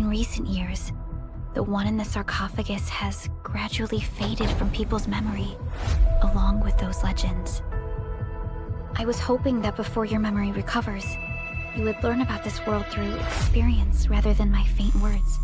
in recent years, the one in the sarcophagus has gradually faded from people's memory, along with those legends. I was hoping that before your memory recovers, you would learn about this world through experience rather than my faint words.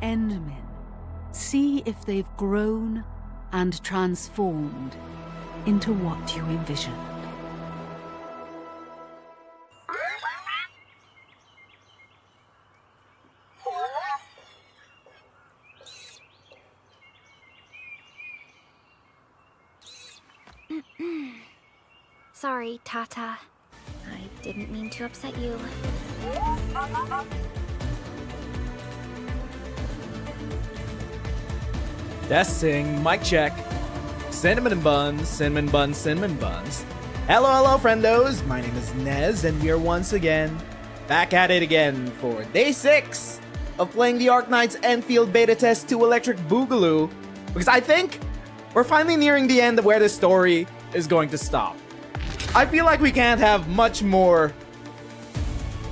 Endmen. See if they've grown and transformed into what you envisioned. Sorry, Tata. I didn't mean to upset you. Testing, mic check. Cinnamon buns, cinnamon buns, cinnamon buns. Hello, hello, friendos. My name is Nez, and we are once again back at it again for day 6 of playing the Arknights Endfield beta test 2 Electric Boogaloo. Because I think we're finally nearing the end of where the story is going to stop. I feel like we can't have much more.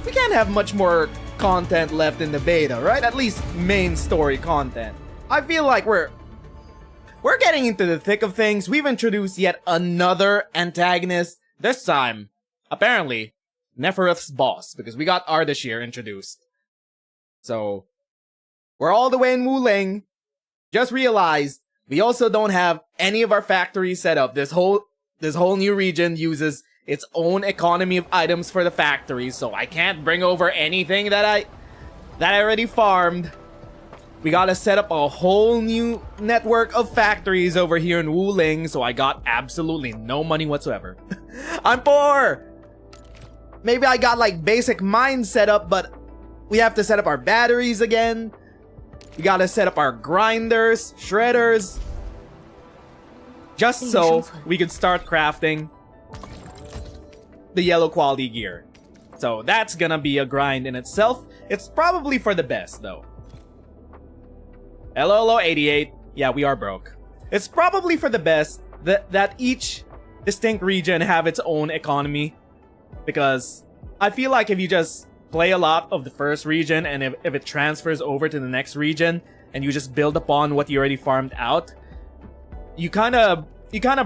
We can't have much more content left in the beta, right? At least main story content. I feel like we're getting into the thick of things. We've introduced yet another antagonist. This time, apparently, Nefereth's boss, because we got Ardashir introduced. So, we're all the way in Wuling. Just realized we also don't have any of our factories set up. This whole new region uses its own economy of items for the factories, so I can't bring over anything that I already farmed. We gotta set up a whole new network of factories over here in Wuling, so I got absolutely no money whatsoever. I'm poor! Maybe I got like basic mines set up, but we have to set up our batteries again. We gotta set up our grinders, shredders, just so we can start crafting the yellow quality gear. So that's gonna be a grind in itself. It's probably for the best though. Hello, 88. Yeah, we are broke. It's probably for the best that each distinct region have its own economy. Because I feel like if you just play a lot of the first region and if it transfers over to the next region and you just build upon what you already farmed out, you kind of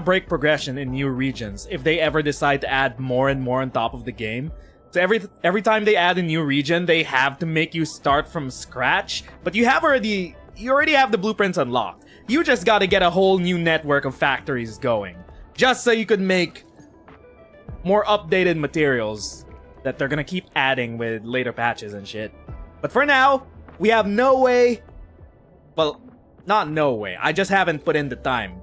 break progression in new regions if they ever decide to add more and more on top of the game. So every time they add a new region, they have to make you start from scratch, but you already have the blueprints unlocked. You just gotta get a whole new network of factories going, just so you could make more updated materials that they're gonna keep adding with later patches and shit. But for now, we have no way. Well, not no way. I just haven't put in the time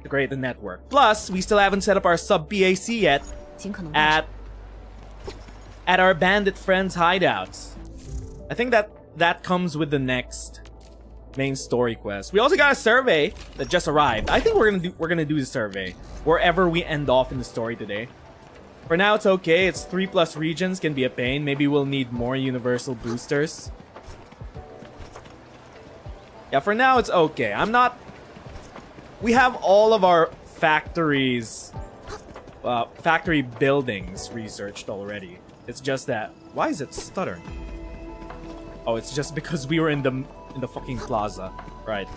integrate the network. Plus, we still haven't set up our sub PAC yet at our bandit friends' hideouts. I think that comes with the next main story quest. We also got a survey that just arrived. I think we're gonna do the survey wherever we end off in the story today. For now, it's okay. It's 3+ regions, can be a pain. Maybe we'll need more universal boosters. Yeah, for now, it's okay. We have all of our factories, factory buildings researched already. It's just that, why is it stuttering? Oh, it's just because we were in the fucking plaza, right?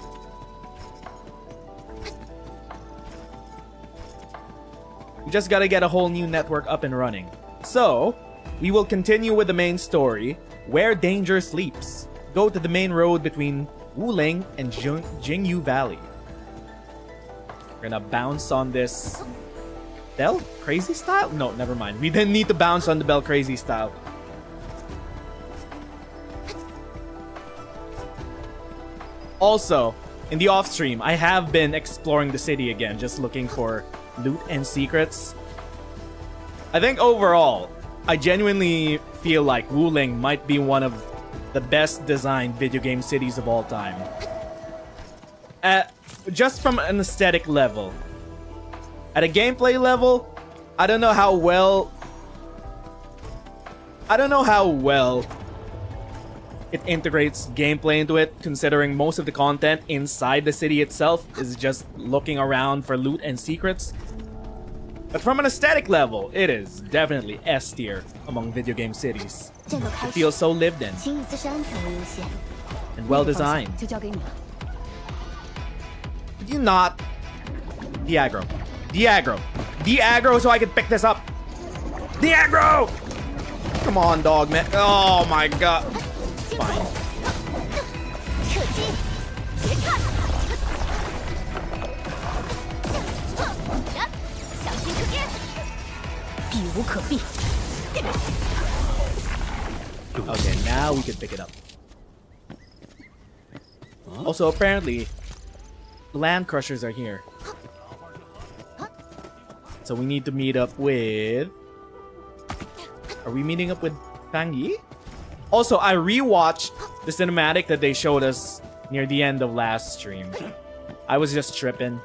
We just gotta get a whole new network up and running. So, we will continue with the main story, Where Danger Sleeps. Go to the main road between Wuling and Jingyu Valley. We're gonna bounce on this bell crazy style? No, never mind. We didn't need to bounce on the bell crazy style. Also, in the off stream, I have been exploring the city again, just looking for loot and secrets. I think overall, I genuinely feel like Wuling might be one of the best designed video game cities of all time. Just from an aesthetic level. At a gameplay level, I don't know how well it integrates gameplay into it, considering most of the content inside the city itself is just looking around for loot and secrets. But from an aesthetic level, it is definitely S tier among video game cities. It feels so lived in and well designed. Could you not de-aggro? De-aggro! De-aggro so I can pick this up! De-aggro! Come on, dog, man. Oh my god. Fine. Okay, now we can pick it up. Also, apparently, land crushers are here. So we need to meet up with... Are we meeting up with Fang Yi? Also, I rewatched the cinematic that they showed us near the end of last stream. I was just tripping.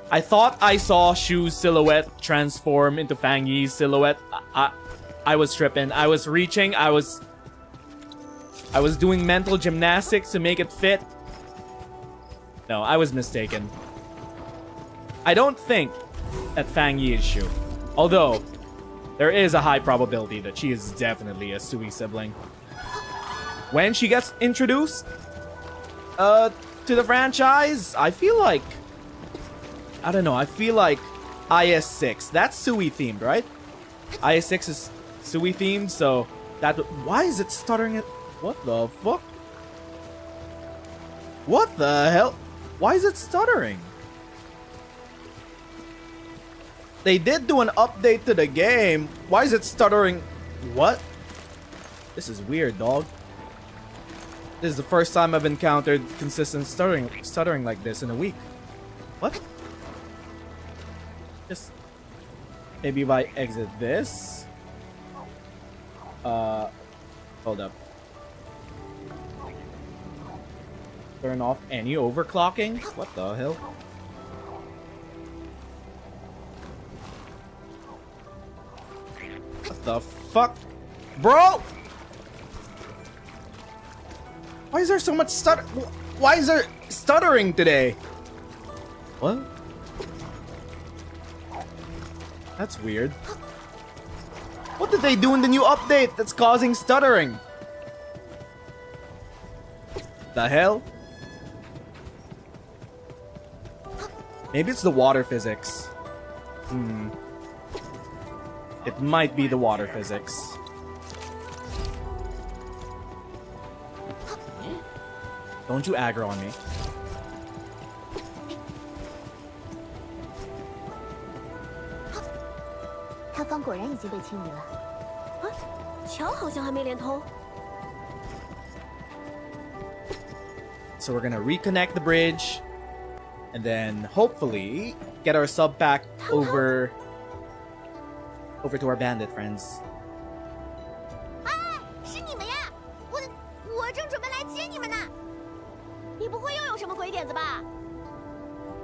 I thought I saw Shu's silhouette transform into Fang Yi's silhouette. I was tripping. I was reaching. I was doing mental gymnastics to make it fit. No, I was mistaken. I don't think that Fang Yi is Shu. Although, there is a high probability that she is definitely a Sui sibling. When she gets introduced to the franchise, I feel like... I don't know, I feel like IS-6. That's Sui themed, right? IS-6 is Sui themed, so that... Why is it stuttering it? What the fuck? What the hell? Why is it stuttering? They did do an update to the game. Why is it stuttering? What? This is weird, dog. This is the first time I've encountered consistent stuttering like this in a week. What? Just maybe if I exit this. Hold up. Turn off any overclocking? What the hell? What the fuck? Bro! Why is there so much Why is there stuttering today? What? That's weird. What did they do in the new update that's causing stuttering? The hell? Maybe it's the water physics. It might be the water physics. Don't you aggro on me. So we're gonna reconnect the bridge. And then hopefully get our sub pack over to our bandit friends. 哎，是你们呀！我正准备来接你们呢。你不会又有什么鬼点子吧？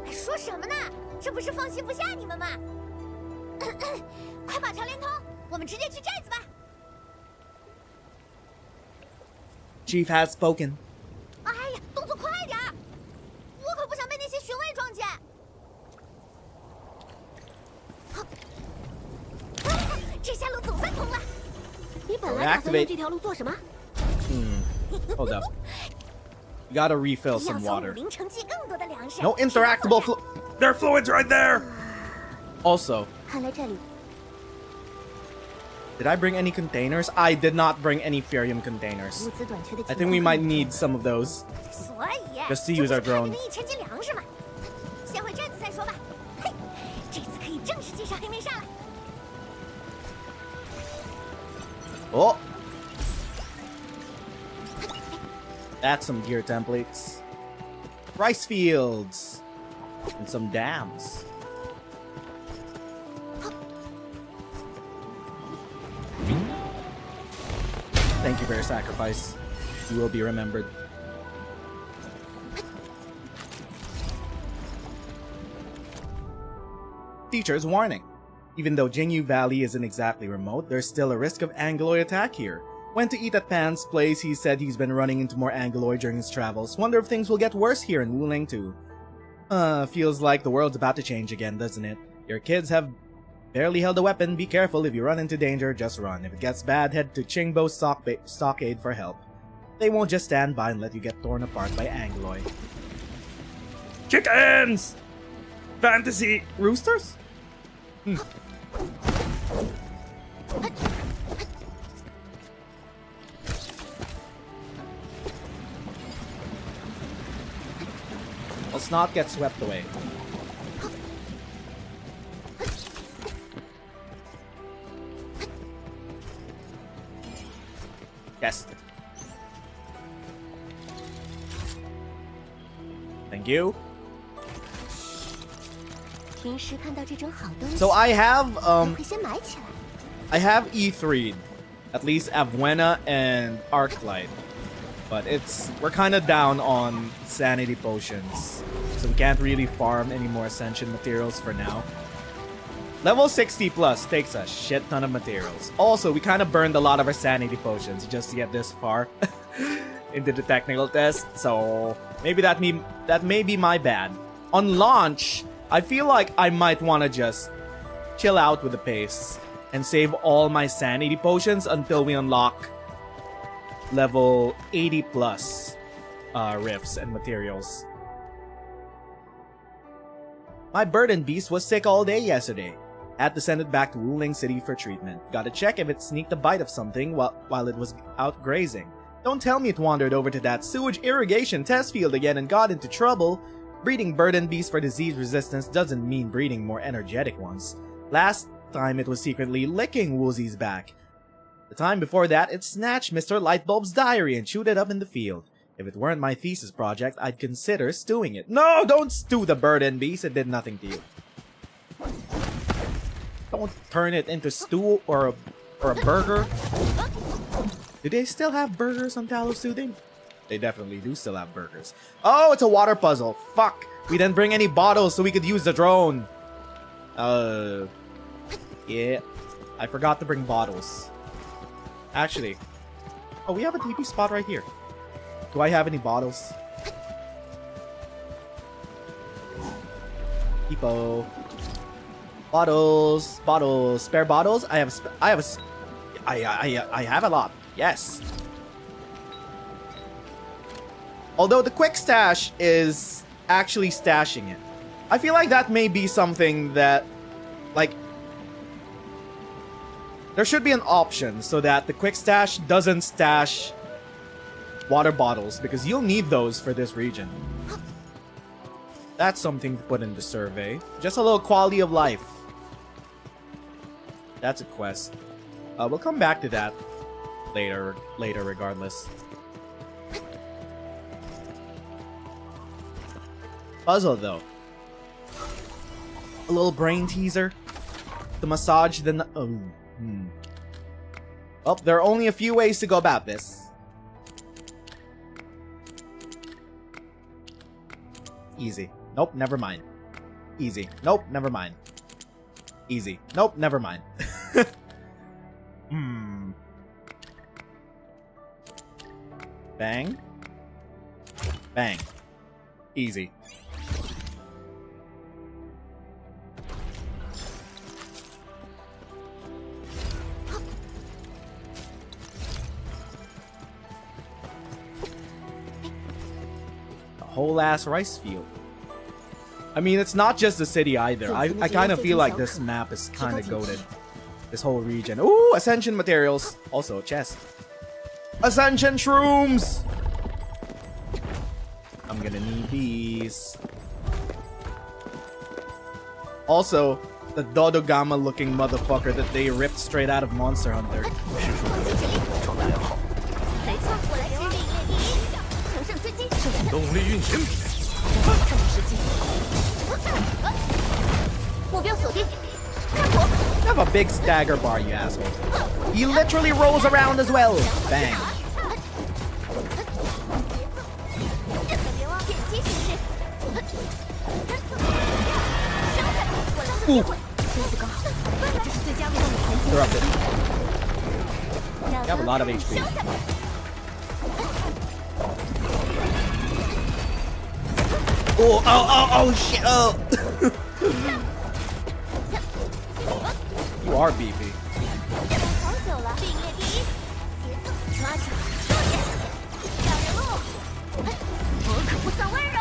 哎，说什么呢？这不是放心不下你们吗？快把桥连通，我们直接去寨子吧。Chief has spoken. 哎呀，动作快点儿！我可不想被那些巡卫撞见。这下路总算通了。你本来打算用这条路做什么Hold up. You gotta refill 要 some 从武 water. 林城寄更多的粮食。 No interactable flu. There are fluids right there. Also, 看来这里 did I bring any containers? I did not bring any Ferium containers. 物资短缺的 I 情 think 况 we 很 might 严 need some of those. 重，所以 Just to use our 这不 drone. 是看着那1000斤粮食嘛。先回寨子再说吧。嘿，这次可以正式介绍黑面煞了。 Oh! That's some gear templates. Rice fields. And some dams. Thank you for your sacrifice. You will be remembered. Teacher's warning. Even though Jingyu Valley isn't exactly remote, there's still a risk of Angloid attack here. Went to eat at Pan's place, he said he's been running into more Angloid during his travels. Wonder if things will get worse here in Wuling too. Feels like the world's about to change again, doesn't it? Your kids have barely held a weapon, be careful, if you run into danger, just run. If it gets bad, head to Qingbo Stockade for help. They won't just stand by and let you get torn apart by Angloid. Chickens! Fantasy roosters? Let's not get swept away. Yes. Thank you. 平时看到这种好东西， So I have 会先买起来。 I have E3, at least Avuena and Arknight, but we're kind of down on sanity potions, so we can't really farm any more ascension materials for now. Level 60 plus takes a shit ton of materials. Also, we kind of burned a lot of our sanity potions just to get this far into the technical test, so maybe that may be my bad. On launch, I feel like I might want to just chill out with the pace and save all my sanity potions until we unlock level 80 plus rifts and materials. My burden beast was sick all day yesterday. Had to send it back to Wuling City for treatment. Gotta check if it sneaked a bite of something while it was out grazing. Don't tell me it wandered over to that sewage irrigation test field again and got into trouble. Breeding burden beasts for disease resistance doesn't mean breeding more energetic ones. Last time it was secretly licking Woozy's back. The time before that, it snatched Mr. Lightbulb's diary and chewed it up in the field. If it weren't my thesis project, I'd consider stewing it. No, don't stew the burden beast. It did nothing to you. Don't turn it into stew or a burger. Do they still have burgers on Talos Soothing? They definitely do still have burgers. Oh, it's a water puzzle. Fuck. We didn't bring any bottles so we could use the drone. Yeah. I forgot to bring bottles. Actually. Oh, we have a TP spot right here. Do I have any bottles? People. Bottles. Bottles. Spare bottles? I have a lot. Yes. Although the quick stash is actually stashing it. I feel like that may be something that, like, there should be an option so that the quick stash doesn't stash water bottles, because you'll need those for this region. That's something to put in the survey. Just a little quality of life. That's a quest. We'll come back to that later regardless. Puzzle though. A little brain teaser to massage the. Well, there are only a few ways to go about this. Easy. Nope, never mind. Easy. Nope, never mind. Easy. Nope, never mind. Bang. Bang. Easy. A whole ass rice field. I mean, it's not just the city either. I kind of feel like this map is kind of goated. This whole region. Ooh, ascension materials. Also, chest. Ascension shrooms! I'm gonna need these. Also, the Dodogama looking motherfucker that they ripped straight out of Monster Hunter. 动力运行。目标锁定，看我！ You have a big stagger bar, you asshole. He literally rolls around as well. Bang. Ooh. Interrupted. You have a lot of HP. Oh, shit. Oh. You are beefy. 好久了，并列第一，抓住，重点，让人路，我可不算温柔。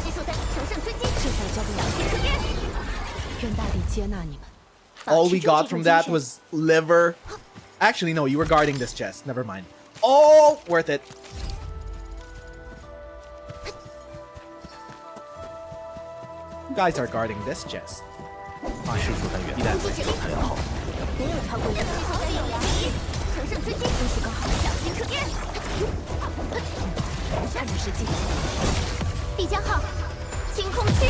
技术弹，乘胜追击，这才叫做良心可验。愿大地接纳你们。 All we got from that was liver. Actually, no, you were guarding this chest. Never mind. Oh, worth it. You guys are guarding this chest. Fine. Be that way. 没有超过人，技术弹并列第一，乘胜追击，分数刚好，良心可验。看着实际，必将号，清空区域，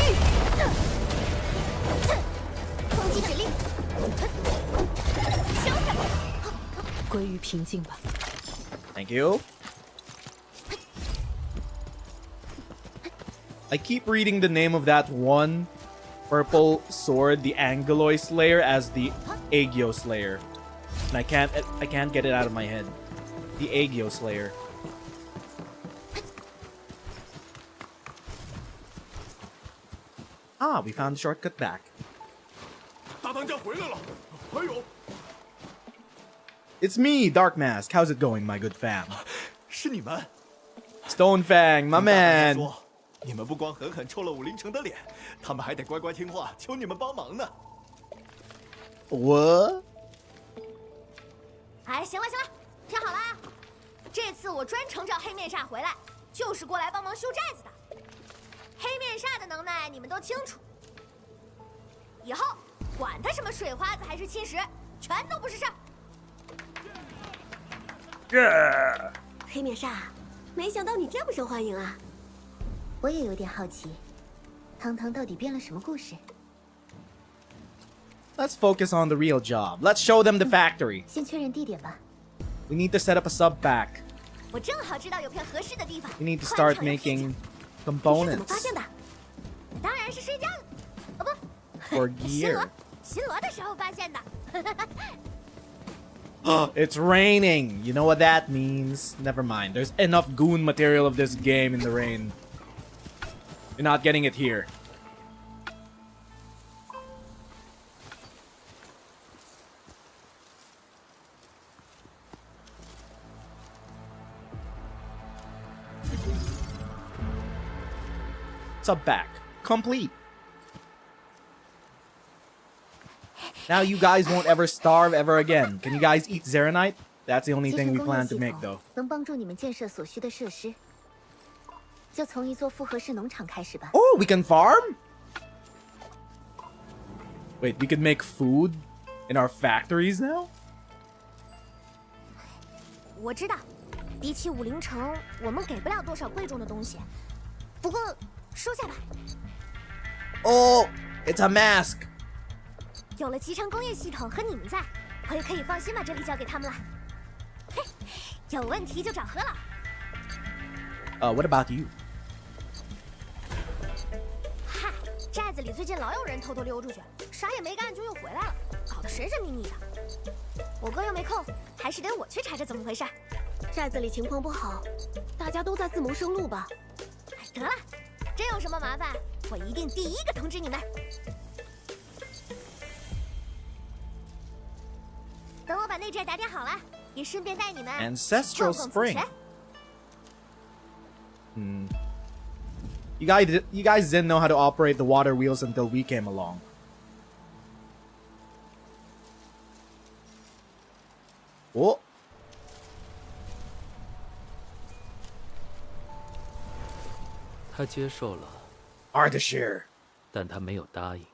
攻击指令，潇洒。 归于平静吧。 Thank you. I keep reading the name of that one purple sword, the Angeloy Slayer, as the Aegyo Slayer. And I can't get it out of my head. The Aegyo Slayer. Ah, we found the shortcut back. 大当家回来了，还有， It's me, Dark Mask. How's it going, my good fam? 是你们。 Stone Fang, my 听大当家 man. 说，你们不光狠狠抽了武林城的脸，他们还得乖乖听话，求你们帮忙呢。 What? 哎，行了行了，听好了啊！这次我专程找黑面煞回来，就是过来帮忙修寨子的。黑面煞的能耐你们都清楚，以后管他什么水花子还是侵蚀，全都不是事儿。 Yeah. 黑面煞，没想到你这么受欢迎啊！我也有点好奇，汤汤到底编了什么故事？ Let's focus on the real job. Let's show them the factory. 先确认地点吧。 We need to set up a sub pack. 我正好知道有片合适的地方。 We need to 宽 start 敞又僻静 making 你是怎么 components 发现的？当然是睡觉了，哦不， for 巡 gear. 逻巡逻的时候发现的。 It's raining. You know what that means? Never mind. There's enough goon material of this game in the rain. You're not getting it here. Sub back. Complete. Now you guys won't ever starve ever again. Can you guys eat Zeronite? That's the only thing we plan to make, though. 能帮助你们建设所需的设施，就从一座复合式农场开始吧。 Oh, we can farm? Wait, we can make food in our factories now? 我知道，比起武林城，我们给不了多少贵重的东西。不过，收下吧。 Oh, it's a mask. 有了集成工业系统和你们在，我也可以放心把这里交给他们了。嘿，有问题就找何老。What about you? 嗨，寨子里最近老有人偷偷溜出去，啥也没干就又回来了，搞得神神秘秘的。我哥又没空，还是得我去查查怎么回事。寨子里情况不好，大家都在自谋生路吧？哎，得了，真有什么麻烦，我一定第一个通知你们。等我把内寨打点好了，也顺便带你们 Ancestral 逛逛 Spring. 府城。 You guys didn't know how to operate the water wheels until we came along. Oh. 他接受了， Ardashir. 但他没有答应。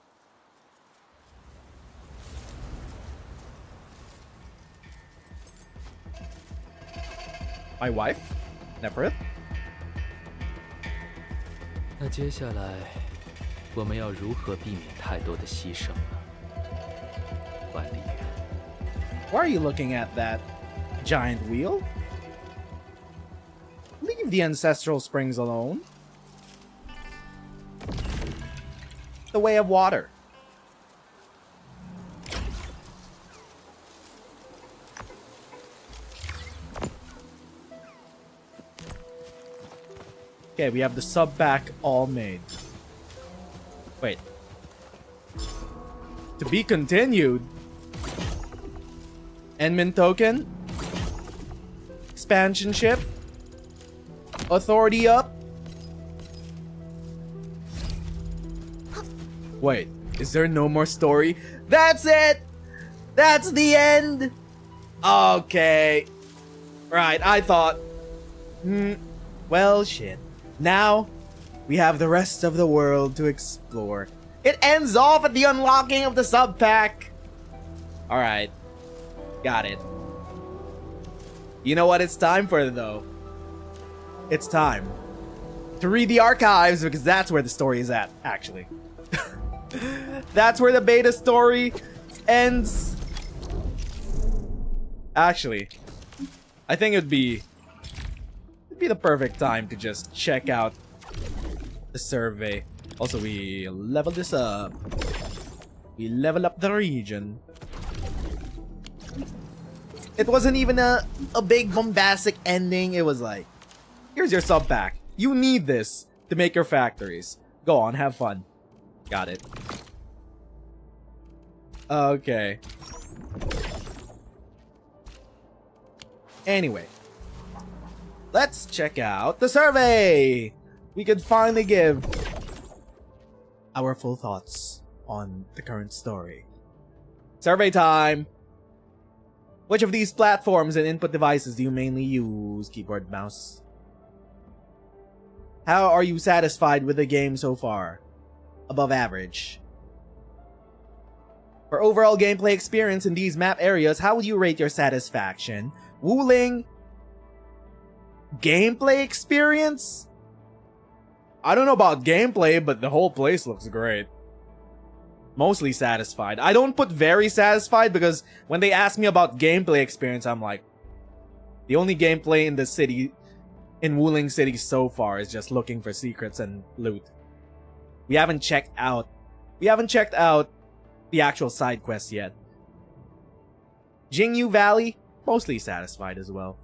My wife? Neverith? 那接下来，我们要如何避免太多的牺牲呢？管理员， Why are you looking at that giant wheel? Leave the ancestral springs alone. The way of water. Okay, we have the sub pack all made. Wait. To be continued. Enmin token. Expansion ship. Authority up. Wait, is there no more story? That's it! That's the end! Okay. Right, I thought... well, shit. Now, we have the rest of the world to explore. It ends off at the unlocking of the sub-pack! Alright. Got it. You know what it's time for, though? It's time to read the archives, because that's where the story is at, actually. That's where the beta story ends. Actually, I think it'd be the perfect time to just check out the survey. Also, we level this up. We level up the region. It wasn't even a big bombastic ending. It was like, here's your sub pack. You need this to make your factories. Go on, have fun. Got it. Okay. Anyway. Let's check out the survey! We could finally give our full thoughts on the current story. Survey time! Which of these platforms and input devices do you mainly use? Keyboard, mouse. How are you satisfied with the game so far? Above average. For overall gameplay experience in these map areas, how would you rate your satisfaction? Wuling? Gameplay experience? I don't know about gameplay, but the whole place looks great. Mostly satisfied. I don't put very satisfied because when they ask me about gameplay experience, I'm like, the only gameplay in the city, in Wuling City so far is just looking for secrets and loot. We haven't checked out the actual side quests yet. Jingyu Valley, mostly satisfied as well.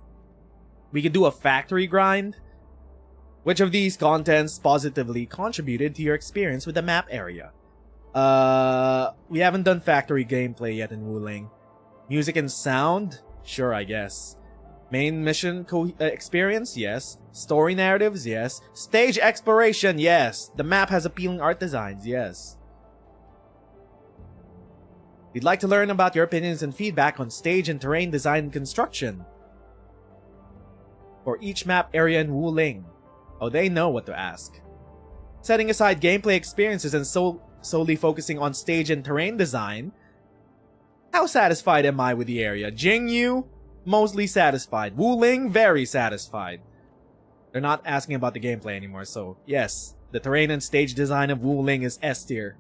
We could do a factory grind. Which of these contents positively contributed to your experience with the map area? We haven't done factory gameplay yet in Wuling. Music and sound? Sure, I guess. Main mission experience? Yes. Story narratives? Yes. Stage exploration? Yes. The map has appealing art designs? Yes. We'd like to learn about your opinions and feedback on stage and terrain design and construction for each map area in Wuling. Oh, they know what to ask. Setting aside gameplay experiences and solely focusing on stage and terrain design, how satisfied am I with the area? Jingyu, mostly satisfied. Wuling, very satisfied. They're not asking about the gameplay anymore, so yes, The terrain and stage design of Wuling is S tier.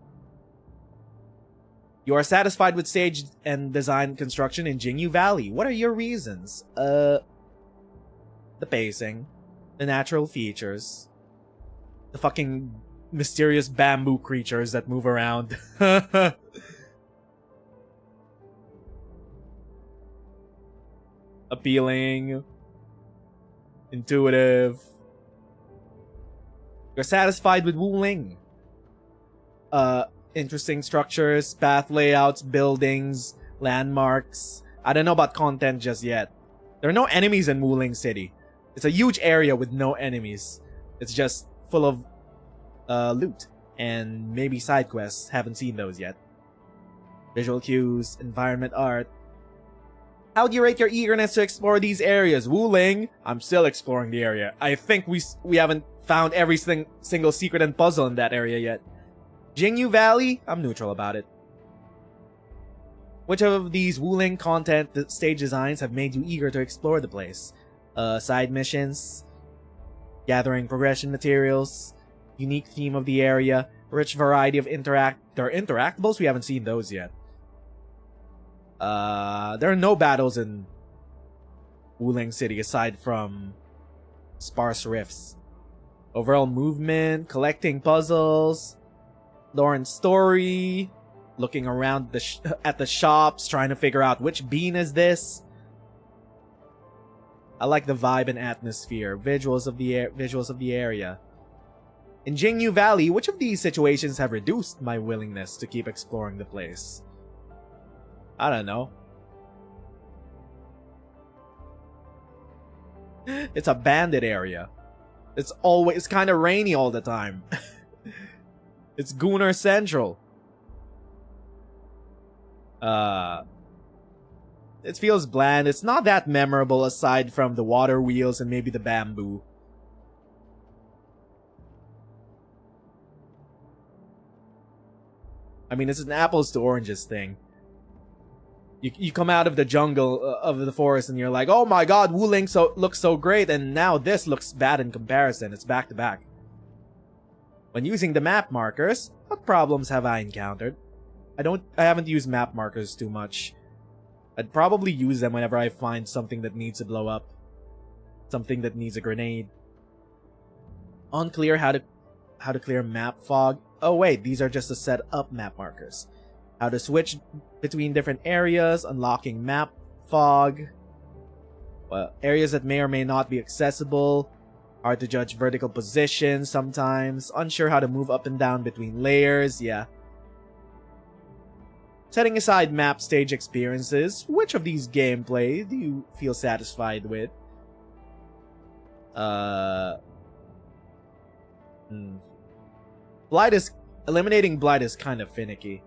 You are satisfied with stage and design construction in Jingyu Valley. What are your reasons? The pacing, the natural features, the fucking mysterious bamboo creatures that move around. Appealing, intuitive. You're satisfied with Wuling. Interesting structures, path layouts, buildings, landmarks. I don't know about content just yet. There are no enemies in Wuling City. It's a huge area with no enemies. It's just full of loot and maybe side quests. Haven't seen those yet. Visual cues, environment art. How do you rate your eagerness to explore these areas? Wuling, I'm still exploring the area. I think we haven't found every single secret and puzzle in that area yet. Jingyu Valley, I'm neutral about it. Which of these Wuling content stage designs have made you eager to explore the place? Side missions, gathering progression materials, unique theme of the area, rich variety of interactables. We haven't seen those yet. There are no battles in Wuling City aside from sparse rifts. Overall movement, collecting puzzles, lore and story, looking around at the shops, trying to figure out which bean is this. I like the vibe and atmosphere, visuals of the area. In Jingyu Valley, which of these situations have reduced my willingness to keep exploring the place? I don't know. It's a bandit area. It's kind of rainy all the time. It's Gunnar Central. It feels bland. It's not that memorable aside from the water wheels and maybe the bamboo. I mean, it's an apples to oranges thing. You come out of the jungle of the forest and you're like, oh my god, Wuling looks so great, and now this looks bad in comparison. It's back to back. When using the map markers, what problems have I encountered? I haven't used map markers too much. I'd probably use them whenever I find something that needs to blow up. Something that needs a grenade. Unclear how to clear map fog. Oh wait, these are just to set up map markers. How to switch between different areas, unlocking map fog. Well, areas that may or may not be accessible. Hard to judge vertical position sometimes. Unsure how to move up and down between layers, yeah. Setting aside map stage experiences, which of these gameplay do you feel satisfied with? Eliminating Blight is kind of finicky.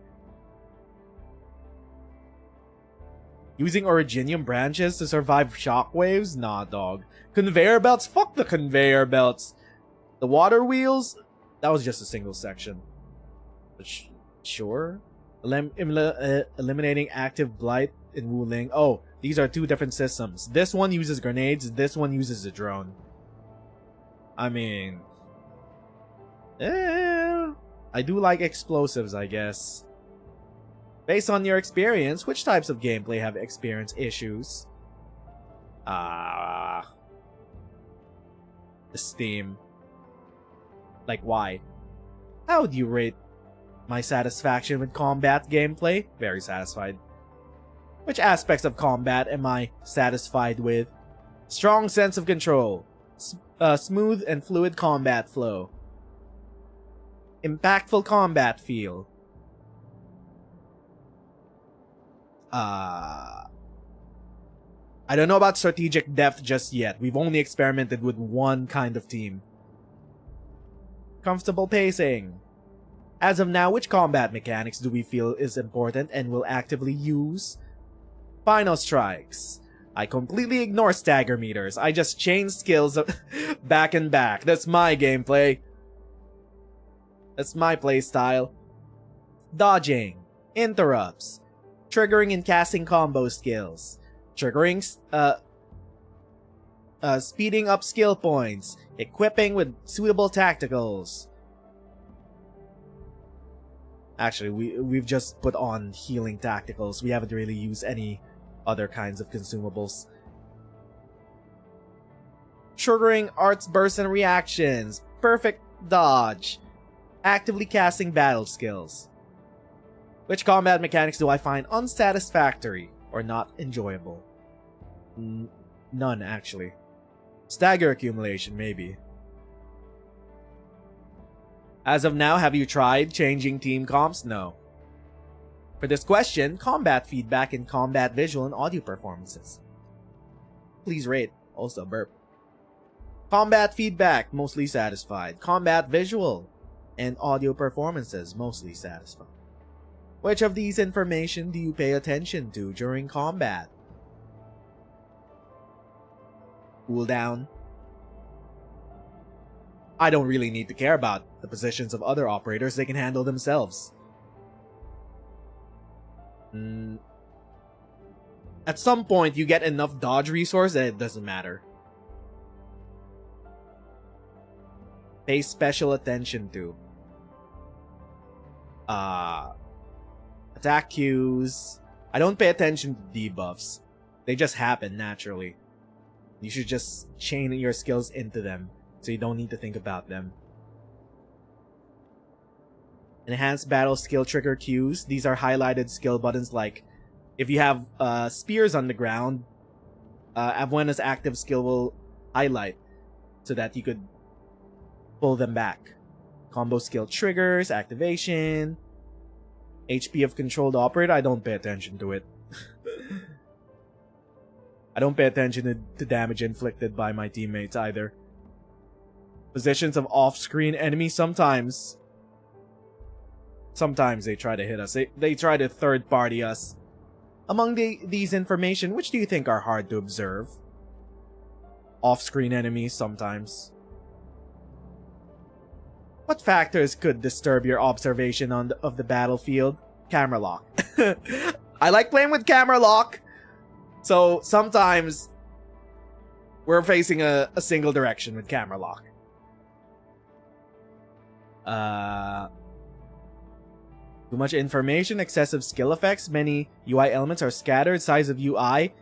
Using Originium branches to survive shockwaves? Nah, dog. Conveyor belts? Fuck the conveyor belts. The water wheels? That was just a single section. But sure. Eliminating active Blight in Wuling. Oh, these are two different systems. This one uses grenades, this one uses a drone. I mean... I do like explosives, I guess. Based on your experience, which types of gameplay have experienced issues? Steam. Like, why? How would you rate my satisfaction with combat gameplay? Very satisfied. Which aspects of combat am I satisfied with? Strong sense of control. Smooth and fluid combat flow. Impactful combat feel. I don't know about strategic depth just yet. We've only experimented with one kind of team. Comfortable pacing. As of now, which combat mechanics do we feel is important and will actively use? Final strikes. I completely ignore stagger meters. I just chain skills back and back. That's my gameplay. That's my playstyle. Dodging. Interrupts. Triggering and casting combo skills. Triggering, speeding up skill points. Equipping with suitable tacticals. Actually, we've just put on healing tacticals. We haven't really used any other kinds of consumables. Triggering arts bursts and reactions. Perfect dodge. Actively casting battle skills. Which combat mechanics do I find unsatisfactory or not enjoyable? None, actually. Stagger accumulation, maybe. As of now, have you tried changing team comps? No. For this question, combat feedback and combat visual and audio performances. Please rate. Also burp. Combat feedback, mostly satisfied. Combat visual and audio performances, mostly satisfied. Which of these information do you pay attention to during combat? Cooldown. I don't really need to care about the positions of other operators, they can handle themselves. At some point, you get enough dodge resource that it doesn't matter. Pay special attention to. Attack cues. I don't pay attention to debuffs. They just happen naturally. You should just chain your skills into them, so you don't need to think about them. Enhanced battle skill trigger cues. These are highlighted skill buttons like if you have spears on the ground, Abuena's active skill will highlight so that you could pull them back. Combo skill triggers, activation, HP of controlled operator. I don't pay attention to it. I don't pay attention to damage inflicted by my teammates either. Positions of off-screen enemies. Sometimes they try to hit us. They try to third-party us. Among these information, which do you think are hard to observe? Off-screen enemies, sometimes. What factors could disturb your observation of the battlefield? Camera lock. I like playing with camera lock. So sometimes we're facing a single direction with camera lock. Too much information, excessive skill effects, many UI elements are scattered, size of UI.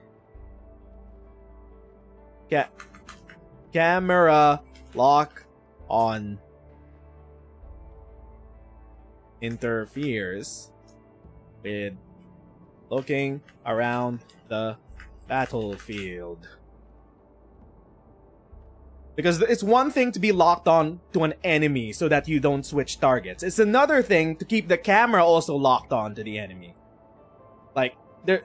Camera lock on interferes with looking around the battlefield. Because it's one thing to be locked on to an enemy so that you don't switch targets. It's another thing to keep the camera also locked on to the enemy. Like, there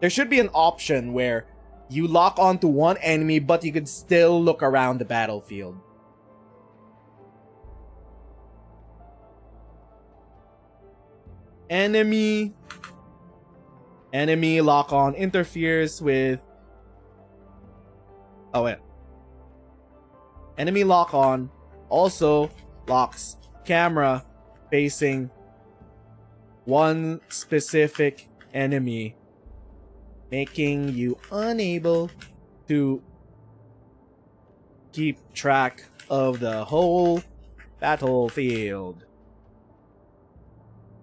should be an option where you lock onto one enemy but you could still look around the battlefield. Enemy lock on interferes with... Oh wait. Enemy lock on also locks camera facing one specific enemy, making you unable to keep track of the whole battlefield.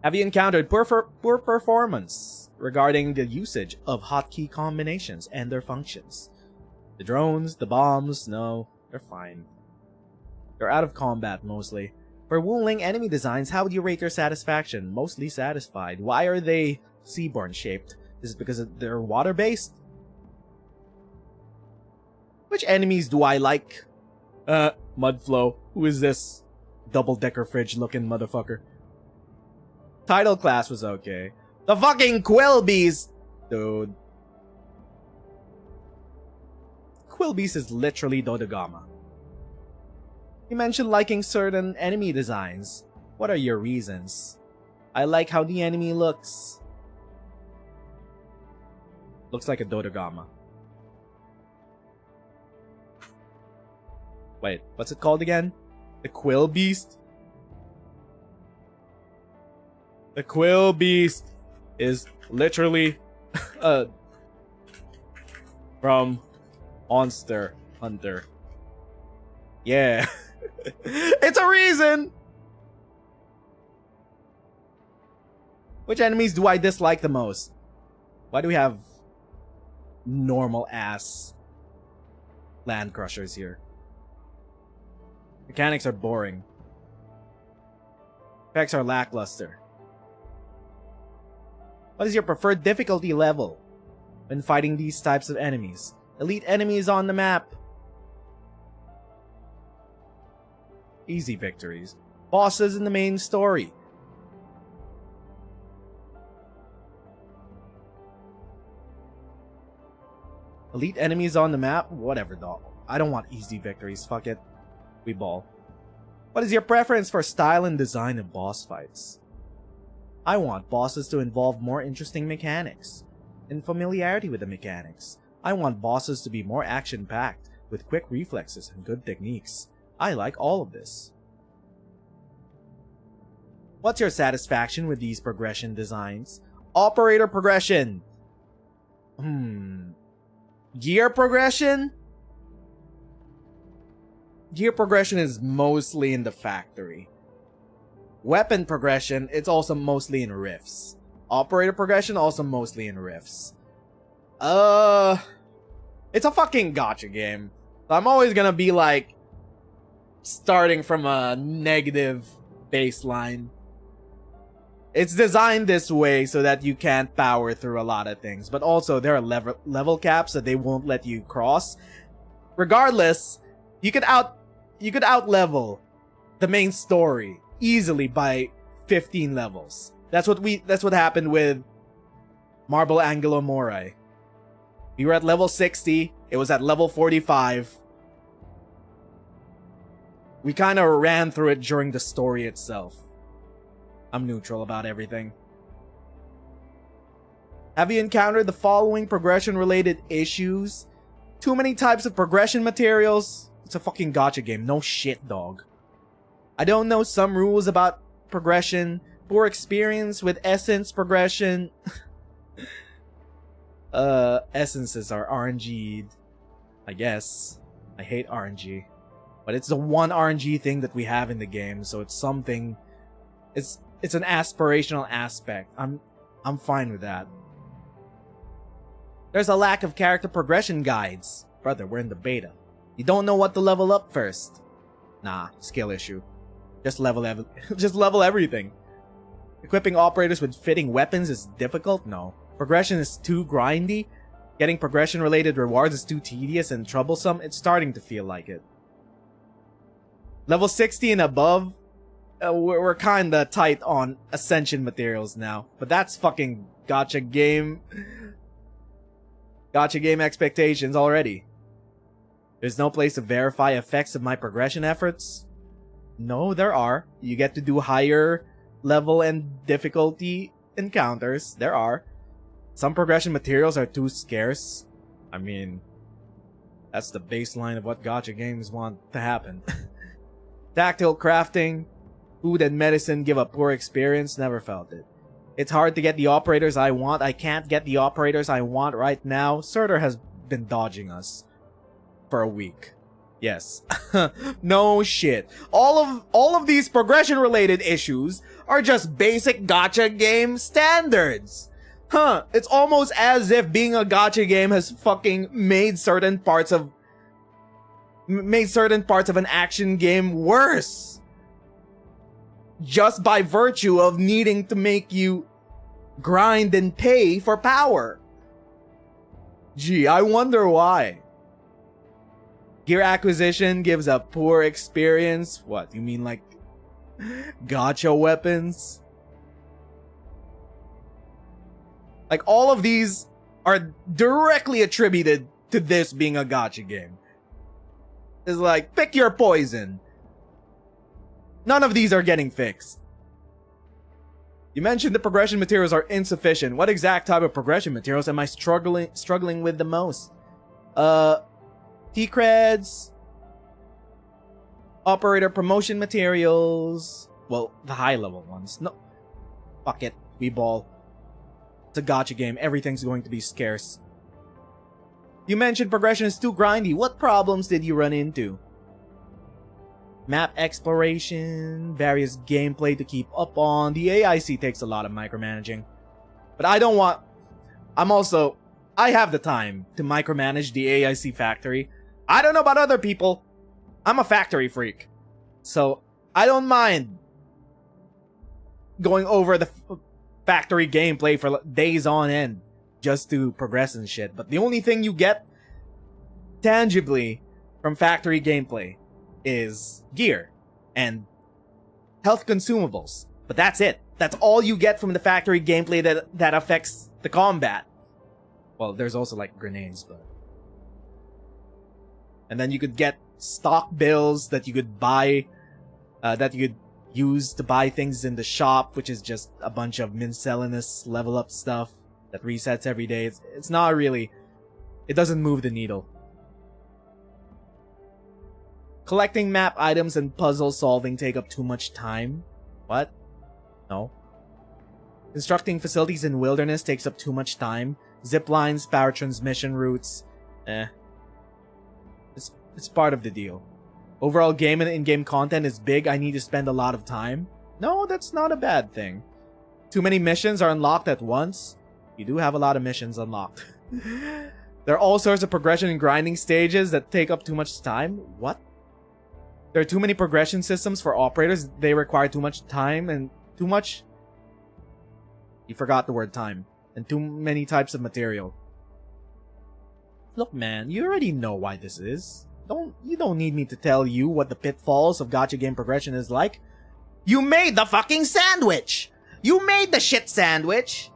Have you encountered poor performance regarding the usage of hotkey combinations and their functions? The drones, the bombs, no, they're fine. They're out of combat mostly. For Wuling enemy designs, how would you rate your satisfaction? Mostly satisfied. Why are they seaborne shaped? Is it because they're water based? Which enemies do I like? Mudflow. Who is this double-decker fridge looking motherfucker? Title class was okay. The fucking Quillbeast! Dude. Quillbeast is literally Dodogama. You mentioned liking certain enemy designs. What are your reasons? I like how the enemy looks. Looks like a Dodogama. Wait, what's it called again? The Quillbeast? The Quillbeast is literally from Monster Hunter. Yeah. It's a reason! Which enemies do I dislike the most? Why do we have normal ass land crushers here? Mechanics are boring. Effects are lackluster. What is your preferred difficulty level when fighting these types of enemies? Elite enemies on the map. Easy victories. Bosses in the main story. Elite enemies on the map? Whatever, dog. I don't want easy victories. Fuck it. We ball. What is your preference for style and design of boss fights? I want bosses to involve more interesting mechanics and familiarity with the mechanics. I want bosses to be more action-packed with quick reflexes and good techniques. I like all of this. What's your satisfaction with these progression designs? Operator progression. Gear progression? Gear progression is mostly in the factory. Weapon progression, it's also mostly in rifts. Operator progression, also mostly in rifts. It's a fucking gacha game. So I'm always gonna be like starting from a negative baseline. It's designed this way so that you can't power through a lot of things, but also there are level caps that they won't let you cross. Regardless, you could out level the main story easily by 15 levels. That's what happened with Marble Angelo Morai. We were at level 60, it was at level 45. We kind of ran through it during the story itself. I'm neutral about everything. Have you encountered the following progression-related issues? Too many types of progression materials? It's a fucking gacha game. No shit, dog. I don't know some rules about progression. Poor experience with essence progression. Essences are RNG'd. I guess. I hate RNG. But it's the one RNG thing that we have in the game, so it's something... It's an aspirational aspect. I'm fine with that. There's a lack of character progression guides. Brother, we're in the beta. You don't know what to level up first. Nah, skill issue. Just level everything. Equipping operators with fitting weapons is difficult? No. Progression is too grindy? Getting progression-related rewards is too tedious and troublesome? It's starting to feel like it. Level 60 and above? We're kinda tight on ascension materials now. But that's fucking gacha game expectations already. There's no place to verify effects of my progression efforts? No, there are. You get to do higher level and difficulty encounters. There are. Some progression materials are too scarce. I mean, that's the baseline of what gacha games want to happen. Tactile crafting, food and medicine give a poor experience. Never felt it. It's hard to get the operators I want. I can't get the operators I want right now. Surtr has been dodging us for a week. Yes. No shit. All of these progression related issues are just basic gacha game standards. Huh, it's almost as if being a gacha game has fucking made certain parts of an action game worse. Just by virtue of needing to make you grind and pay for power. Gee, I wonder why. Gear acquisition gives a poor experience. What, you mean like gacha weapons? Like, all of these are directly attributed to this being a gacha game. It's like, pick your poison. None of these are getting fixed. You mentioned the progression materials are insufficient. What exact type of progression materials am I struggling with the most? T-creds, operator promotion materials. Well, the high level ones. No, fuck it, we ball. It's a gacha game. Everything's going to be scarce. You mentioned progression is too grindy. What problems did you run into? Map exploration, various gameplay to keep up on. The AIC takes a lot of micromanaging. But I don't want... I have the time to micromanage the AIC factory. I don't know about other people. I'm a factory freak. So, I don't mind going over the factory gameplay for days on end just to progress and shit. But the only thing you get tangibly from factory gameplay is gear and health consumables. But that's it. That's all you get from the factory gameplay that affects the combat. Well, there's also like grenades, but... And then you could get stock bills that you could buy, that you could use to buy things in the shop, which is just a bunch of miscellaneous level up stuff that resets every day. It's not really... It doesn't move the needle. Collecting map items and puzzle solving take up too much time. What? No. Constructing facilities in wilderness takes up too much time. Zip lines, power transmission routes. It's part of the deal. Overall game and in-game content is big. I need to spend a lot of time. No, that's not a bad thing. Too many missions are unlocked at once. You do have a lot of missions unlocked. There are all sorts of progression and grinding stages that take up too much time. What? There are too many progression systems for operators. They require too much time and too much... You forgot the word time. And too many types of material. Look, man, you already know why this is. You don't need me to tell you what the pitfalls of gacha game progression is like. You made the fucking sandwich! You made the shit sandwich!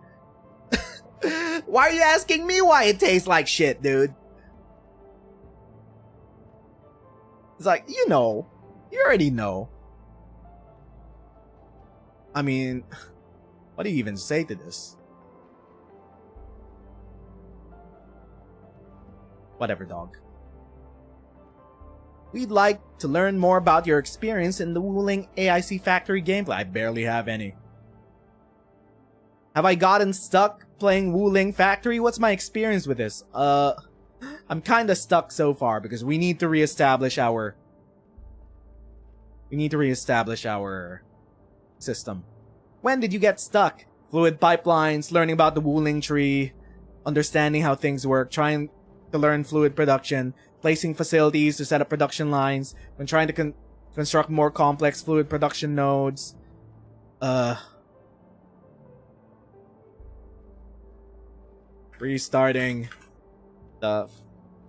Why are you asking me why it tastes like shit, dude? It's like, you know. You already know. I mean, what do you even say to this? Whatever, dog. We'd like to learn more about your experience in the Wuling AIC Factory gameplay. I barely have any. Have I gotten stuck playing Wuling Factory? What's my experience with this? I'm kinda stuck so far because we need to reestablish our... system. When did you get stuck? Fluid pipelines, learning about the Wuling tree, understanding how things work, trying to learn fluid production, placing facilities to set up production lines, when trying to construct more complex fluid production nodes. Restarting the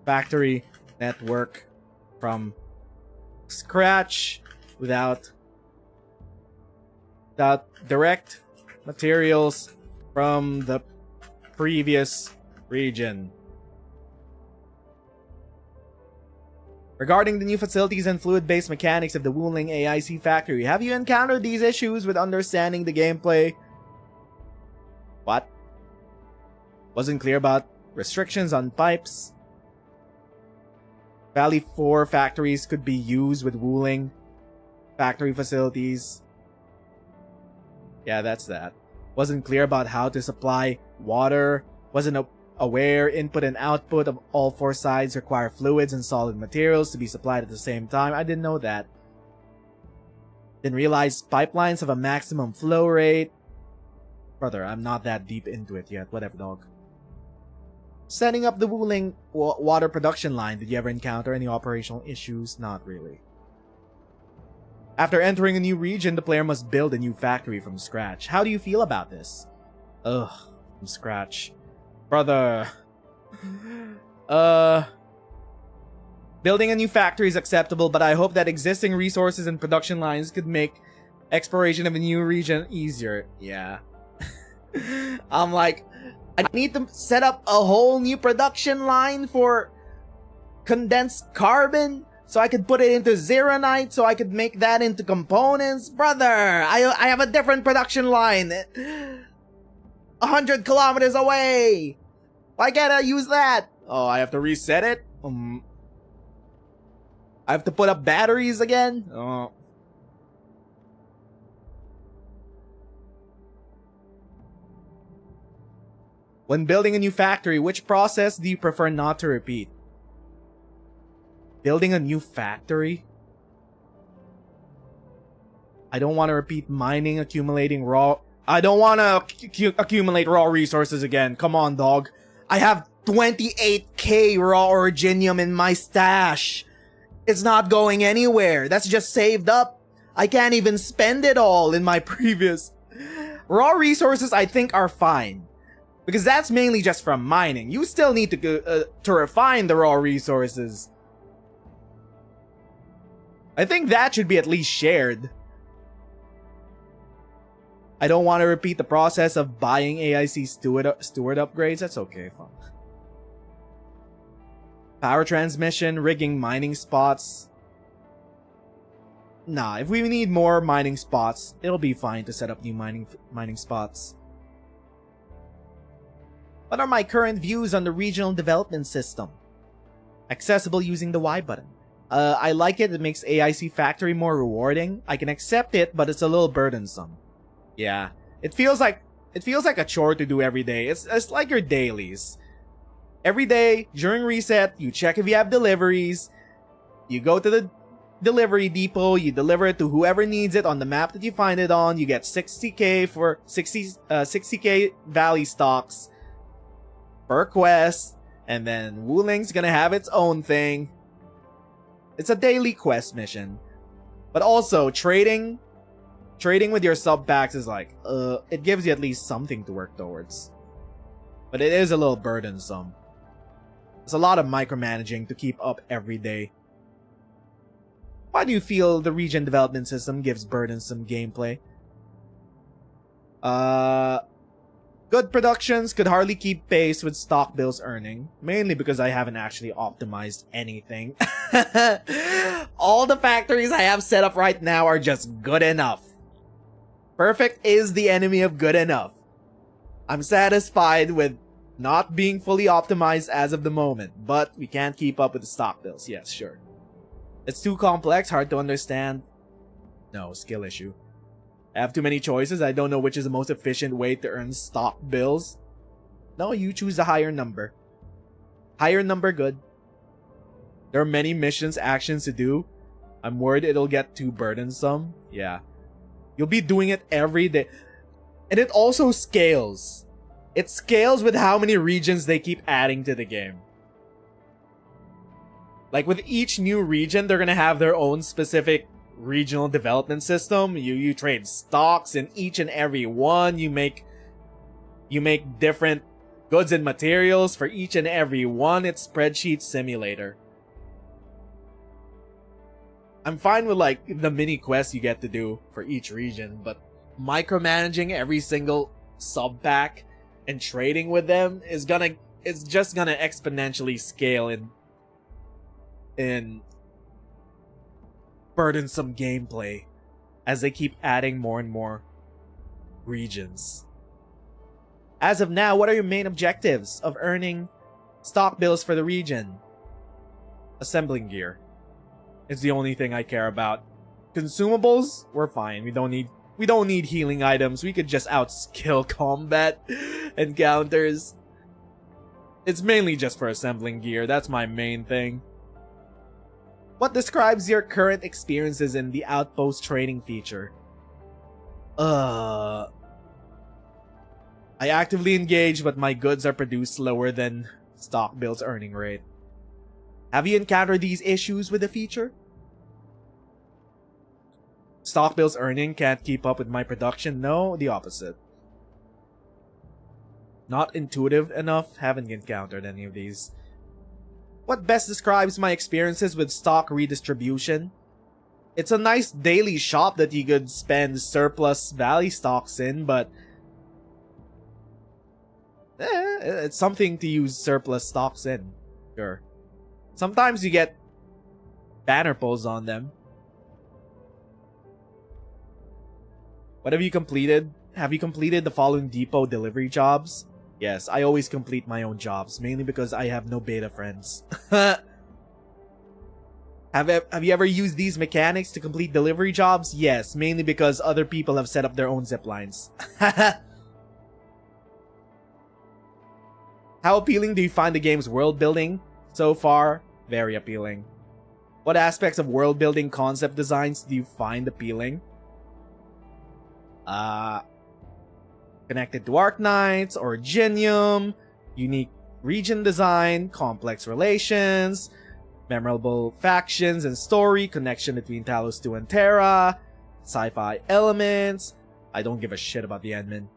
factory network from scratch without direct materials from the previous region. Regarding the new facilities and fluid-based mechanics of the Wuling AIC factory, have you encountered these issues with understanding the gameplay? What? Wasn't clear about restrictions on pipes. Valley 4 factories could be used with Wuling factory facilities. Yeah, that's that. Wasn't clear about how to supply water. Wasn't aware input and output of all four sides require fluids and solid materials to be supplied at the same time. I didn't know that. Didn't realize pipelines have a maximum flow rate. Brother, I'm not that deep into it yet. Whatever, dog. Setting up the Wuling water production line. Did you ever encounter any operational issues? Not really. After entering a new region, the player must build a new factory from scratch. How do you feel about this? Ugh, from scratch. Brother. Building a new factory is acceptable, but I hope that existing resources and production lines could make exploration of a new region easier. Yeah. I'm like, I need to set up a whole new production line for condensed carbon so I could put it into Zeronite so I could make that into components. Brother, I have a different production line 100 kilometers away. Why can't I use that? Oh, I have to reset it? I have to put up batteries again? Oh. When building a new factory, which process do you prefer not to repeat? Building a new factory? I don't want to repeat mining, accumulating raw... I don't want to accumulate raw resources again. Come on, dog. I have 28k raw originium in my stash. It's not going anywhere. That's just saved up. I can't even spend it all in my previous... Raw resources, I think, are fine. Because that's mainly just from mining. You still need to refine the raw resources. I think that should be at least shared. I don't want to repeat the process of buying AIC steward upgrades. That's okay, fine. Power transmission, rigging mining spots. Nah, if we need more mining spots, it'll be fine to set up new mining spots. What are my current views on the regional development system? Accessible using the Y button. I like it. It makes AIC Factory more rewarding. I can accept it, but it's a little burdensome. Yeah, it feels like a chore to do every day. It's like your dailies. Every day during reset, you check if you have deliveries. You go to the delivery depot, you deliver it to whoever needs it on the map that you find it on. You get 60k for 60k Valley stocks per quest, and then Wuling's gonna have its own thing. It's a daily quest mission, but also trading with your sub packs is like, it gives you at least something to work towards. But it is a little burdensome. It's a lot of micromanaging to keep up every day. Why do you feel the region development system gives burdensome gameplay? Good productions could hardly keep pace with stock bills earning, mainly because I haven't actually optimized anything. All the factories I have set up right now are just good enough. Perfect is the enemy of good enough. I'm satisfied with not being fully optimized as of the moment, but we can't keep up with the stock bills. Yes, sure. It's too complex, hard to understand. No, skill issue. I have too many choices. I don't know which is the most efficient way to earn stock bills. No, you choose a higher number. Higher number, good. There are many missions, actions to do. I'm worried it'll get too burdensome. Yeah. You'll be doing it every day. And it also scales. It scales with how many regions they keep adding to the game. Like with each new region, they're gonna have their own specific regional development system. You trade stocks in each and every one. You make different goods and materials for each and every one. It's spreadsheet simulator. I'm fine with like the mini quests you get to do for each region, but micromanaging every single sub pack and trading with them is just gonna exponentially scale in burdensome gameplay as they keep adding more and more regions. As of now, what are your main objectives of earning stock bills for the region? Assembling gear. It's the only thing I care about. Consumables, we're fine. We don't need healing items. We could just outskill combat encounters. It's mainly just for assembling gear. That's my main thing. What describes your current experiences in the outpost trading feature? I actively engage, but my goods are produced slower than stock bills earning rate. Have you encountered these issues with the feature? Stock bills earning can't keep up with my production? No, the opposite. Not intuitive enough? Haven't encountered any of these. What best describes my experiences with stock redistribution? It's a nice daily shop that you could spend surplus Valley stocks in, but it's something to use surplus stocks in. Sure. Sometimes you get banner pulls on them. What have you completed? Have you completed the following depot delivery jobs? Yes, I always complete my own jobs, mainly because I have no beta friends. Have you ever used these mechanics to complete delivery jobs? Yes, mainly because other people have set up their own ziplines. How appealing do you find the game's world building? So far, very appealing. What aspects of world building concept designs do you find appealing? Connected to Arknights or Genium, unique region design, complex relations, memorable factions and story, connection between Talos 2 and Terra, sci-fi elements. I don't give a shit about the Endmin.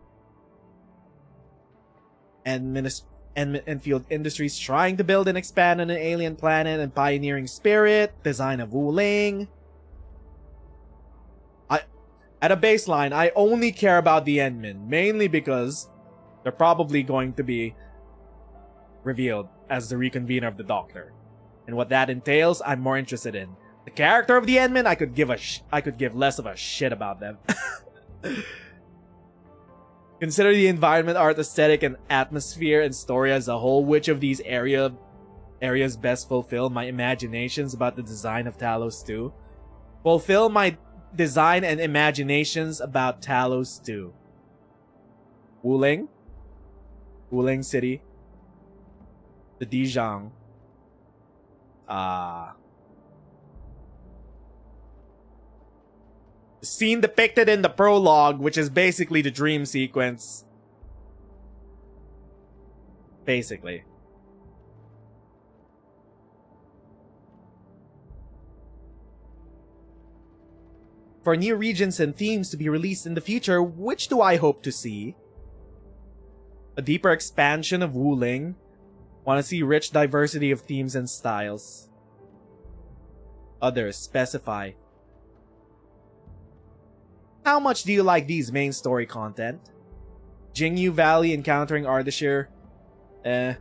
Endfield Industries trying to build and expand on an alien planet and pioneering spirit, design of Wuling. At a baseline, I only care about the Endmin, mainly because they're probably going to be revealed as the reconvener of the Doctor. And what that entails, I'm more interested in. The character of the Endmin, I could give less of a shit about them. Consider the environment, art, aesthetic, and atmosphere and story as a whole. Which of these areas best fulfill my imaginations about the design of Talos 2? Fulfill my design and imaginations about Talos 2. Wuling City, the Dijang, the scene depicted in the prologue, which is basically the dream sequence. Basically. For new regions and themes to be released in the future, which do I hope to see? A deeper expansion of Wuling. Want to see rich diversity of themes and styles. Others specify. How much do you like these main story content? Jingyu Valley encountering Ardashir. Tang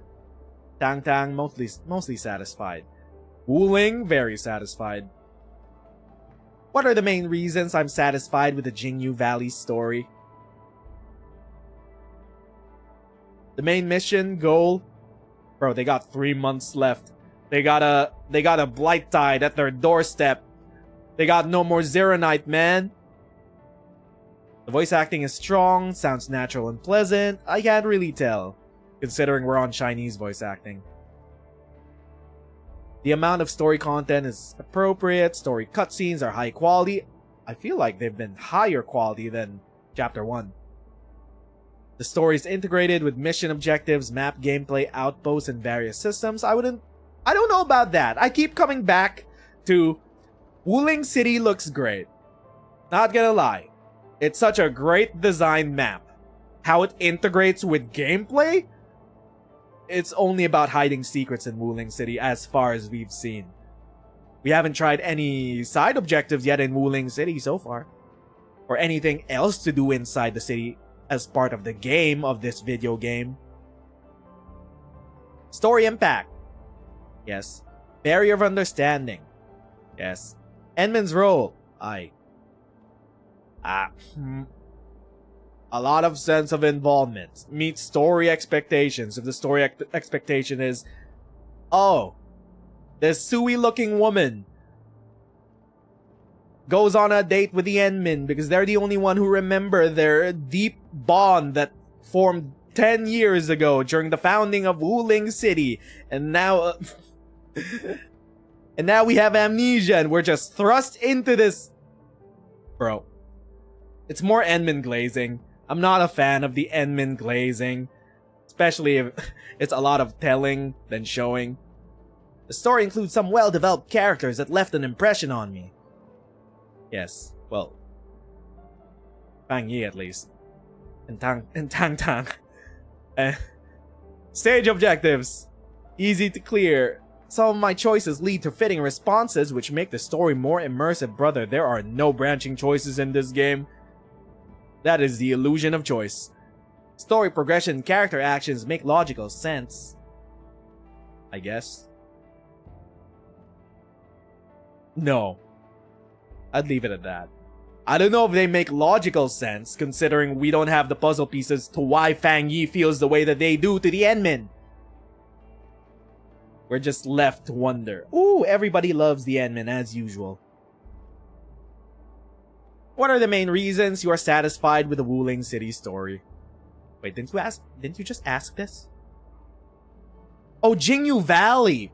Tang mostly satisfied. Wuling very satisfied. What are the main reasons I'm satisfied with the Jingyu Valley story? The main mission goal? Bro, they got 3 months left. They got a blight tide at their doorstep. They got no more Zeronite, man. The voice acting is strong, sounds natural and pleasant. I can't really tell, considering we're on Chinese voice acting. The amount of story content is appropriate, story cutscenes are high quality. I feel like they've been higher quality than Chapter 1. The story is integrated with mission objectives, map gameplay, outposts, and various systems. I don't know about that. I keep coming back to Wuling City looks great. Not gonna lie. It's such a great design map. How it integrates with gameplay? It's only about hiding secrets in Wuling City as far as we've seen. We haven't tried any side objectives yet in Wuling City so far. Or anything else to do inside the city as part of the game of this video game. Story impact. Yes. Barrier of understanding. Yes. Endman's role. A lot of sense of involvement. Meets story expectations. If the story expectation is, oh, this Sui looking woman goes on a date with the Endmin because they're the only one who remember their deep bond that formed 10 years ago during the founding of Wuling City. And now and now we have amnesia and we're just thrust into this. Bro, it's more Endmin glazing. I'm not a fan of the Endmin glazing, especially if it's a lot of telling than showing. The story includes some well-developed characters that left an impression on me. Yes, well, Fang Yi at least. And Tang Tang. Stage objectives. Easy to clear. Some of my choices lead to fitting responses which make the story more immersive. Brother, there are no branching choices in this game. That is the illusion of choice. Story progression and character actions make logical sense. I guess. No. I'd leave it at that. I don't know if they make logical sense, considering we don't have the puzzle pieces to why Fang Yi feels the way that they do to the Endmin. We're just left to wonder. Ooh, everybody loves the Endmin as usual. What are the main reasons you are satisfied with the Wuling City story? Wait, didn't you just ask this? Oh, Jingyu Valley!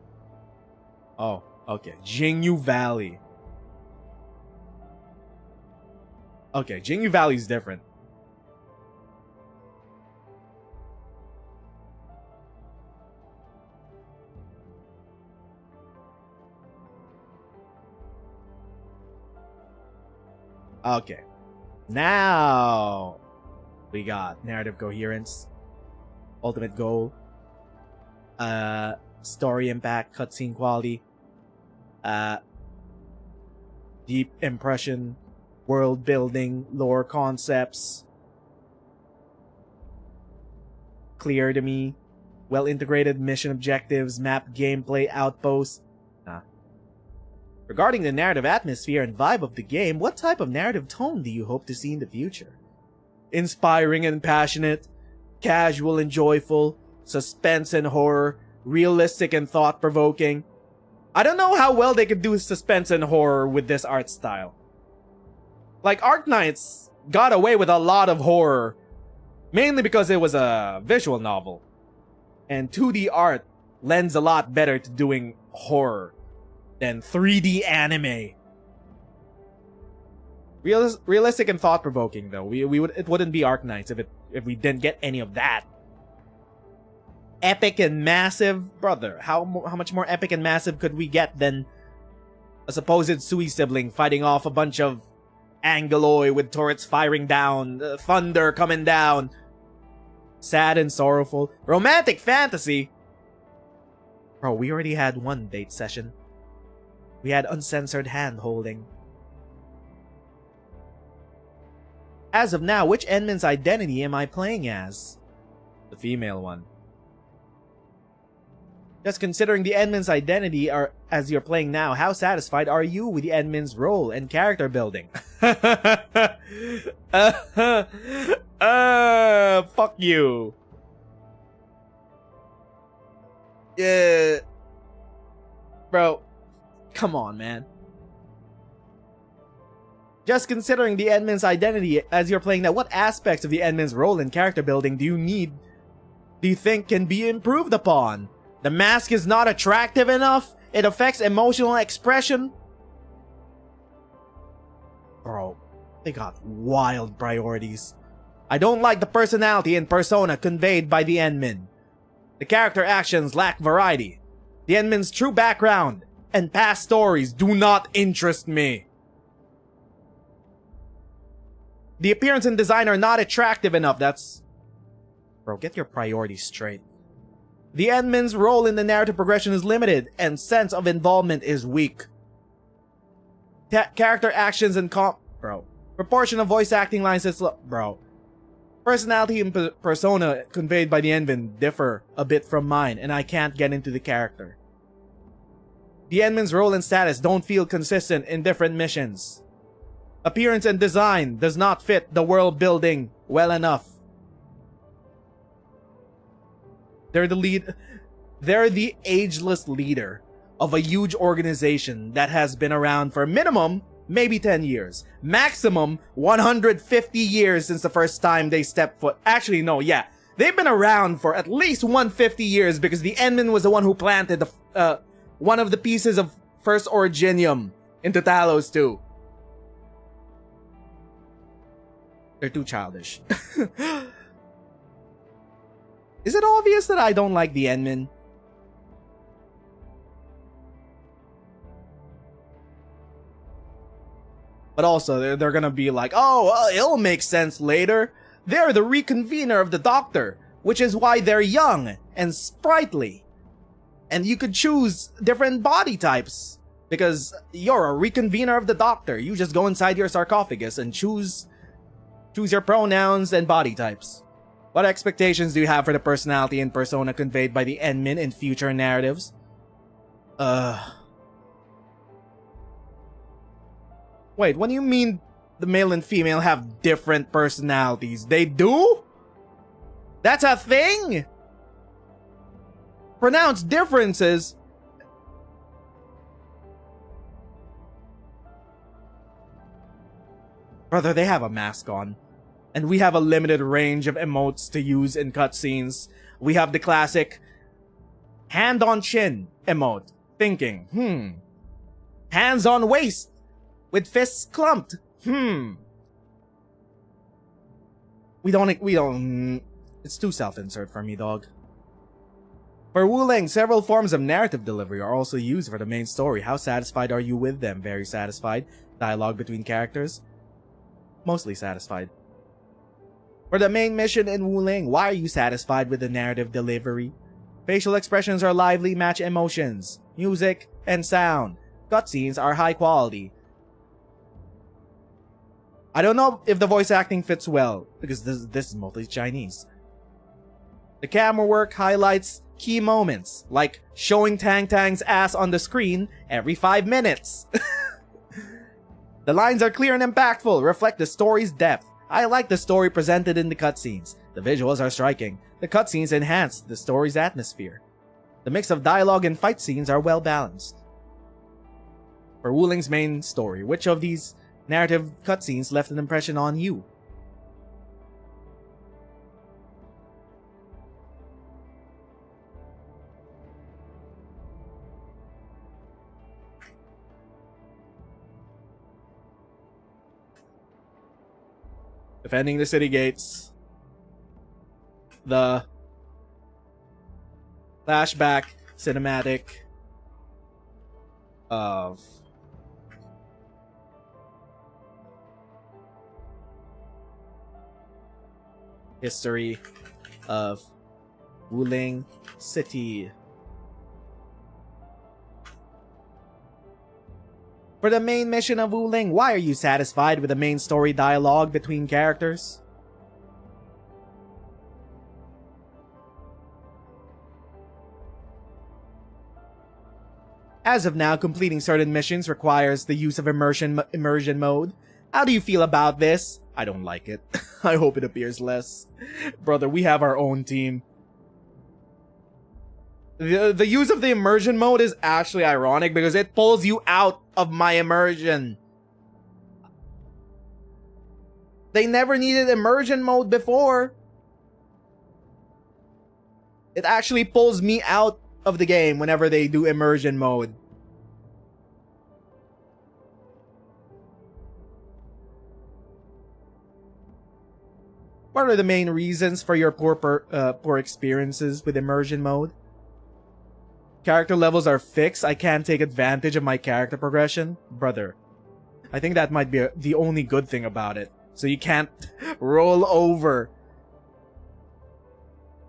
Oh, okay. Jingyu Valley. Okay, Jingyu Valley is different. Okay. Now we got narrative coherence, ultimate goal, story impact, cutscene quality, deep impression, world building, lore concepts, clear to me, well integrated mission objectives, map gameplay, outposts. Regarding the narrative atmosphere and vibe of the game, what type of narrative tone do you hope to see in the future? Inspiring and passionate, casual and joyful, suspense and horror, realistic and thought-provoking. I don't know how well they could do suspense and horror with this art style. Like, Arknights got away with a lot of horror, mainly because it was a visual novel. And 2D art lends a lot better to doing horror than 3D anime. Realistic and thought-provoking, though. It wouldn't be Arknights if we didn't get any of that. Epic and massive, brother. How much more epic and massive could we get than a supposed Sui sibling fighting off a bunch of Angeloi with turrets firing down, thunder coming down. Sad and sorrowful. Romantic fantasy. Bro, we already had one date session. We had uncensored hand-holding. As of now, which Endman's identity am I playing as? The female one. Just considering the Endman's identity as you're playing now, how satisfied are you with the Endman's role and character building? Fuck you. Yeah. Bro. Come on, man. Just considering the Endman's identity as you're playing now, what aspects of the Endman's role and character building do you think can be improved upon? The mask is not attractive enough? It affects emotional expression? Bro, they got wild priorities. I don't like the personality and persona conveyed by the Endman. The character actions lack variety. The Endman's true background and past stories do not interest me. The appearance and design are not attractive enough. Bro, get your priorities straight. The Endman's role in the narrative progression is limited, and sense of involvement is weak. Character actions and Bro. Proportion of voice acting lines is Bro. Personality and persona conveyed by the Endman differ a bit from mine, and I can't get into the character. The Endman's role and status don't feel consistent in different missions. Appearance and design does not fit the world building well enough. They're the ageless leader of a huge organization that has been around for minimum, maybe 10 years. Maximum, 150 years since the first time they stepped foot. Actually, no, yeah. They've been around for at least 150 years because the Endman was the one who planted one of the pieces of First Originium into Talos too. They're too childish. Is it obvious that I don't like the Endman? But also, they're gonna be like, oh, it'll make sense later. They're the reconvener of the Doctor, which is why they're young and sprightly. And you could choose different body types, because you're a reconvener of the Doctor. You just go inside your sarcophagus and choose your pronouns and body types. What expectations do you have for the personality and persona conveyed by the Endman in future narratives? Wait, what do you mean the male and female have different personalities? They do? That's a thing? Pronounced differences? Brother, they have a mask on. And we have a limited range of emotes to use in cutscenes. We have the classic hand on chin emote. Thinking, Hands on waist with fists clumped. We don't, it's too self-insert for me, dog. For Wuling, several forms of narrative delivery are also used for the main story. How satisfied are you with them? Very satisfied. Dialogue between characters? Mostly satisfied. For the main mission in Wuling, why are you satisfied with the narrative delivery? Facial expressions are lively, match emotions. Music and sound. Cutscenes are high quality. I don't know if the voice acting fits well, because this is mostly Chinese. The camera work highlights key moments, like showing Tang Tang's ass on the screen every 5 minutes. The lines are clear and impactful, reflect the story's depth. I like the story presented in the cutscenes. The visuals are striking. The cutscenes enhance the story's atmosphere. The mix of dialogue and fight scenes are well balanced. For Wuling's main story, which of these narrative cutscenes left an impression on you? Defending the city gates. The flashback cinematic of history of Wuling City. For the main mission of Wuling, why are you satisfied with the main story dialogue between characters? As of now, completing certain missions requires the use of immersion mode. How do you feel about this? I don't like it. I hope it appears less. Brother, we have our own team. The use of the immersion mode is actually ironic because it pulls you out of my immersion. They never needed immersion mode before. It actually pulls me out of the game whenever they do immersion mode. What are the main reasons for your poor experiences with immersion mode? Character levels are fixed. I can't take advantage of my character progression. Brother, I think that might be the only good thing about it. So you can't roll over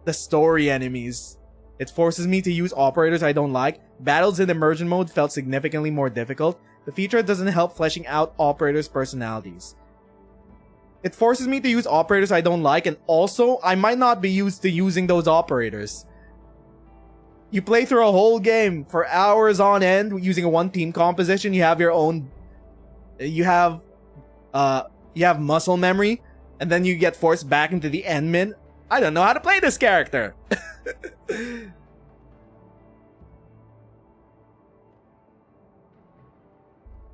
the story enemies. It forces me to use operators I don't like. Battles in immersion mode felt significantly more difficult. The feature doesn't help fleshing out operators' personalities. It forces me to use operators I don't like, and also, I might not be used to using those operators. You play through a whole game for hours on end using a one-team composition. You have your own... You have muscle memory, and then you get forced back into the end min. I don't know how to play this character.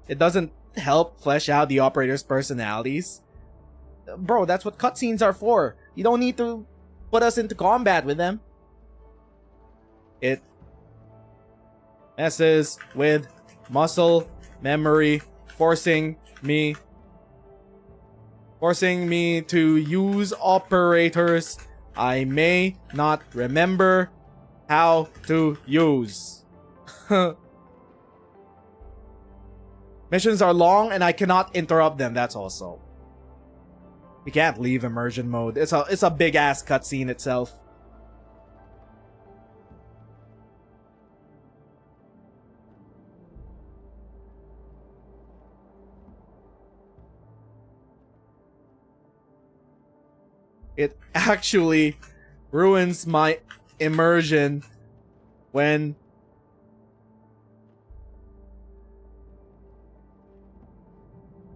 It doesn't help flesh out the operators' personalities. Bro, that's what cutscenes are for. You don't need to put us into combat with them. It messes with muscle memory, forcing me to use operators I may not remember how to use. Missions are long and I cannot interrupt them, that's also. We can't leave immersion mode. It's a big ass cutscene itself. It actually ruins my immersion when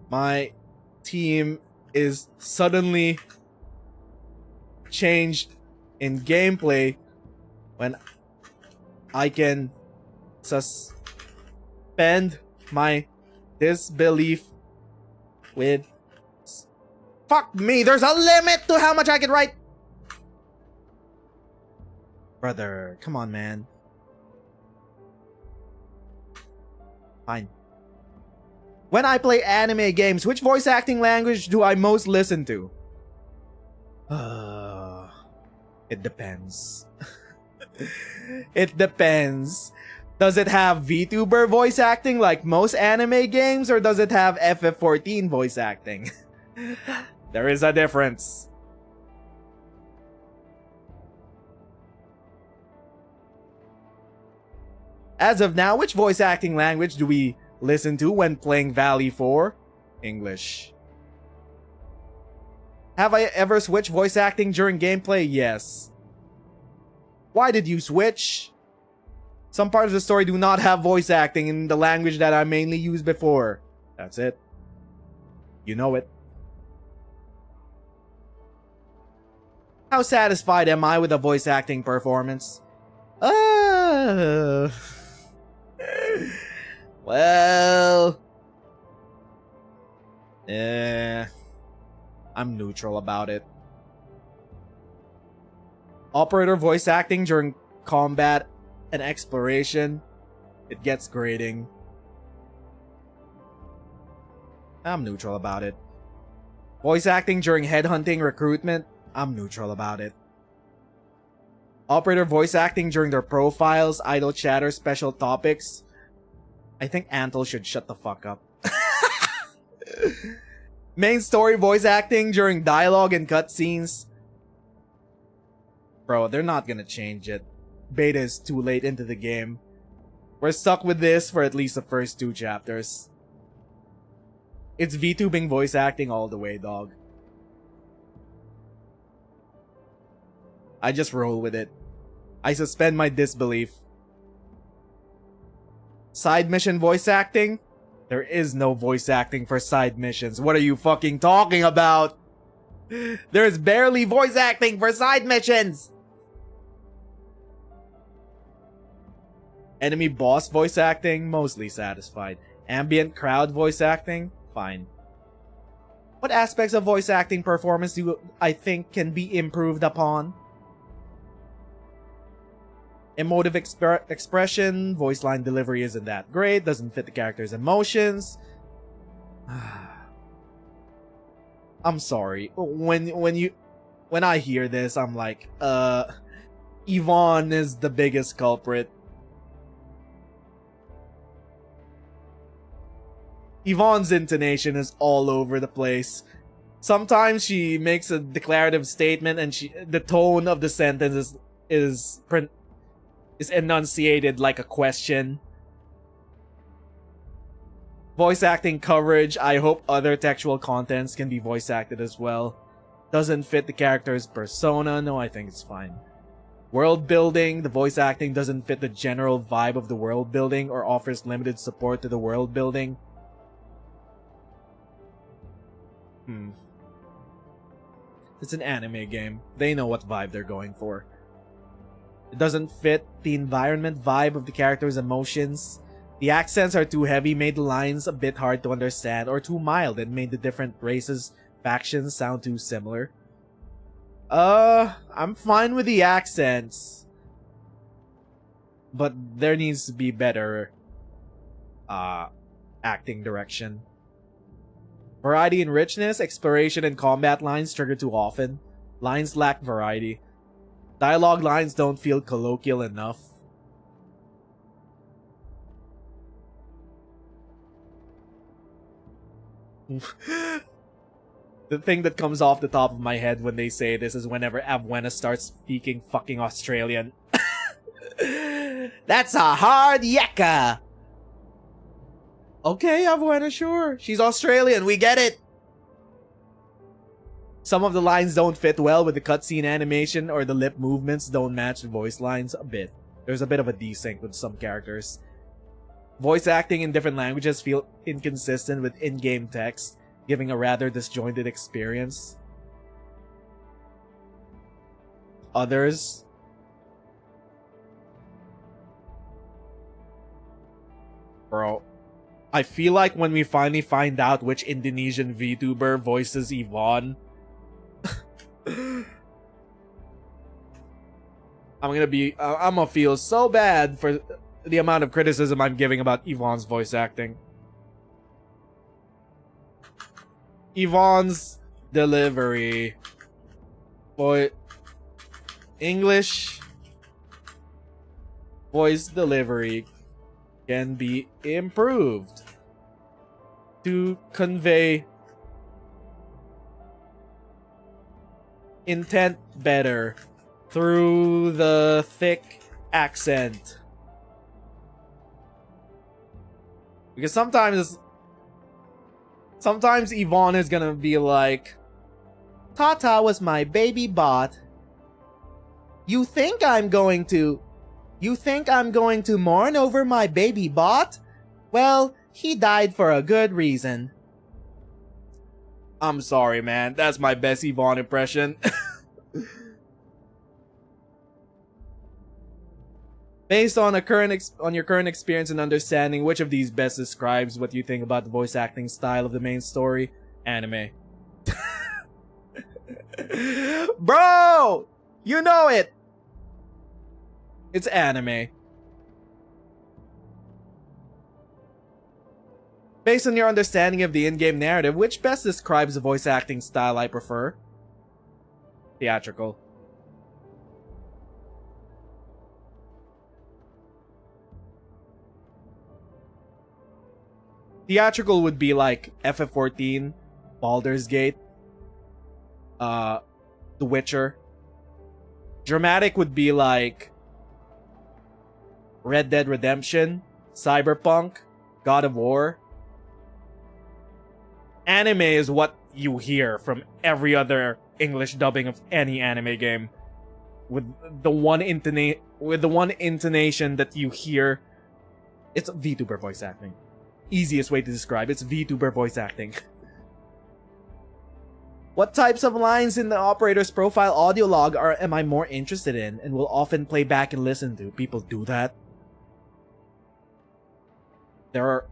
my team is suddenly changed in gameplay when I can suspend my disbelief with... Fuck me, there's a limit to how much I can write! Brother, come on, man. Fine. When I play anime games, which voice acting language do I most listen to? It depends. It depends. Does it have VTuber voice acting like most anime games, or does it have FF14 voice acting? There is a difference. As of now, which voice acting language do we listen to when playing Valley 4? English. Have I ever switched voice acting during gameplay? Yes. Why did you switch? Some parts of the story do not have voice acting in the language that I mainly used before. That's it. You know it. How satisfied am I with the voice acting performance? Well... I'm neutral about it. Operator voice acting during combat and exploration, it gets grating. I'm neutral about it. Voice acting during headhunting recruitment, I'm neutral about it. Operator voice acting during their profiles, idle chatter, special topics, I think Antle should shut the fuck up. Main story voice acting during dialogue and cutscenes. Bro, they're not gonna change it. Beta is too late into the game. We're stuck with this for at least the first 2 chapters. It's VTubing voice acting all the way, dog. I just roll with it. I suspend my disbelief. Side mission voice acting? There is no voice acting for side missions. What are you fucking talking about? There's barely voice acting for side missions! Enemy boss voice acting? Mostly satisfied. Ambient crowd voice acting? Fine. What aspects of voice acting performance do I think can be improved upon? Emotive expression, voice line delivery isn't that great, doesn't fit the character's emotions. I'm sorry. When I hear this, I'm like, Yvonne is the biggest culprit. Yvonne's intonation is all over the place. Sometimes she makes a declarative statement and the tone of the sentence is enunciated like a question. Voice acting coverage, I hope other textual contents can be voice acted as well. Doesn't fit the character's persona, no, I think it's fine. World building, the voice acting doesn't fit the general vibe of the world building or offers limited support to the world building. It's an anime game. They know what vibe they're going for. It doesn't fit the environment vibe of the character's emotions. The accents are too heavy, made the lines a bit hard to understand, or too mild and made the different races, factions sound too similar. I'm fine with the accents. But there needs to be better acting direction. Variety and richness, exploration and combat lines trigger too often. Lines lack variety. Dialogue lines don't feel colloquial enough. The thing that comes off the top of my head when they say this is whenever Avwena starts speaking fucking Australian. That's a hard yakka! Okay, Avwena, sure. She's Australian, we get it! Some of the lines don't fit well with the cutscene animation, or the lip movements don't match the voice lines a bit. There's a bit of a desync with some characters. Voice acting in different languages feel inconsistent with in-game text, giving a rather disjointed experience. Others... Bro, I feel like when we finally find out which Indonesian VTuber voices Yvonne, I'm gonna feel so bad for the amount of criticism I'm giving about Yvonne's voice acting. Yvonne's delivery. Boy, English voice delivery can be improved to convey intent better through the thick accent. Because sometimes Yvonne is gonna be like, Tata was my baby bot. You think I'm going to mourn over my baby bot? Well, he died for a good reason. I'm sorry, man. That's my best Yvonne impression. Based on your current experience and understanding, which of these best describes what you think about the voice acting style of the main story? Anime. Bro! You know it! It's anime. Based on your understanding of the in-game narrative, which best describes the voice acting style I prefer? Theatrical. Theatrical would be like FF14, Baldur's Gate, The Witcher. Dramatic would be like Red Dead Redemption, Cyberpunk, God of War. Anime is what you hear from every other English dubbing of any anime game, with the one intonation that you hear. It's VTuber voice acting. Easiest way to describe it's VTuber voice acting. What types of lines in the operator's profile audio log am I more interested in and will often play back and listen to? People do that. There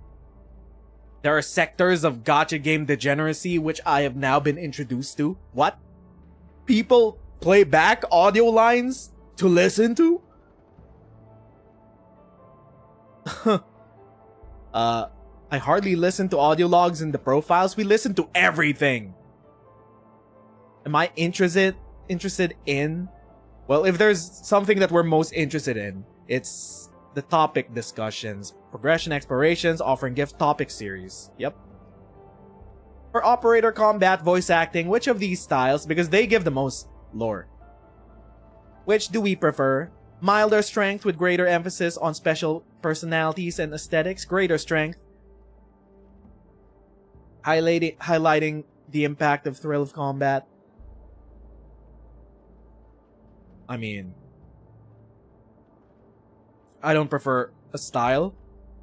are sectors of gacha game degeneracy which I have now been introduced to. What? People play back audio lines to listen to? I hardly listen to audio logs in the profiles. We listen to everything. Am I interested in? Well, if there's something that we're most interested in, it's the topic discussions, progression explorations, offering gift topic series. Yep. For operator combat voice acting, which of these styles, because they give the most lore. Which do we prefer? Milder strength with greater emphasis on special personalities and aesthetics, greater strength. Highlighting the impact of thrill of combat. I mean, I don't prefer a style.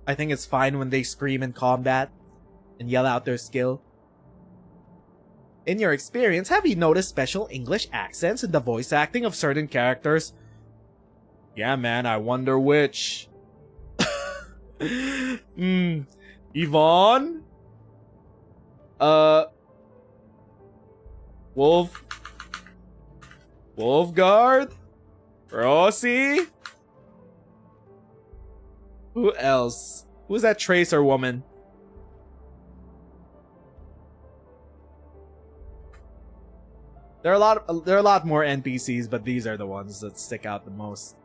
I think it's fine when they scream in combat and yell out their skill. In your experience, have you noticed special English accents in the voice acting of certain characters? Yeah, man, I wonder which. Yvonne? Wolfguard? Rosie? Who else? Who's that Tracer woman? There are a lot more NPCs, but these are the ones that stick out the most.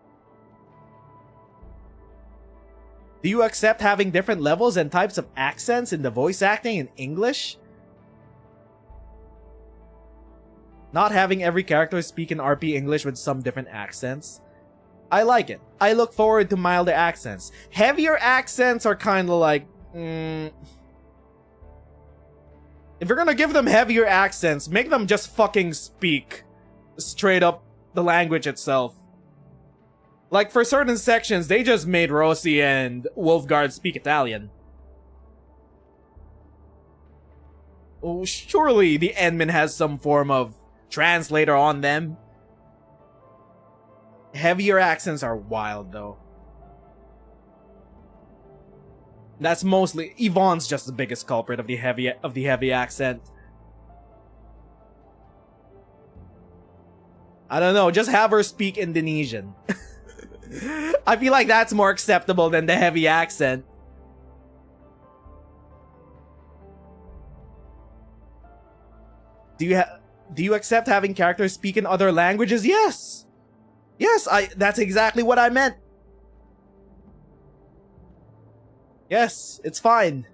Do you accept having different levels and types of accents in the voice acting in English? Not having every character speak in RP English with some different accents? I like it. I look forward to milder accents. Heavier accents are kind of like... If you're gonna give them heavier accents, make them just fucking speak straight up the language itself. Like, for certain sections, they just made Rosie and Wolfguard speak Italian. Oh, surely the admin has some form of translator on them. Heavier accents are wild, though. That's mostly... Yvonne's just the biggest culprit of the heavy accent. I don't know, just have her speak Indonesian. I feel like that's more acceptable than the heavy accent. Do do you accept having characters speak in other languages? Yes! Yes, that's exactly what I meant. Yes, it's fine.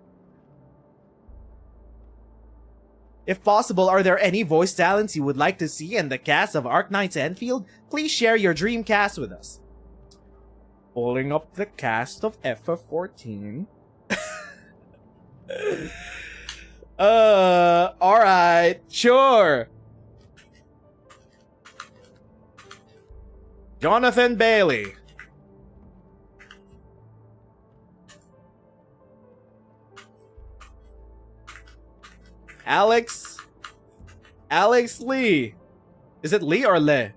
If possible, are there any voice talents you would like to see in the cast of Arknights Endfield? Please share your dream cast with us. Pulling up the cast of FF14. Alright, sure. Jonathan Bailey. Alex Lee. Is it Lee or Le?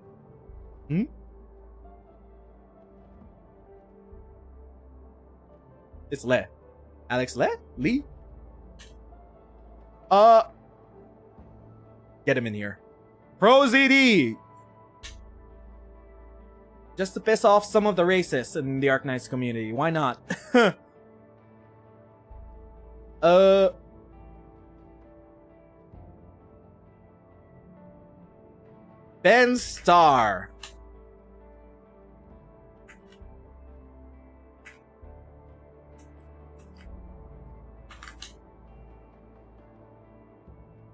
It's Le. Alex Le? Lee? Get him in here. ProZD! Just to piss off some of the racists in the Arknights community. Why not? Ben Starr.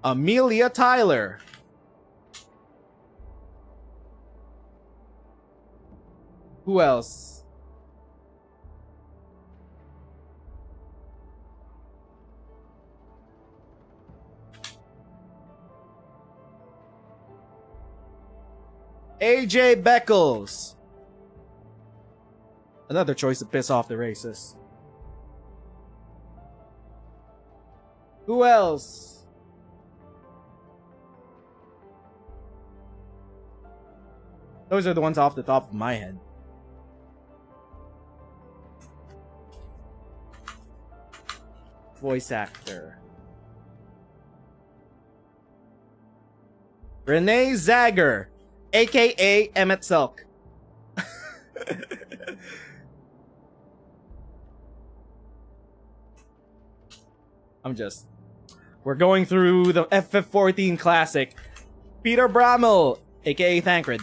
Amelia Tyler. Who else? AJ Beckles. Another choice to piss off the racists. Who else? Those are the ones off the top of my head. Voice actor. Renee Zagger, aka Emmett Selk. We're going through the FF14 classic. Peter Brammel, aka Thancred.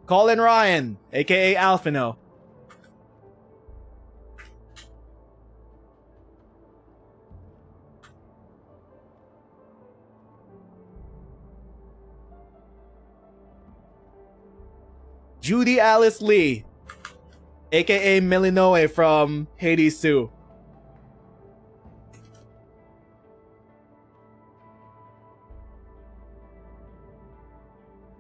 Colin Ryan, aka Alphino. Judy Alice Lee, aka Melinoe from Hades 2.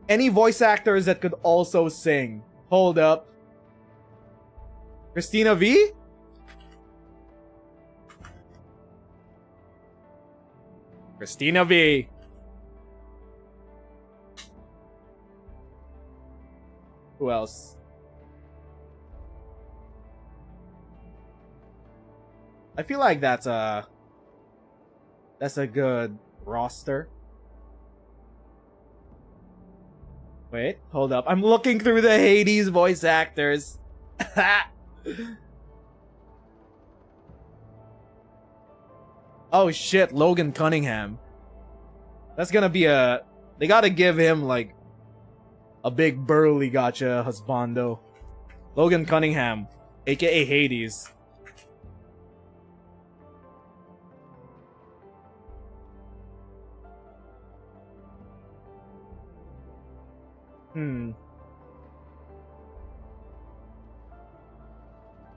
Any voice actors that could also sing? Hold up. Christina V? Christina V. Who else? I feel like that's a good roster. Wait, hold up. I'm looking through the Hades voice actors. Oh shit, Logan Cunningham. That's gonna be a... They gotta give him, like, a big burly gotcha husbando. Logan Cunningham, aka Hades.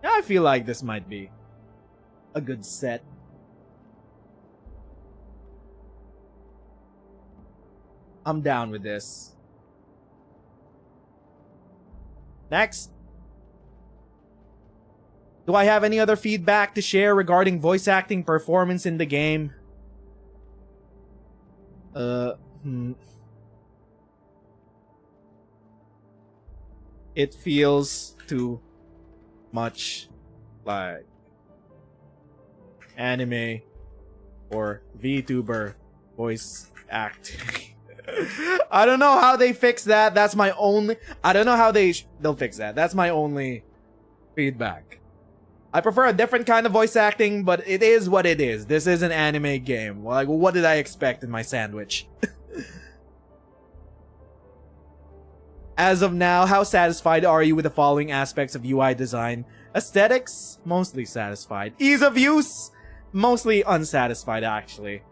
Yeah, I feel like this might be a good set. I'm down with this. Next. Do I have any other feedback to share regarding voice acting performance in the game? It feels too much like anime or VTuber voice acting. I don't know how they fix that. That's my only... I don't know how they'll fix that. That's my only feedback. I prefer a different kind of voice acting, but it is what it is. This is an anime game. Like, what did I expect in my sandwich? As of now, how satisfied are you with the following aspects of UI design? Aesthetics? Mostly satisfied. Ease of use? Mostly unsatisfied, actually.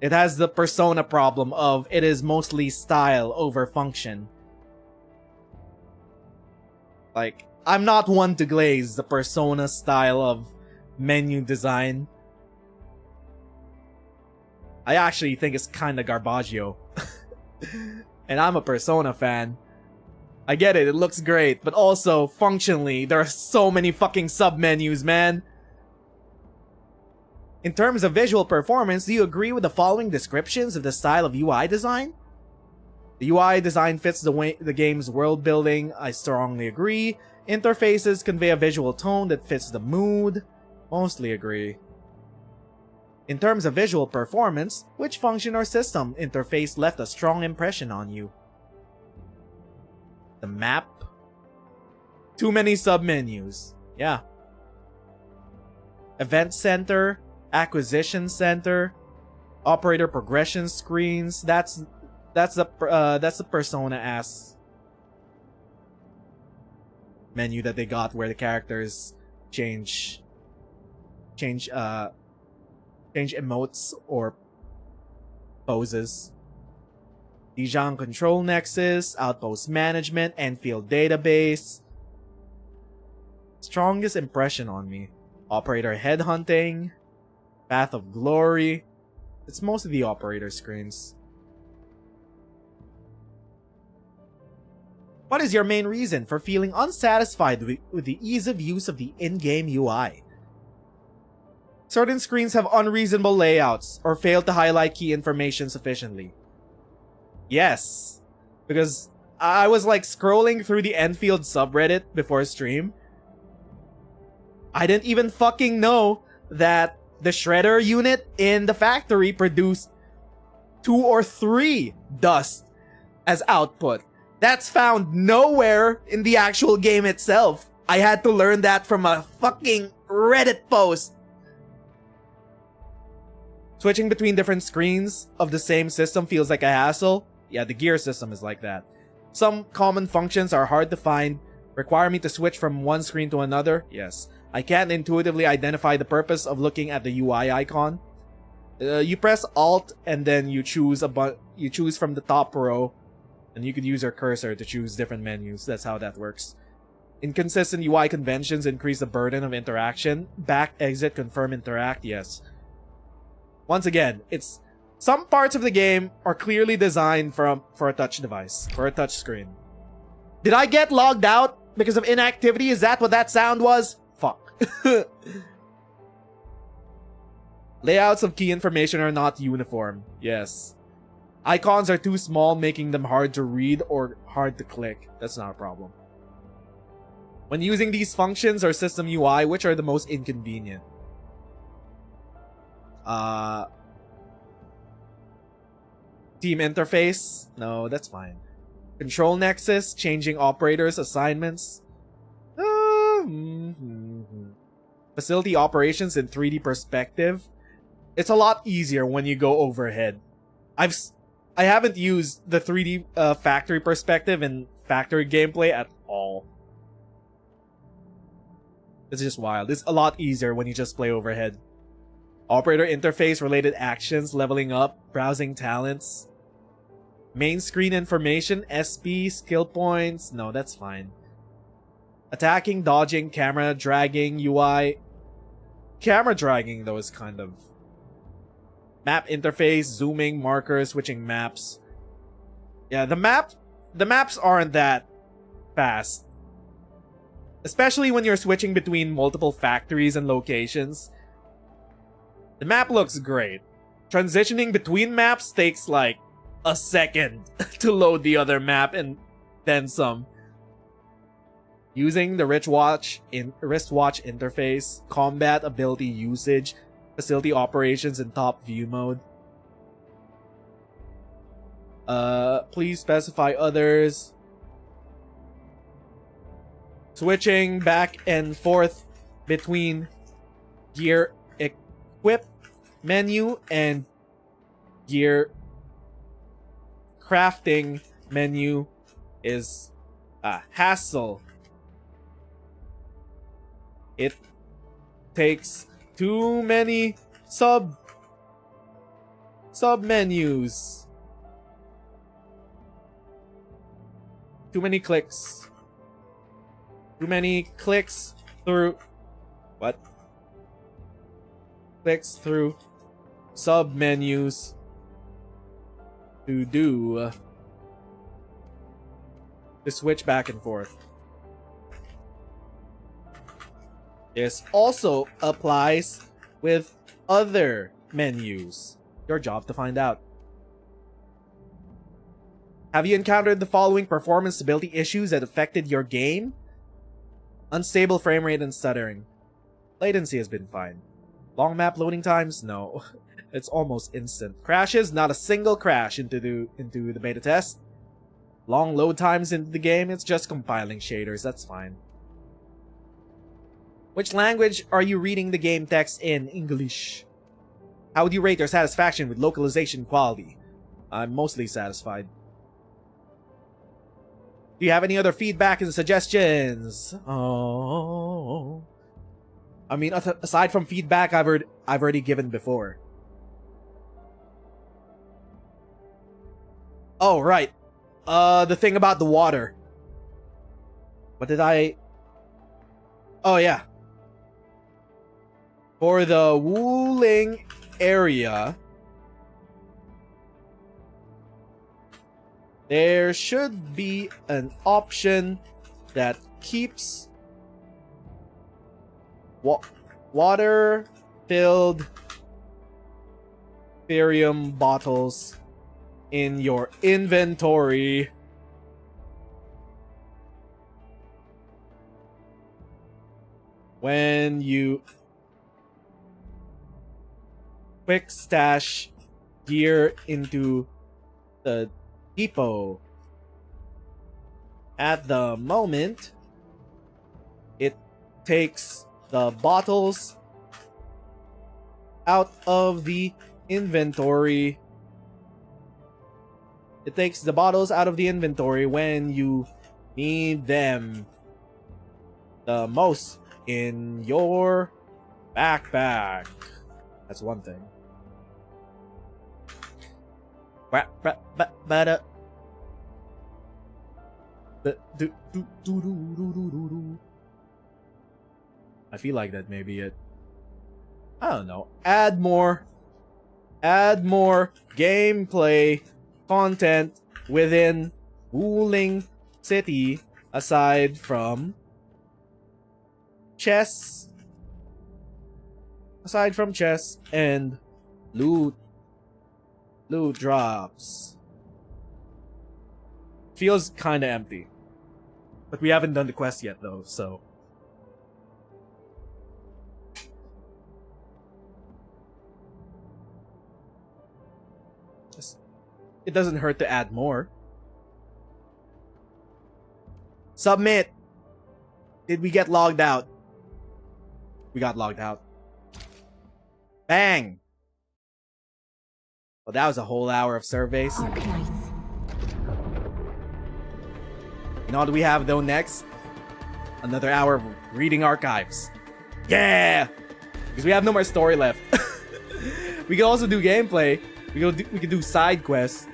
It has the persona problem of it is mostly style over function. Like, I'm not one to glaze the persona style of menu design. I actually think it's kinda garbaggio. And I'm a Persona fan. I get it, it looks great, but also, functionally, there are so many fucking sub-menus, man. In terms of visual performance, do you agree with the following descriptions of the style of UI design? The UI design fits the game's world building. I strongly agree. Interfaces convey a visual tone that fits the mood. Mostly agree. In terms of visual performance, which function or system interface left a strong impression on you? The map? Too many submenus. Yeah. Event center, acquisition center, operator progression screens. That's the Persona-ass menu that they got where the characters change emotes or poses. Dijon Control Nexus, Outpost Management, Endfield Database. Strongest impression on me. Operator Headhunting, Path of Glory. It's most of the operator screens. What is your main reason for feeling unsatisfied with the ease of use of the in-game UI? Certain screens have unreasonable layouts or fail to highlight key information sufficiently. Yes, because I was like scrolling through the Endfield subreddit before stream. I didn't even fucking know that the shredder unit in the factory produced 2 or 3 dust as output. That's found nowhere in the actual game itself. I had to learn that from a fucking Reddit post. Switching between different screens of the same system feels like a hassle. Yeah, the gear system is like that. Some common functions are hard to find. Require me to switch from one screen to another? Yes. I can't intuitively identify the purpose of looking at the UI icon. You press Alt and then you choose from the top row, and you could use your cursor to choose different menus. That's how that works. Inconsistent UI conventions increase the burden of interaction. Back, exit, confirm, interact. Yes. Once again, it's some parts of the game are clearly designed for a touch device, for a touch screen. Did I get logged out because of inactivity? Is that what that sound was? Fuck. Layouts of key information are not uniform. Yes. Icons are too small, making them hard to read or hard to click. That's not a problem. When using these functions or system UI, which are the most inconvenient? Team interface? No, that's fine. Control nexus, changing operators, assignments. Facility operations in 3D perspective. It's a lot easier when you go overhead. I haven't used the 3D factory perspective in factory gameplay at all. It's just wild. It's a lot easier when you just play overhead. Operator interface, related actions, leveling up, browsing talents. Main screen information, SP, skill points. No, that's fine. Attacking, dodging, camera dragging, UI. Camera dragging, though, is kind of... Map interface, zooming, markers, switching maps. Yeah, the maps aren't that fast. Especially when you're switching between multiple factories and locations. The map looks great. Transitioning between maps takes like a second to load the other map and then some. Using the wristwatch interface, combat ability usage, facility operations in top view mode. Please specify others. Switching back and forth between gear equip menu and gear crafting menu is a hassle. It takes too many sub menus. Too many clicks. Too many clicks through what? Clicks through sub menus to do to switch back and forth. This also applies with other menus. Your job to find out. Have you encountered the following performance stability issues that affected your game? Unstable frame rate and stuttering. Latency has been fine. Long map loading times? No. It's almost instant. Crashes? Not a single crash into the beta test. Long load times into the game? It's just compiling shaders. That's fine. Which language are you reading the game text in? English. How would you rate your satisfaction with localization quality? I'm mostly satisfied. Do you have any other feedback and suggestions? Oh, I mean, aside from feedback I've already given before. Oh, right. The thing about the water. What did I... Oh, yeah. For the Wuling area, there should be an option that keeps water-filled Therium bottles in your inventory. When you quick stash gear into the depot. At the moment, it takes the bottles out of the inventory. It takes the bottles out of the inventory when you need them the most in your backpack. That's one thing. I feel like that may be it. I don't know. Add more gameplay content within Wuling City aside from chess. Aside from chess and loot drops. Feels kinda empty. But we haven't done the quest yet though, so. It doesn't hurt to add more. Submit! Did we get logged out? We got logged out. Bang! Well, that was a whole hour of surveys. Arknights. You know what we have though next? Another hour of reading archives. Yeah! Because we have no more story left. We can also do gameplay. We can do side quests.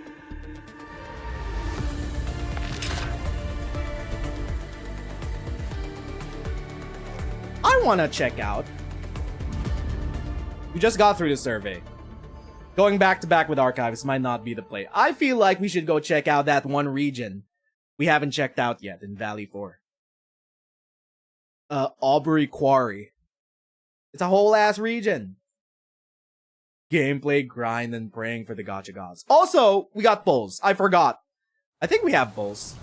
I want to check out. We just got through the survey. Going back to back with archives might not be the play. I feel like we should go check out that one region we haven't checked out yet in Valley 4. Aubrey Quarry. It's a whole ass region. Gameplay, grind, and praying for the gacha gods. Also, we got bulls. I forgot. I think we have bulls.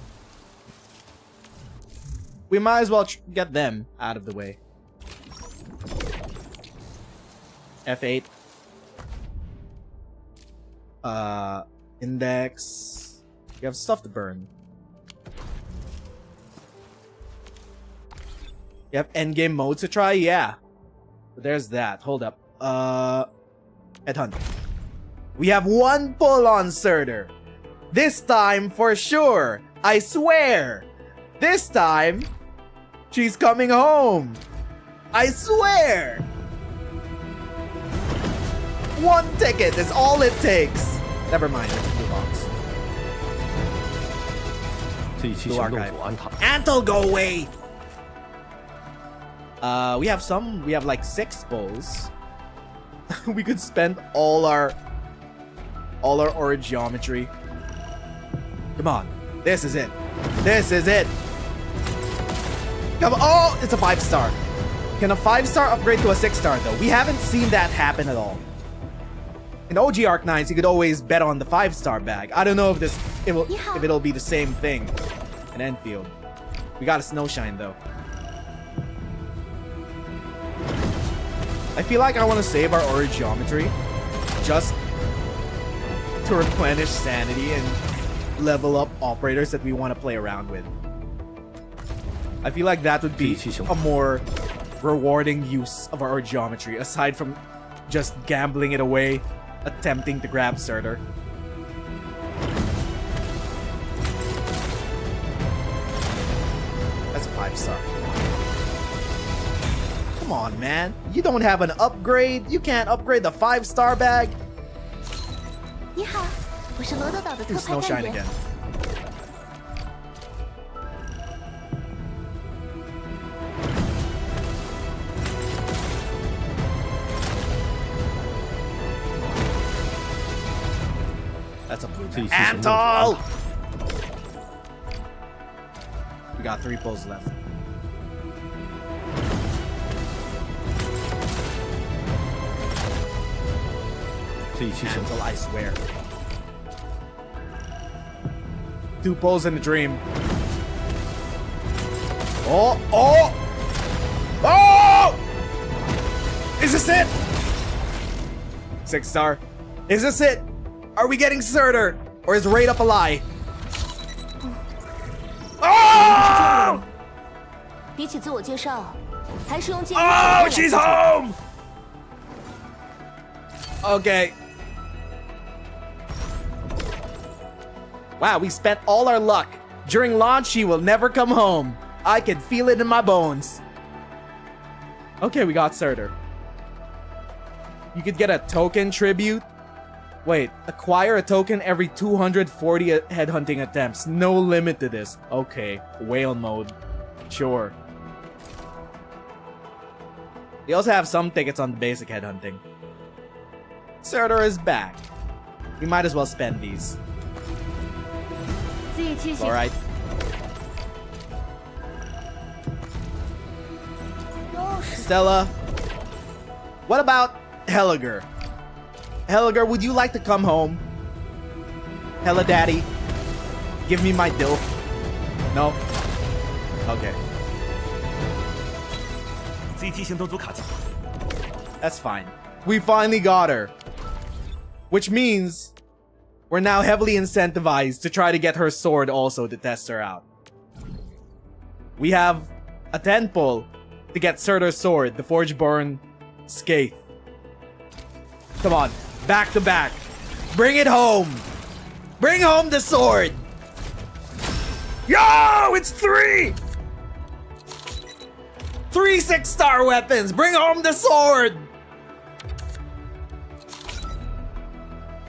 We might as well get them out of the way. F8. Index. You have stuff to burn. You have endgame modes to try? Yeah. But there's that. Hold up. Headhunt. We have one pull on Surtr. This time for sure. I swear. This time, she's coming home. I swear. One ticket is all it takes. Never mind, it's a blue box. 这一期 Blue 行动 archive. 组安踏。 Antle, go away. We have like 6 bowls. We could spend all our aura geometry. Come on. This is it. This is it. Come on. Oh, it's a 5-star. Can a 5-star upgrade to a 6-star though? We haven't seen that happen at all. In OG Arknights, you could always bet on the 5-star bag. I don't know if it'll be the same thing in Endfield. We got a Snowshine though. I feel like I want to save our aura geometry just to replenish sanity and level up operators that we want to play around with. I feel like that would be a more rewarding use of our geometry aside from just gambling it away, attempting to grab Surtr. That's a 5-star. Come on, man. You don't have an upgrade. You can't upgrade the 5-star bag. 你好，我是罗德岛的特 Do 派 Snowshine 探员 again.。That's a blue bag. Antle! We got 3 pulls left. Antle, I swear. 2 pulls in the dream. Oh! Oh! Oh! Is this it? 6-star. Is this it? Are we getting Surtr? Or is Raid Up a lie? Oh! 比起自我介绍，还是用介绍 Oh, she's home! Okay. Wow, we spent all our luck. During launch, she will never come home. I can feel it in my bones. Okay, we got Surtr. You could get a token tribute. Wait, acquire a token every 240 headhunting attempts. No limit to this. Okay, whale mode. Sure. We also have some tickets on the basic headhunting. Surtr is back. We might as well spend these. 自己继续。 Alright. Stella. What about Helliger? Helliger, would you like to come home? Hella daddy. Give me my dilf. No? Okay. CT 行动组卡机。 That's fine. We finally got her. Which means we're now heavily incentivized to try to get her sword also to test her out. We have a 10 pull to get Surtr's sword, the Forgeborn Scathe. Come on, back to back. Bring it home. Bring home the sword. Yo, it's 3! 3 6-star weapons. Bring home the sword.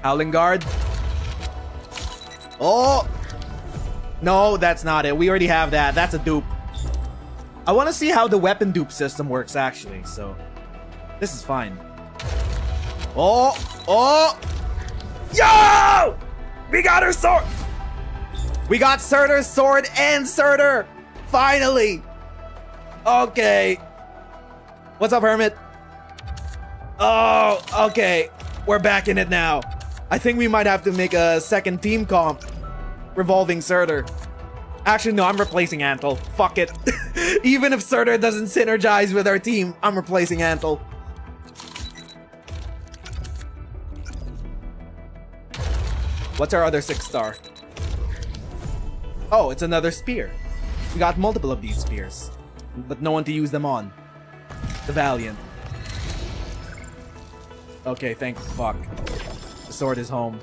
Howling Guard. Oh! No, that's not it. We already have that. That's a dupe. I want to see how the weapon dupe system works, actually. So, this is fine. Oh! Oh! Yo! We got her sword! We got Surtr's sword and Surtr! Finally! Okay. What's up, Hermit? Oh, okay. We're back in it now. I think we might have to make a second team comp revolving Surtr. Actually, no, I'm replacing Antle. Fuck it. Even if Surtr doesn't synergize with our team, I'm replacing Antle. What's our other 6-star? Oh, it's another spear. We got multiple of these spears, but no one to use them on. The Valiant. Okay, thank fuck. The sword is home.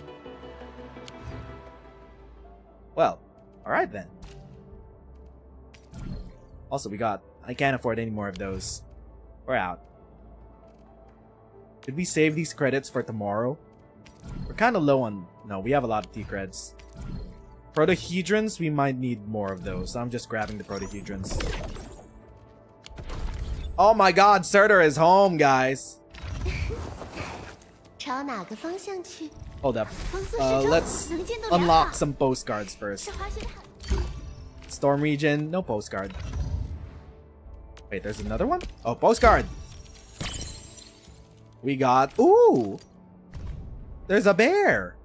Well, alright then. Also, I can't afford any more of those. We're out. Did we save these credits for tomorrow? We're kind of low on... No, we have a lot of T-creds. Protahedrons, we might need more of those. So I'm just grabbing the Protahedrons. Oh my god, Surtr is home, guys. 朝哪个方向去？ Hold up. 方四十 Let's 能见度良好 unlock some postcards first. 是滑雪场。 Storm region, no postcard. Wait, there's another one? Oh, postcard! We got... Ooh! There's a bear!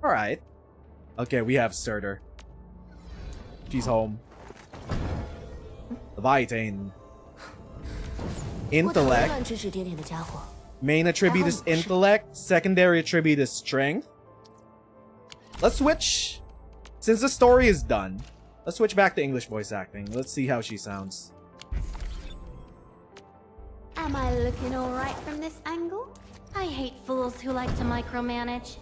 Alright. Okay, we have Surtr. She's home. Leviathan. 我讨厌 Intellect. 乱指指点点的家伙。 Main attribute is intellect. Secondary attribute is strength. Let's switch. Since the story is done, let's switch back to English voice acting. Let's see how she sounds. Am I looking alright from this angle? I hate fools who like to micromanage.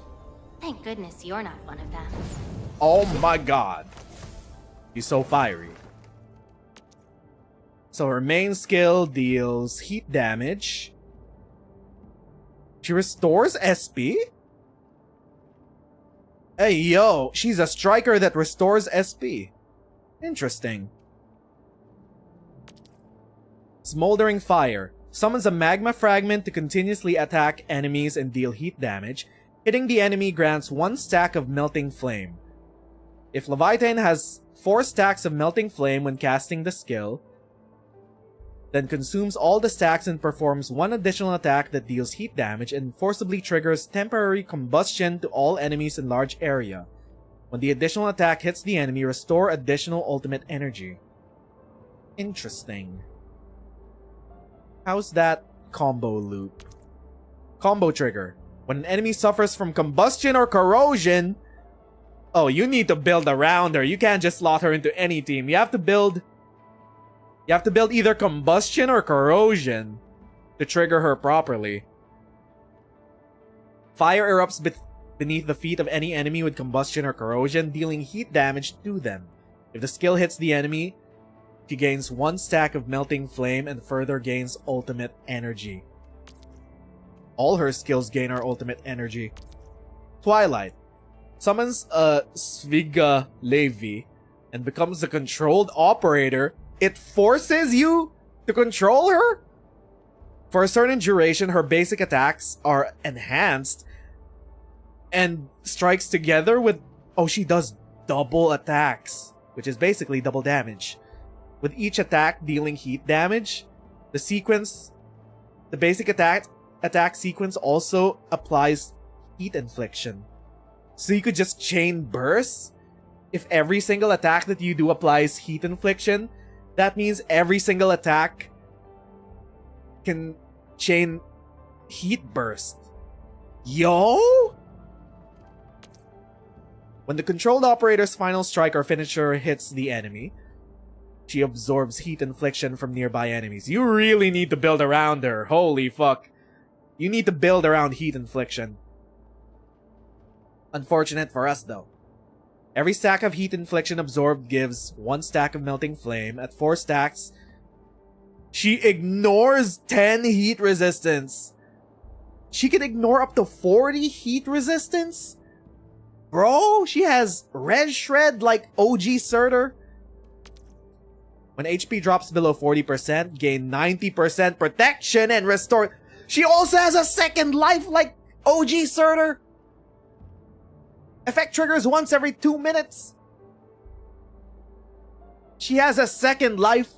Thank goodness you're not one of them. Oh my god. She's so fiery. So her main skill deals heat damage. She restores SP? Hey yo, she's a striker that restores SP. Interesting. Smoldering Fire. Summons a magma fragment to continuously attack enemies and deal heat damage. Hitting the enemy grants 1 stack of Melting Flame. If Leviathan has 4 stacks of Melting Flame when casting the skill, then consumes all the stacks and performs 1 additional attack that deals heat damage and forcibly triggers temporary combustion to all enemies in large area. When the additional attack hits the enemy, restore additional ultimate energy. Interesting. How's that combo loop? Combo trigger. When an enemy suffers from combustion or corrosion... Oh, you need to build around her. You can't just slot her into any team. You have to build either combustion or corrosion to trigger her properly. Fire erupts beneath the feet of any enemy with combustion or corrosion, dealing heat damage to them. If the skill hits the enemy, she gains 1 stack of Melting Flame and further gains ultimate energy. All her skills gain our ultimate energy. Twilight. Summons a Sviga Levi and becomes a controlled operator. It forces you to control her? For a certain duration, her basic attacks are enhanced and strikes together with... Oh, she does double attacks, which is basically double damage. With each attack dealing heat damage, the basic attack sequence also applies heat infliction. So you could just chain bursts. If every single attack that you do applies heat infliction, that means every single attack can chain heat burst. Yo! When the controlled operator's final strike or finisher hits the enemy, she absorbs heat infliction from nearby enemies. You really need to build around her. Holy fuck. You need to build around heat infliction. Unfortunate for us though. Every stack of heat infliction absorbed gives 1 stack of Melting Flame. At 4 stacks, she ignores 10 heat resistance. She can ignore up to 40 heat resistance? Bro, she has res shred like OG Surtr. When HP drops below 40%, gain 90% protection and restore... She also has a second life like OG Surtr. Effect triggers once every 2 minutes. She has a second life.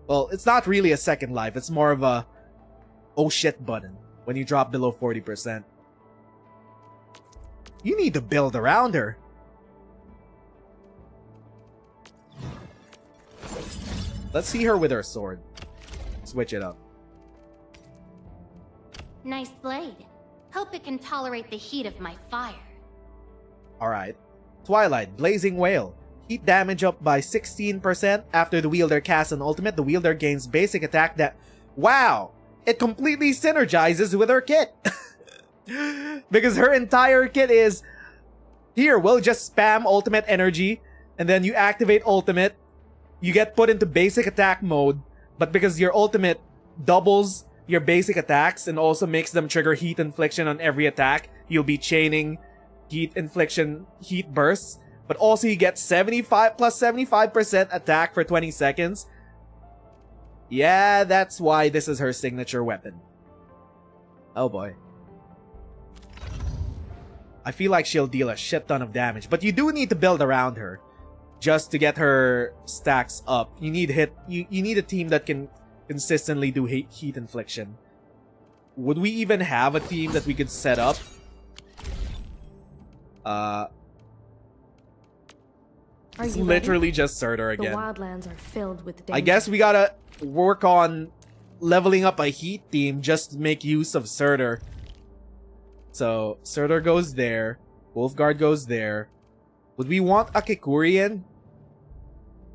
Well, it's not really a second life. It's more of a oh shit button when you drop below 40%. You need to build around her. Let's see her with her sword. switch it up. Nice blade. Hope it can tolerate the heat of my fire. Alright. Twilight, Blazing Whale. Heat damage up by 16%. After the wielder casts an ultimate, the wielder gains basic attack that... Wow! It completely synergizes with her kit! Because her entire kit is... Here, we'll just spam ultimate energy, and then you activate ultimate. You get put into basic attack mode, but because your ultimate doubles your basic attacks and also makes them trigger heat infliction on every attack, you'll be chaining heat infliction, heat bursts. But also you get 75 plus 75% attack for 20 seconds. Yeah, that's why this is her signature weapon. Oh boy. I feel like she'll deal a shit ton of damage, but you do need to build around her just to get her stacks up. You need you need a team that can consistently do heat infliction. Would we even have a team that we could set up? It's literally just Surtr again. The wildlands are filled with danger. I guess we gotta work on leveling up a heat team just to make use of Surtr. So, Surtr goes there. Wolfguard goes there. Would we want Akikuri in?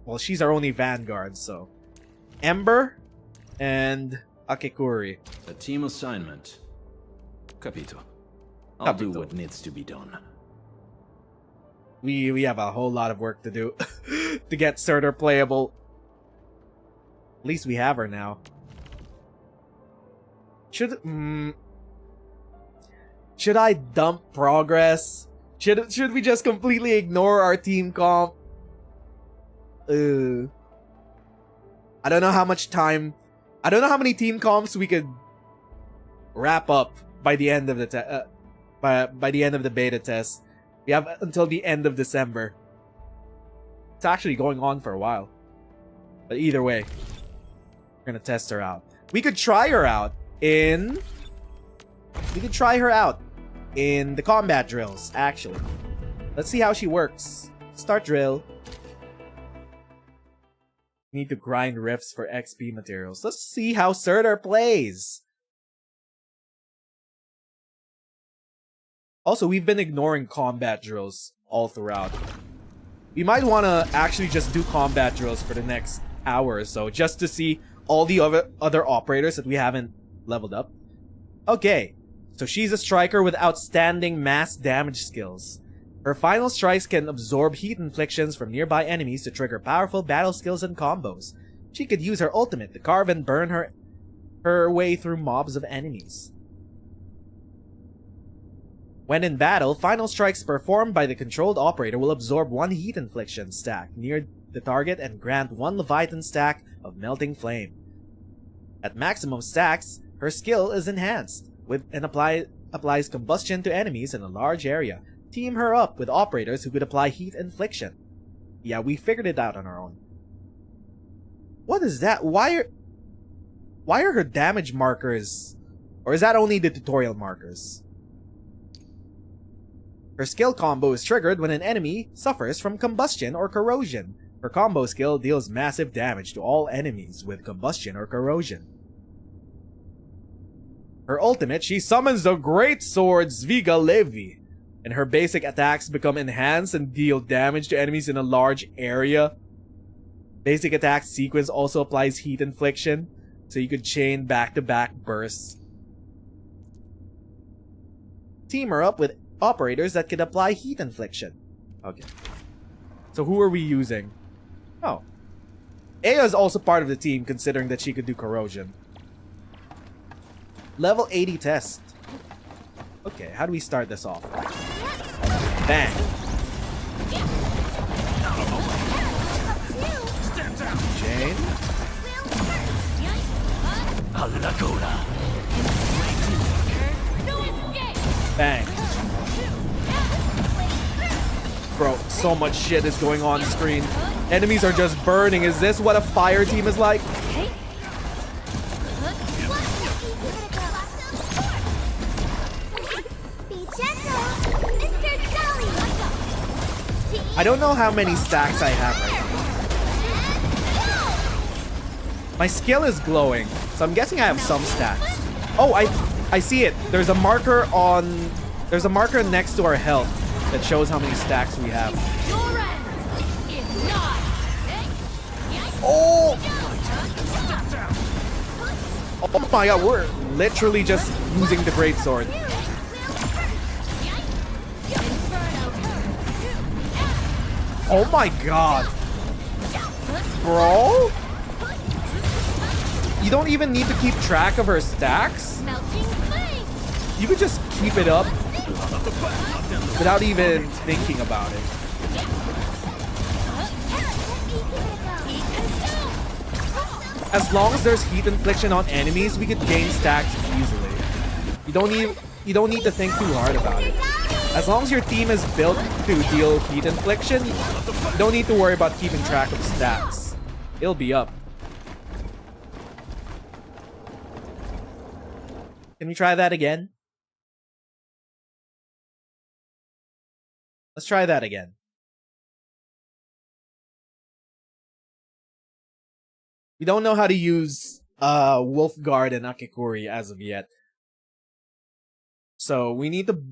Well, she's our only Vanguard, so... Ember and Akikuri. A team assignment. Capito. I'll do what needs to be done. We have a whole lot of work to do to get Surtr playable. At least we have her now. Should I dump progress? Should we just completely ignore our team comp? I don't know how much time. I don't know how many team comps we could wrap up by the end of the by the end of the beta test. We have until the end of December. It's actually going on for a while. But either way, we're gonna test her out. We could try her out in... We could try her out in the combat drills, actually. Let's see how she works. Start drill. Need to grind rifts for XP materials. Let's see how Surtr plays. Also, we've been ignoring combat drills all throughout. We might want to actually just do combat drills for the next hour or so, just to see all the other operators that we haven't leveled up. Okay, so she's a striker with outstanding mass damage skills. Her final strikes can absorb heat inflictions from nearby enemies to trigger powerful battle skills and combos. She could use her ultimate to carve and burn her way through mobs of enemies. When in battle, final strikes performed by the controlled operator will absorb one heat infliction stack near the target and grant one Leviathan stack of melting flame. At maximum stacks, her skill is enhanced and applies combustion to enemies in a large area. Team her up with operators who could apply heat infliction. Yeah, we figured it out on our own. What is that? Why are her damage markers? Or is that only the tutorial markers? Her skill combo is triggered when an enemy suffers from combustion or corrosion. Her combo skill deals massive damage to all enemies with combustion or corrosion. Her ultimate, she summons the great sword Zviga Levi, and her basic attacks become enhanced and deal damage to enemies in a large area. Basic attack sequence also applies heat infliction, so you could chain back-to-back bursts. Team her up with operators that can apply heat infliction. Okay. So who are we using? Oh. Aya is also part of the team, considering that she could do corrosion. Level 80 test. Okay, how do we start this off? Bang. Jane. Bang. Bro, so much shit is going on screen. Enemies are just burning. Is this what a fire team is like? I don't know how many stacks I have right My skill is glowing, so I'm guessing I have some stats. Oh, I see it. There's a marker next to our health that shows how many stacks we have. Oh! Oh my god, we're literally just using the greatsword. Oh my god. Bro? You don't even need to keep track of her stacks? You could just keep it up without even thinking about it. As long as there's heat infliction on enemies, we could gain stacks easily. You don't need to think too hard about it. As long as your team is built to deal heat infliction, you don't need to worry about keeping track of stats. It'll be up. Can we try that again? Let's try that again. We don't know how to use Wolfguard and Akikuri as of yet. So we need to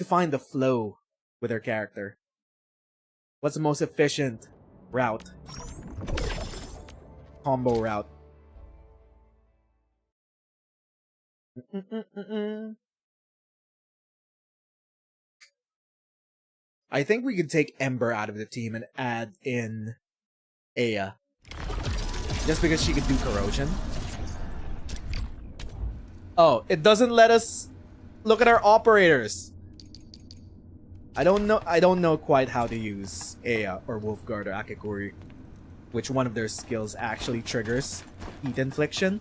find the flow with her character. What's the most efficient route? Combo route. I think we could take Ember out of the team and add in Aya. Just because she could do corrosion. Oh, it doesn't let us look at our operators. I don't know quite how to use Aya or Wolfguard or Akikuri. Which one of their skills actually triggers heat infliction.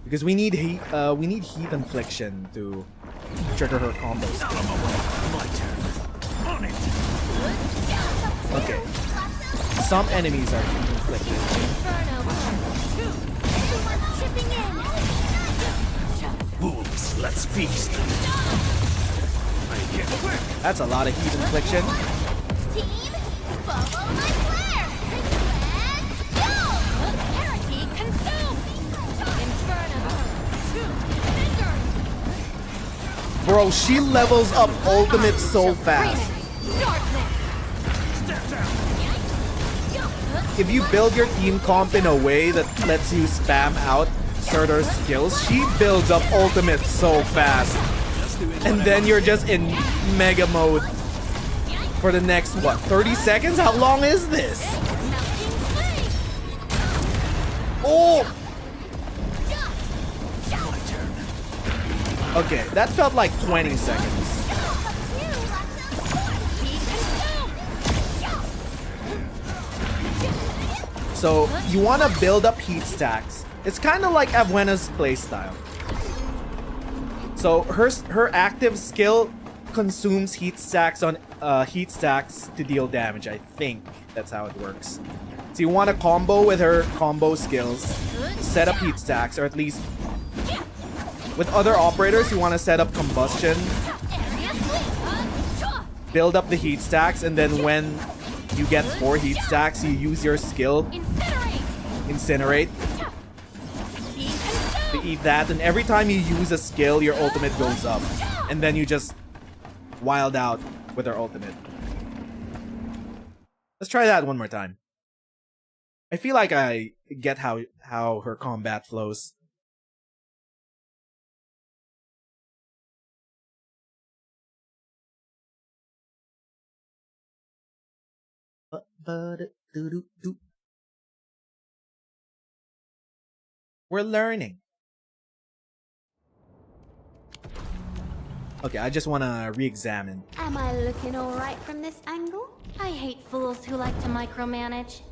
Because we need heat infliction to trigger her combos. Okay. Some enemies are heat inflicted. Wolves, let's feast. That's a lot of heat infliction. Team, follow my flare. Let's go. Energy consumed. Inferno. Bro, she levels up ultimate so fast. If you build your team comp in a way that lets you spam out Surtr's skills, she builds up ultimate so fast. And then you're just in mega mode for the next, what, 30 seconds? How long is this? Oh! Okay, that felt like 20 seconds. So, you want to build up heat stacks. It's kind of like Abuena's playstyle. So, her active skill consumes heat stacks to deal damage. I think that's how it works. So, you want to combo with her combo skills, set up heat stacks, or at least with other operators, you want to set up combustion, build up the heat stacks, and then when you get 4 heat stacks, you use your skill, Incinerate, to eat that, and every time you use a skill, your ultimate goes up. And then you just wild out with her ultimate. Let's try that one more time. I feel like I get how her combat flows. We're learning. Okay, I just want to re-examine. Am I looking alright from this angle? I hate fools who like to micromanage.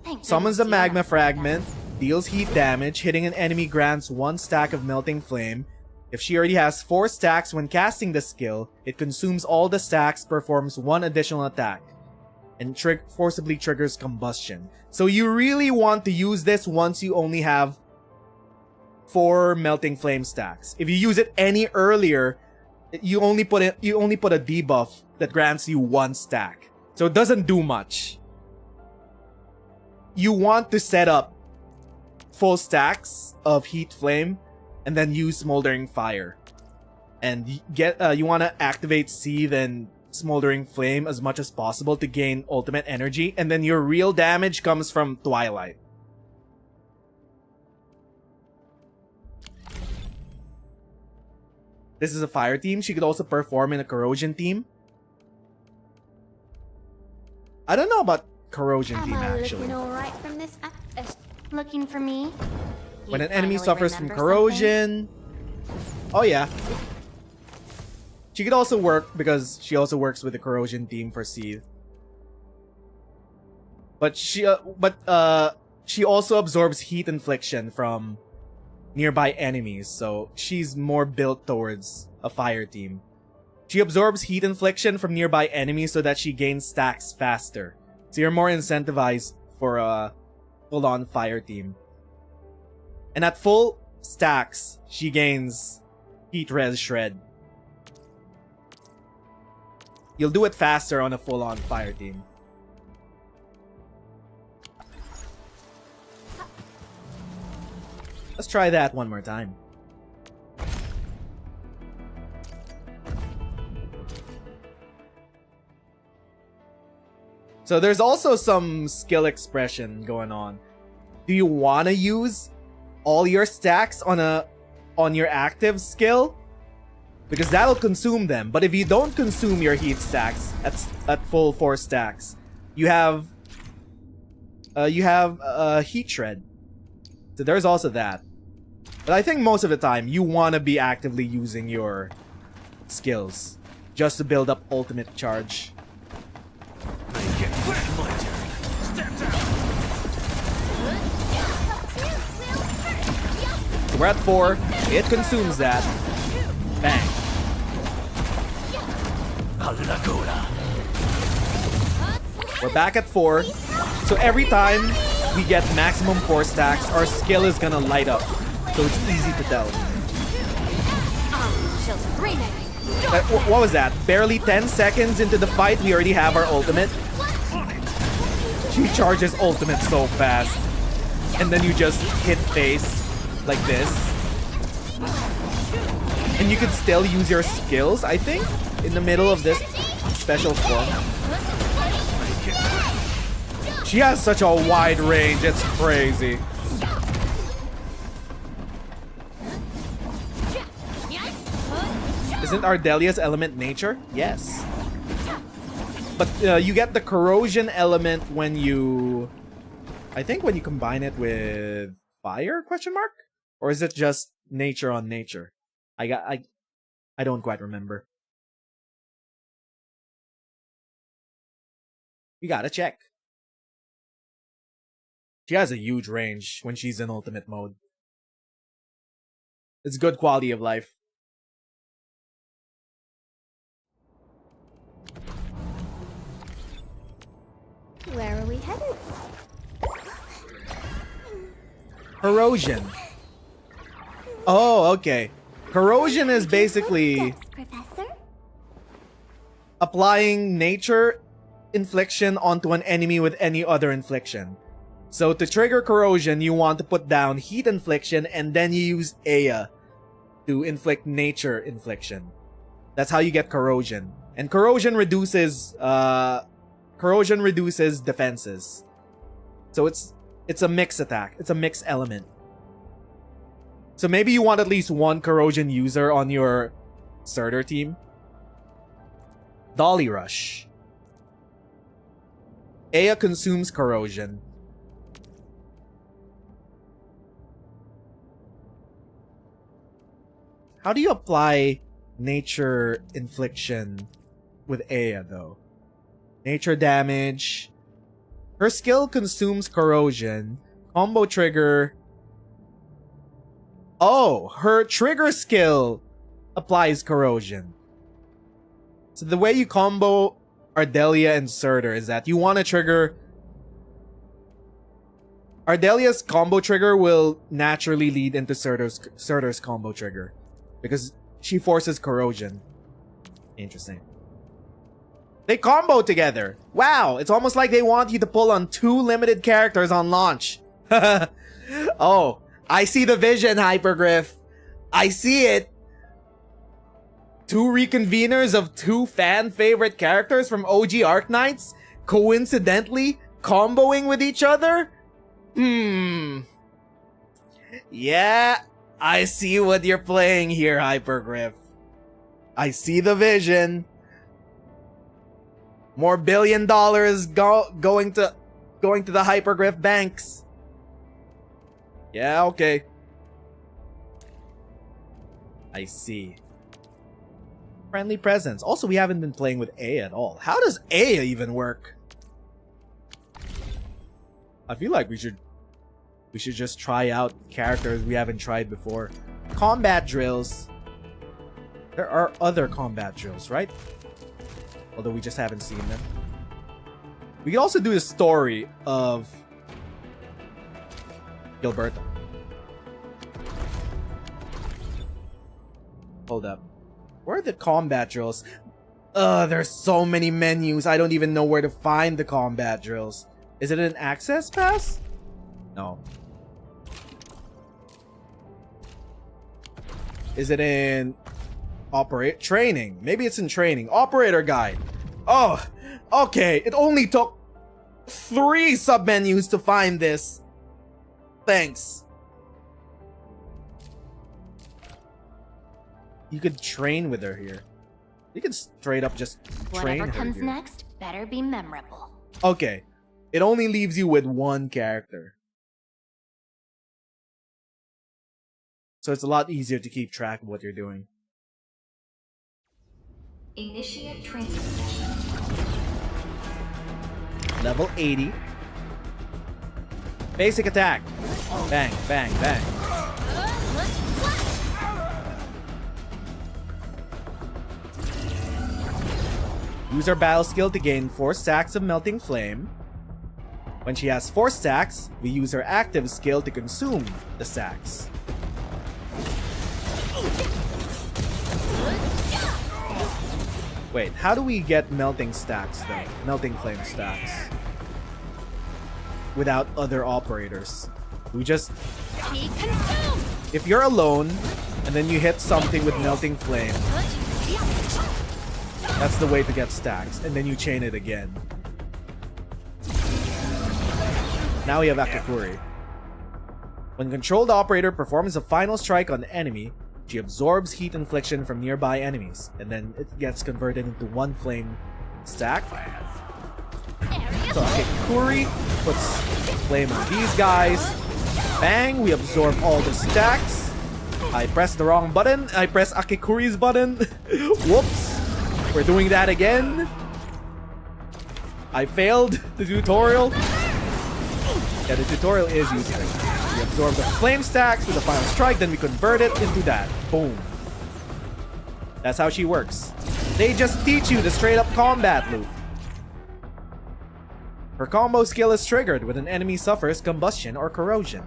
Thank Summons a goodness you're magma not fragment, deals heat damage, hitting an enemy grants 1 stack of melting flame. If she already has 4 stacks when casting the skill, it consumes all the stacks, performs 1 additional attack, and forcibly triggers combustion. So you really want to use this once you only have 4 melting flame stacks. If you use it any earlier, you only put a debuff that grants you 1 stack. So it doesn't do much. You want to set up full stacks of heat flame and then use smoldering fire. And you want to activate Seethe and smoldering flame as much as possible to gain ultimate energy, and then your real damage comes from Twilight. This is a fire team. She could also perform in a corrosion team. I don't know about corrosion team actually. Looking all right from this? Looking for me? When You an enemy finally suffers from remember corrosion. Oh yeah. She could also work because she also works with the corrosion team for Seethe. But she also absorbs heat infliction from nearby enemies, so she's more built towards a fire team. She absorbs heat infliction from nearby enemies so that she gains stacks faster. So you're more incentivized for a full-on fire team. And at full stacks, she gains heat res shred. You'll do it faster on a full-on fire team. Let's try that one more time. So there's also some skill expression going on. Do you want to use all your stacks on your active skill? Because that'll consume them. But if you don't consume your heat stacks at full 4 stacks, you have heat shred. So there's also that. But I think most of the time you want to be actively using your skills just to build up ultimate charge. So we're at 4. It consumes that. Bang. We're back at 4. So every time we get maximum 4 stacks, our skill is gonna light up. So it's easy to tell. What was that? Barely 10 seconds into the fight, we already have our ultimate. She charges ultimate so fast. And then you just hit face like this. And you could still use your skills, I think, in the middle of this special form. She has such a wide range, it's crazy. Isn't Ardelia's element nature? Yes. But you get the corrosion element when you... I think when you combine it with fire, question mark? Or is it just nature on nature? I don't quite remember. You gotta check. She has a huge range when she's in ultimate mode. It's good quality of life. Where are we headed? Corrosion. Oh, okay. Corrosion is basically Professor? applying nature infliction onto an enemy with any other infliction. So to trigger corrosion, you want to put down heat infliction and then you use Aya to inflict nature infliction. That's how you get corrosion. And corrosion reduces defenses. So it's a mix attack. It's a mix element. So maybe you want at least one corrosion user on your Surtr team. Dolly Rush. Aya consumes corrosion. How do you apply nature infliction with Aya though? Nature damage. Her skill consumes corrosion. Combo trigger. Oh, her trigger skill applies corrosion. So the way you combo Ardelia and Surtr is that you want to trigger... Ardelia's combo trigger will naturally lead into Surtr's combo trigger. Because she forces corrosion. Interesting. They combo together. Wow, it's almost like they want you to pull on 2 limited characters on launch. Oh, I see the vision, Hypergriff. I see it. 2 reconveners of 2 fan-favorite characters from OG Arknights coincidentally comboing with each other? Yeah, I see what you're playing here, Hypergriff. I see the vision. More $1 billion going to the Hypergriff banks. Yeah, okay. I see. Friendly presence. Also, we haven't been playing with A at all. How does A even work? I feel like we should just try out characters we haven't tried before. Combat drills. There are other combat drills, right? Although we just haven't seen them. We can also do the story of Gilberta. Hold up. Where are the combat drills? There's so many menus. I don't even know where to find the combat drills. Is it an access pass? No. Is it in training? Maybe it's in training. Operator guide. Oh, okay. It only took 3 submenus to find this. Thanks. You could train with her here. You could straight up just train her. Whatever comes here. next better be memorable. Okay. It only leaves you with 1 character. So it's a lot easier to keep track of what you're doing. Initiate training. Level 80. Basic attack. Bang, bang, bang. Use her battle skill to gain 4 stacks of melting flame. When she has 4 stacks, we use her active skill to consume the stacks. Wait, how do we get melting stacks though? Melting flame stacks. Without other operators. We just... If you're alone, and then you hit something with melting flame, that's the way to get stacks, and then you chain it again. Now we have Akakuri. When controlled operator performs a final strike on the enemy, she absorbs heat infliction from nearby enemies, and then it gets converted into 1 flame stack. So Akakuri puts flame on these guys. Bang, we absorb all the stacks. I pressed the wrong button. I pressed Akakuri's button. Whoops. We're doing that again. I failed the tutorial. Yeah, the tutorial is useful. We absorb the flame stacks with the final strike, then we convert it into that. Boom. That's how she works. They just teach you the straight up combat loop. Her combo skill is triggered when an enemy suffers combustion or corrosion.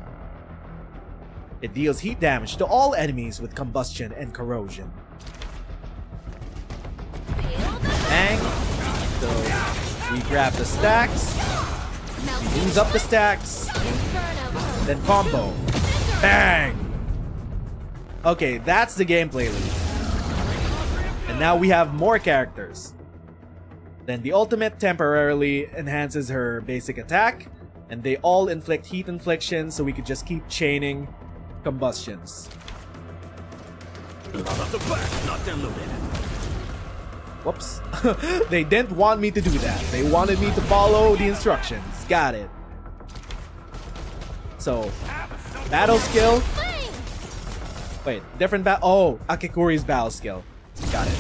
It deals heat damage to all enemies with combustion and corrosion. Bang. So we grab the stacks. Use up the stacks. Then combo. Bang! Okay, that's the gameplay loop. And now we have more characters. Then the ultimate temporarily enhances her basic attack. And they all inflict heat infliction, so we could just keep chaining combustions. Whoops. They didn't want me to do that. They wanted me to follow the instructions. Got it. So, battle skill. Wait, different oh, Akakuri's battle skill. Got it.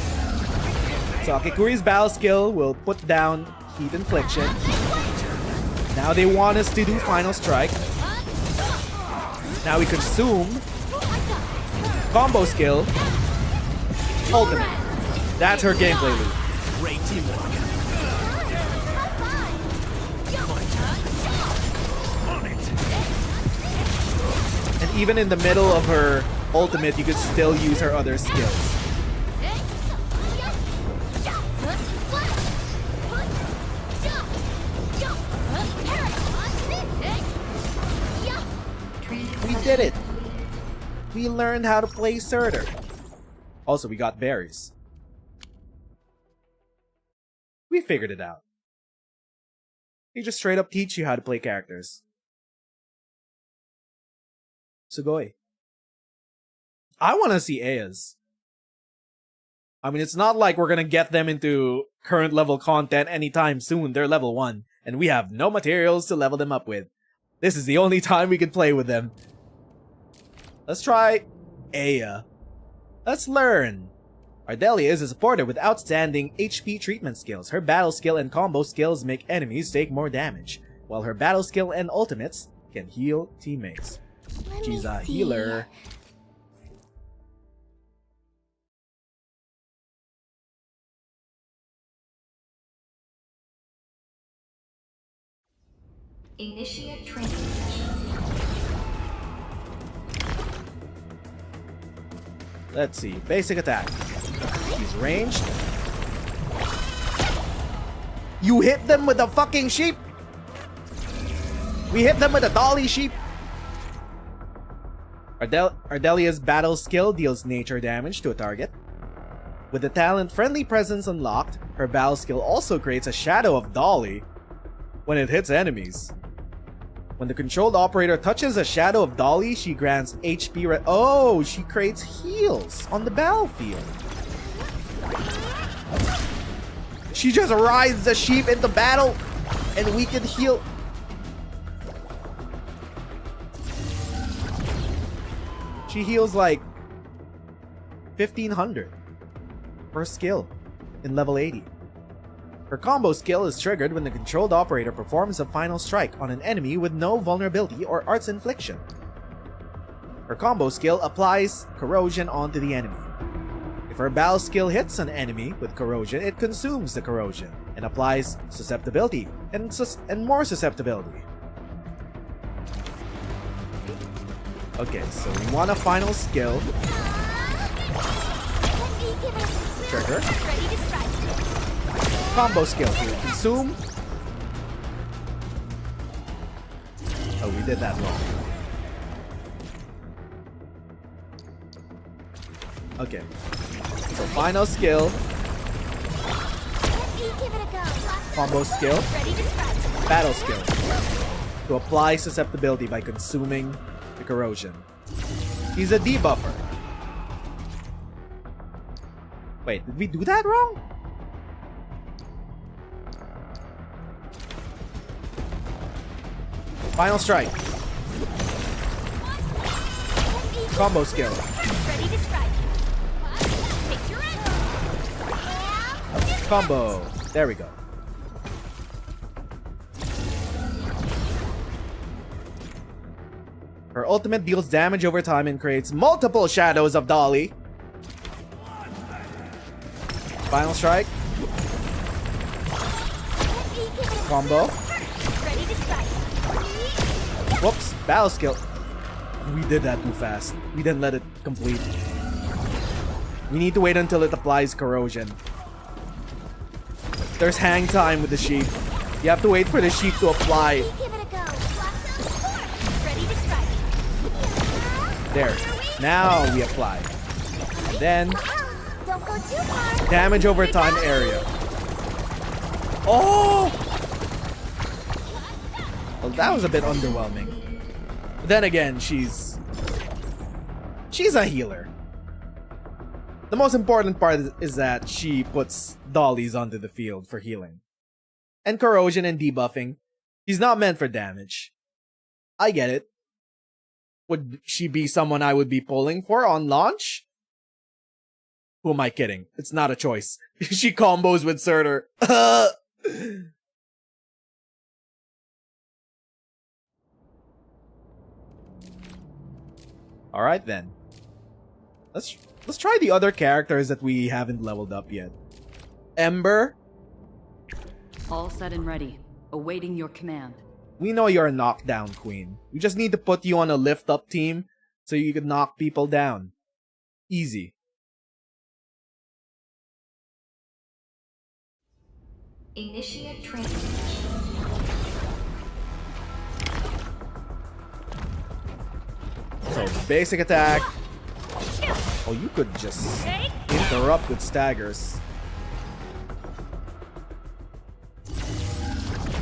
So Akakuri's battle skill will put down heat infliction. Now they want us to do final strike. Now we consume combo skill. Ultimate. That's her gameplay loop. Great teamwork. And even in the middle of her ultimate, you could still use her other skills. We did it! We learned how to play Surtr. Also, we got berries. We figured it out. They just straight up teach you how to play characters. Sugoi. I want to see Aya's. I mean, it's not like we're gonna get them into current level content anytime soon. They're level 1, and we have no materials to level them up with. This is the only time we can play with them. Let's try Aya. Let's learn. Ardelia is a supporter with outstanding HP treatment skills. Her battle skill and combo skills make enemies take more damage, while her battle skill and ultimates can heal teammates. She's a healer. Initiate training session. Let's see. Basic attack. He's ranged. You hit them with a fucking sheep! We hit them with a dolly sheep! Ardelia's battle skill deals nature damage to a target. With the talent Friendly Presence unlocked, her battle skill also creates a shadow of dolly when it hits enemies. When the controlled operator touches a shadow of dolly, she grants HP oh, she creates heals on the battlefield. She just rides the sheep into battle and we can heal. She heals like 1500 per skill in level 80. Her combo skill is triggered when the controlled operator performs a final strike on an enemy with no vulnerability or arts infliction. Her combo skill applies corrosion onto the enemy. If her battle skill hits an enemy with corrosion, it consumes the corrosion and applies susceptibility and more susceptibility. Okay, so we want a final skill. Trigger. Combo skill here. Consume. Oh, we did that wrong. Okay. So final skill. Combo skill. Battle skill. To apply susceptibility by consuming the corrosion. He's a debuffer. Wait, did we do that wrong? Final strike. Combo skill. Combo. There we go. Her ultimate deals damage over time and creates multiple shadows of Dolly. Final strike. Combo. Whoops, battle skill. We did that too fast. We didn't let it complete. We need to wait until it applies corrosion. There's hang time with the sheep. You have to wait for the sheep to apply. There. Now we apply. And then damage over time area. Oh! Well, that was a bit underwhelming. But then again, she's a healer. The most important part is that she puts dollies onto the field for healing. And corrosion and debuffing. She's not meant for damage. I get it. Would she be someone I would be pulling for on launch? Who am I kidding? It's not a choice. She combos with Surtr. Alright then. Let's try the other characters that we haven't leveled up yet. Ember. All set and ready. Awaiting your command. We know you're a knockdown queen. We just need to put you on a lift up team so you can knock people down. Easy. Initiate training. So basic attack. Oh, you could just interrupt with staggers.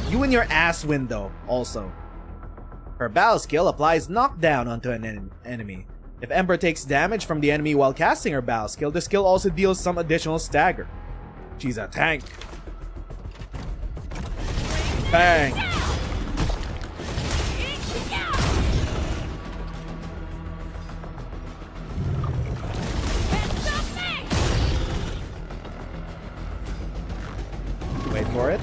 You and your ass window also. Her battle skill applies knockdown onto an enemy. If Ember takes damage from the enemy while casting her battle skill, the skill also deals some additional stagger. She's a tank. Bang! Wait for it.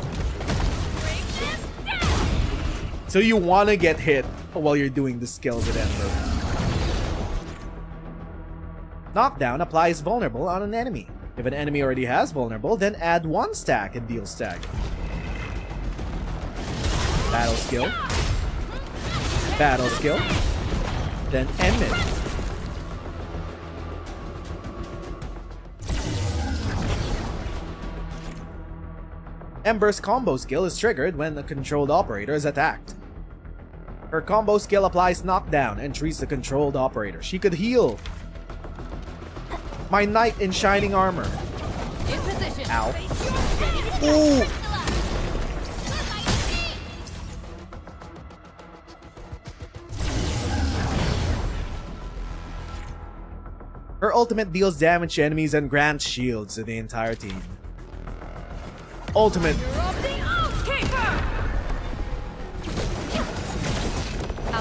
So you want to get hit while you're doing the skills with Ember. Knockdown applies vulnerable on an enemy. If an enemy already has vulnerable, then add 1 stack and deal stagger. Battle skill. Battle skill. Then end it. Ember's combo skill is triggered when a controlled operator is attacked. Her combo skill applies knockdown and treats the controlled operator. She could heal. My knight in shining armor. In position. Ow. Ooh! Her ultimate deals damage to enemies and grants shields to the entire team. Ultimate.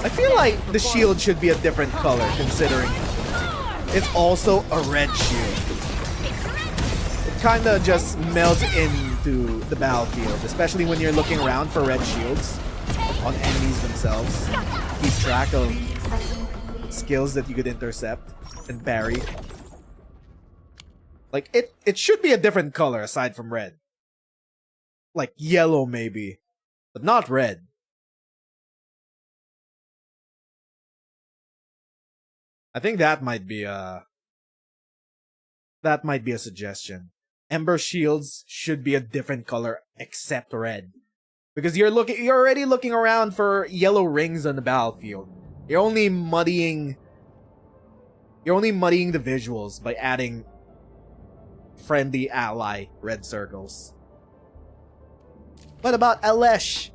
I feel like the shield should be a different color considering it's also a red shield. It kinda just melts into the battlefield, especially when you're looking around for red shields on enemies themselves. Keep track of skills that you could intercept and parry. Like, it should be a different color aside from red. Like yellow maybe, but not red. I think that might be a suggestion. Ember shields should be a different color except red. Because you're already looking around for yellow rings on the battlefield. You're only muddying the visuals by adding friendly ally red circles. What about Alesh?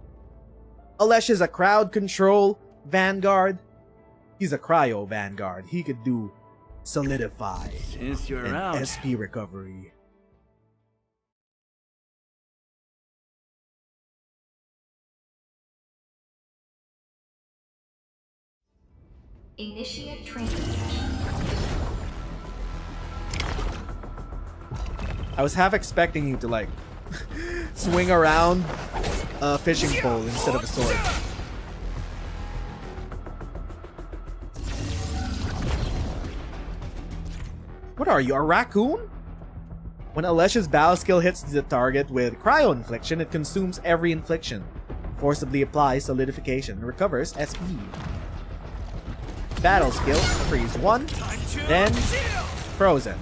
Alesh is a crowd control vanguard. He's a cryo vanguard. He could do solidify Since you're and out. SP recovery. Initiate training session. I was half expecting you to like swing around a fishing pole instead of a sword. What are you, a raccoon? When Alesh's battle skill hits the target with cryo infliction, it consumes every infliction. Forcibly applies solidification and recovers SP. Battle skill, freeze 1, then frozen.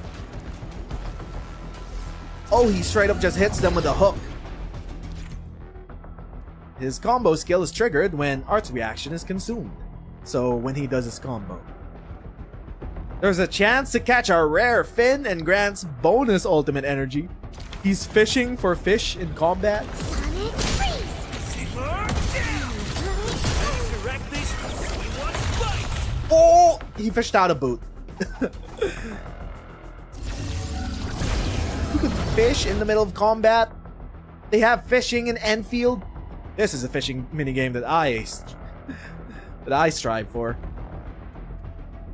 Oh, he straight up just hits them with a hook. His combo skill is triggered when Art's reaction is consumed. So when he does his combo. There's a chance to catch a rare fin and grants bonus ultimate energy. He's fishing for fish in combat. Oh, he fished out a boot. You could fish in the middle of combat. They have fishing in Endfield. This is a fishing minigame that I strive for.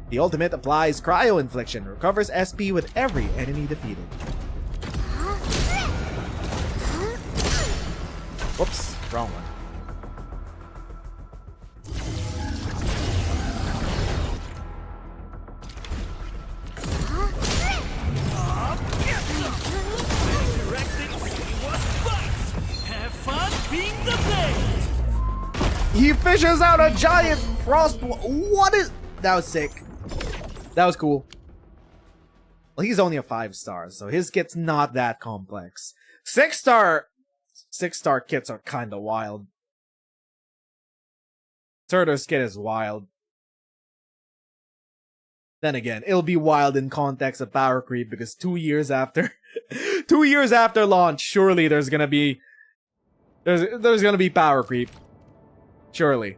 The ultimate applies cryo infliction, recovers SP with every enemy defeated. Whoops, wrong one. He fishes out a giant frost. What is? That was sick. That was cool. Well, he's only a 5-star, so his kit's not that complex. 6-star kits are kind of wild. Surtr's kit is wild. Then again, it'll be wild in context of power creep because 2 years after 2 years after launch, surely there's gonna be power creep. Surely.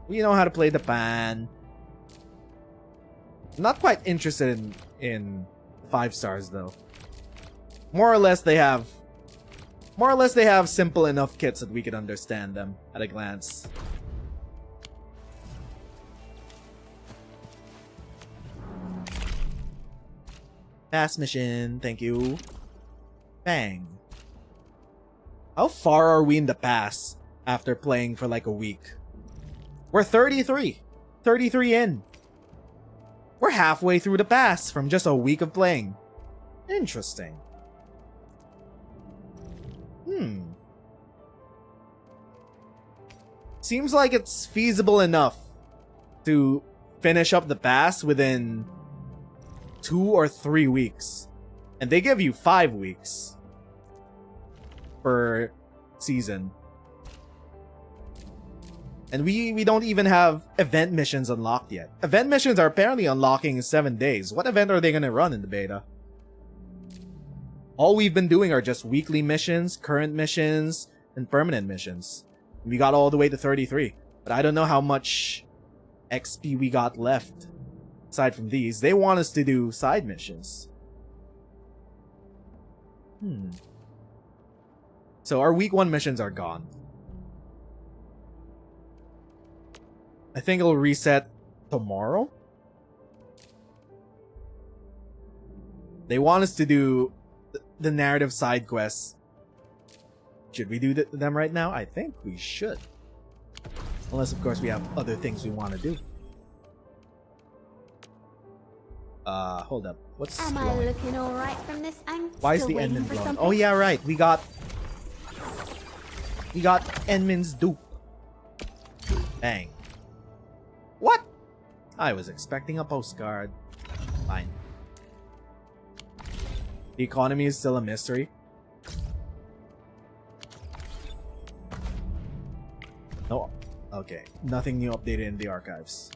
We know how to play the pan. Not quite interested in 5 stars though. More or less they have simple enough kits that we can understand them at a glance. Pass mission, thank you. Bang. How far are we in the pass after playing for like a week? We're 33. 33 in. We're halfway through the pass from just a week of playing. Interesting. Seems like it's feasible enough to finish up the pass within 2 or 3 weeks. And they give you 5 weeks per season. And we don't even have event missions unlocked yet. Event missions are apparently unlocking in 7 days. What event are they gonna run in the beta? All we've been doing are just weekly missions, current missions, and permanent missions. We got all the way to 33. But I don't know how much XP we got left. Aside from these, they want us to do side missions. So our week 1 missions are gone. I think it'll reset tomorrow. They want us to do the narrative side quests. Should we do them right now? I think we should. Unless, of course, we have other things we want to do. Hold up. What's Am I looking alright from this angle? Why is the Endman glowing? Oh yeah, right. We got Endman's dupe. Bang. What? I was expecting a postcard. Fine. The economy is still a mystery. No. Okay. Nothing new updated in the archives.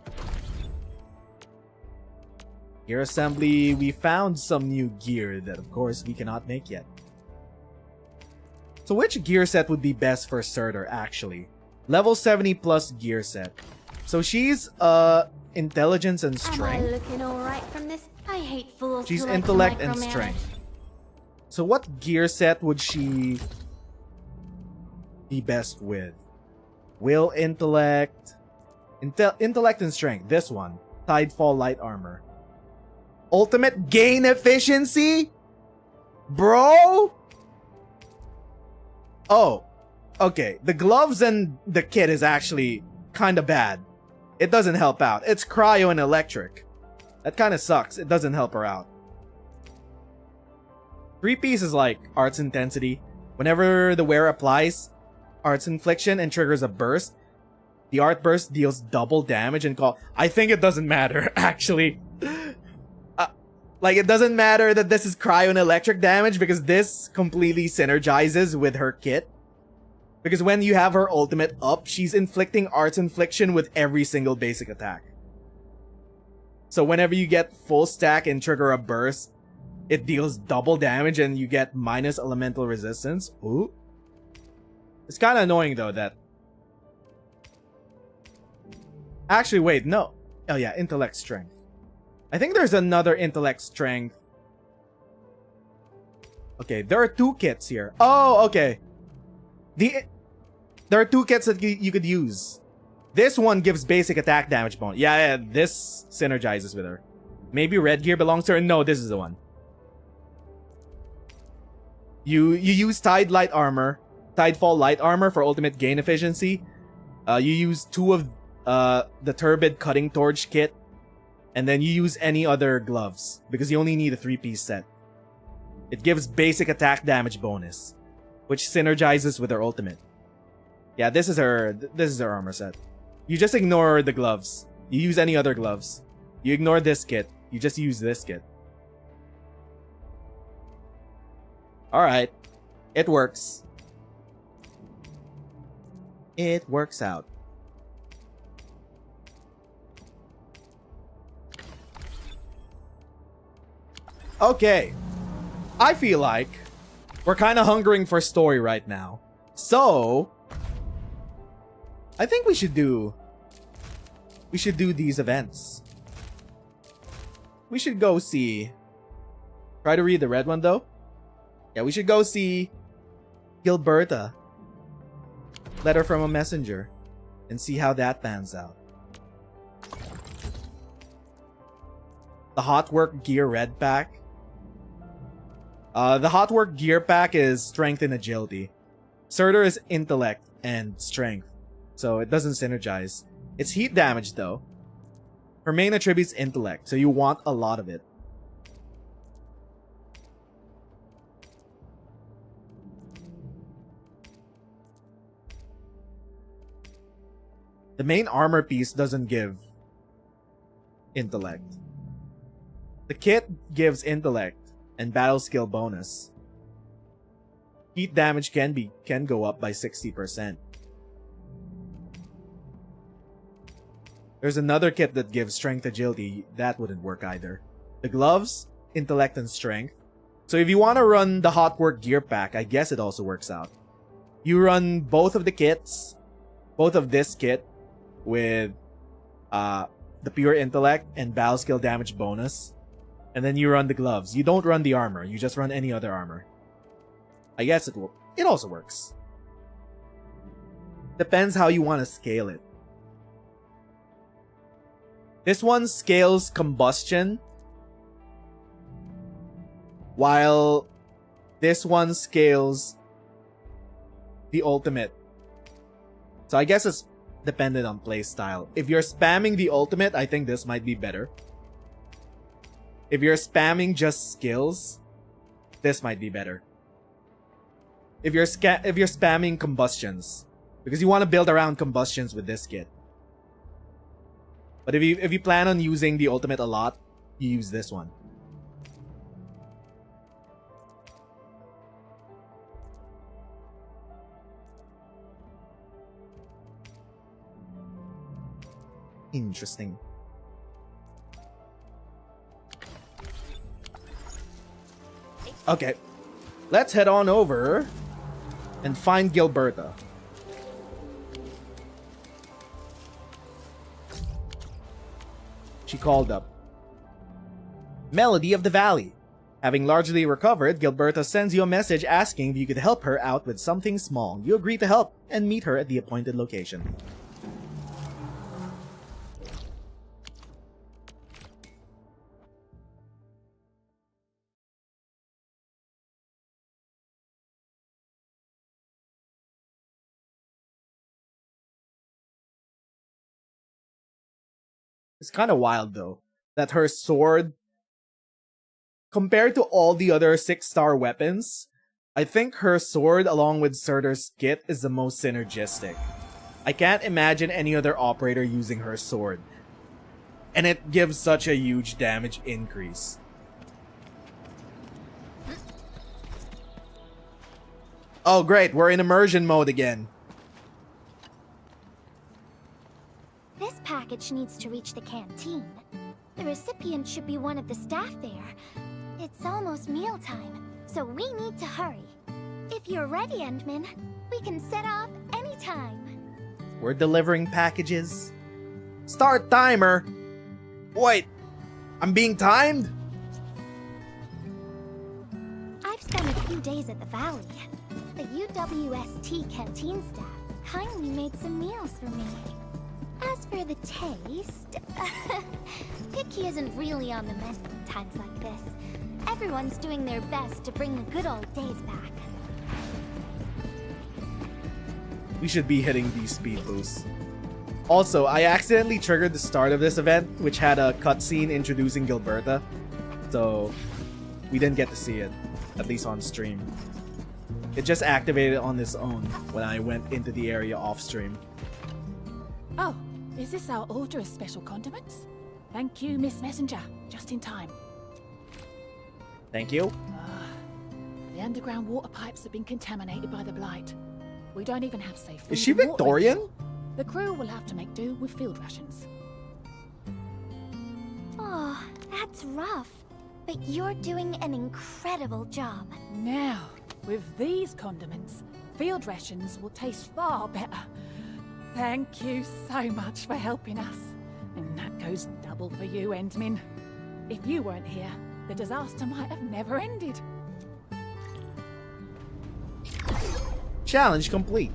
Gear assembly. We found some new gear that, of course, we cannot make yet. So which gear set would be best for Surtr, actually? Level 70 plus gear set. So she's, intelligence and strength. Am I looking alright from this? I hate fools. She's who like to intellect and micromanage. strength. So what gear set would she be best with? Will, intellect, intellect and strength. This one, Tidefall light armor. Ultimate gain efficiency, bro. Oh, okay. The gloves and the kit is actually kind of bad. It doesn't help out. It's cryo and electric. That kind of sucks. It doesn't help her out. 3-piece is like arts intensity. Whenever the wearer applies arts infliction and triggers a burst, the art burst deals double damage and call. I think it doesn't matter, actually. Like, it doesn't matter that this is cryo and electric damage because this completely synergizes with her kit. Because when you have her ultimate up, she's inflicting arts infliction with every single basic attack. So whenever you get full stack and trigger a burst, it deals double damage and you get minus elemental resistance. Ooh. It's kind of annoying though that... Actually, wait, no. Oh yeah, intellect strength. I think there's another intellect strength. Okay, there are 2 kits here. Oh, okay. There are 2 kits that you could use. This one gives basic attack damage bonus. Yeah, this synergizes with her. Maybe red gear belongs to her. No, this is the one. You use Tidefall light armor for ultimate gain efficiency. You use 2 of the Turbid cutting torch kit. And then you use any other gloves because you only need a 3-piece set. It gives basic attack damage bonus, which synergizes with her ultimate. Yeah, this is her armor set. You just ignore the gloves. You use any other gloves. You ignore this kit. You just use this kit. Alright. It works. It works out. Okay. I feel like we're kind of hungering for story right now. So, I think we should do these events. We should go see. Try to read the red one though. Yeah, we should go see Gilberta. Letter from a Messenger. And see how that pans out. The Hot Work Gear Red Pack. The Hot Work Gear Pack is Strength and Agility. Surtr is Intellect and Strength. So it doesn't synergize. It's heat damage though. Her main attribute's Intellect, so you want a lot of it. The main armor piece doesn't give Intellect. The kit gives Intellect and battle skill bonus. Heat damage can go up by 60%. There's another kit that gives strength agility. That wouldn't work either. The gloves, intellect and strength. So if you want to run the Hot Work Gear Pack, I guess it also works out. You run both of the kits, both of this kit with the pure intellect and battle skill damage bonus. And then you run the gloves. You don't run the armor. You just run any other armor. I guess it will. It also works. Depends how you want to scale it. This one scales combustion, while this one scales the ultimate. So I guess it's dependent on playstyle. If you're spamming the ultimate, I think this might be better. If you're spamming just skills, this might be better. If you're spamming combustions, because you want to build around combustions with this kit. But if you plan on using the ultimate a lot, you use this one. Interesting. Okay, let's head on over and find Gilberta. She called up. Melody of the Valley. Having largely recovered, Gilberta sends you a message asking if you could help her out with something small. You agree to help and meet her at the appointed location. It's kind of wild though, that her sword, compared to all the other 6-star weapons, I think her sword along with Surtr's kit is the most synergistic. I can't imagine any other operator using her sword. And it gives such a huge damage increase. Oh great, we're in immersion mode again. This package needs to reach the canteen. The recipient should be one of the staff there. It's almost mealtime, so we need to hurry. If you're ready, Endman, we can set off anytime. We're delivering packages. Start timer! Wait, I'm being timed? I've spent a few days at the Valley. The UWST canteen staff kindly made some meals for me. As for the taste, picky isn't really on the menu in times like this. Everyone's doing their best to bring the good old days back. We should be hitting these speed boosts. Also, I accidentally triggered the start of this event, which had a cutscene introducing Gilberta. So, we didn't get to see it, at least on stream. It just activated on its own when I went into the area off stream. Oh, is this our order of special condiments? Thank you, Miss Messenger. Just in time. Thank you. The underground water pipes have been contaminated by the blight. We don't even have safe food. Is she and water Victorian? anymore. The crew will have to make do with field rations. Oh, that's rough. but you're doing an incredible job. Now, with these condiments, field rations will taste far better. Thank you so much for helping us. And that goes double for you, Endmin. If you weren't here, the disaster might have never ended. Challenge complete.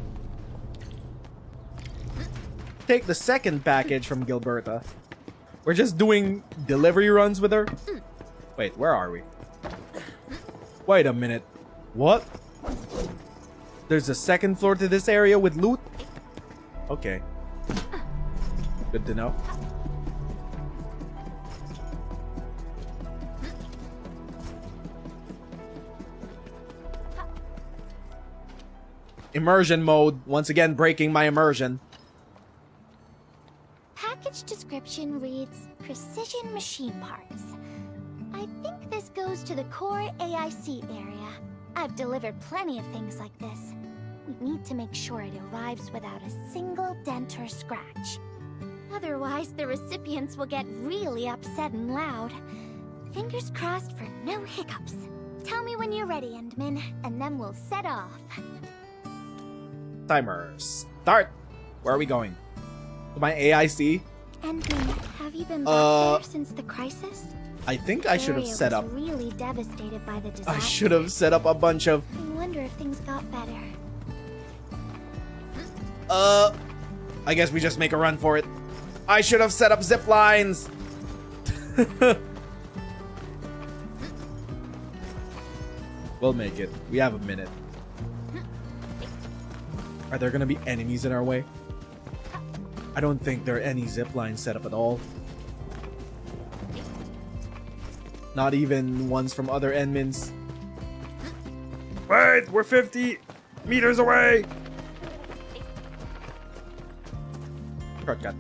Take the second package from Gilberta. We're just doing delivery runs with her? Wait, where are we? Wait a minute. What? There's a second floor to this area with loot? Okay. Good to know. Immersion mode. Once again, breaking my immersion. Package description reads Precision Machine Parts. I think this goes to the core AIC area. I've delivered plenty of things like this. We need to make sure it arrives without a single dent or scratch. Otherwise, the recipients will get really upset and loud. Fingers crossed for no hiccups. Tell me when you're ready, Endmin, and then we'll set off. Timer. Start. Where are we going? To my AIC? Endmin, have you been back there since the crisis? I think I should have set up. Really devastated by the disaster. I should have set up a bunch of. I wonder if things got better. I guess we just make a run for it. I should have set up zip lines. We'll make it. We have a minute. Are there gonna be enemies in our way? I don't think there are any zip lines set up at all. Not even ones from other Endmins. Wait, we're 50 meters away. Shortcut.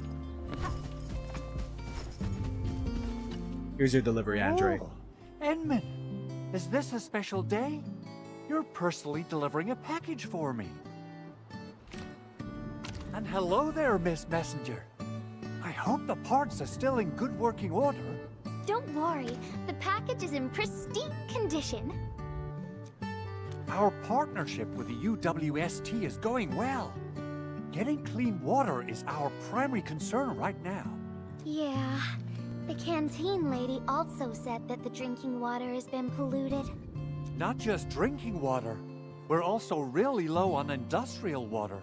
Here's your delivery, Andre. Oh, Endmin, is this a special day? You're personally delivering a package for me. And hello there, Miss Messenger. I hope the parts are still in good working order. Don't worry, the package is in pristine condition. Our partnership with the UWST is going well. Getting clean water is our primary concern right now. Yeah, the canteen lady also said that the drinking water has been polluted. Not just drinking water, we're also really low on industrial water.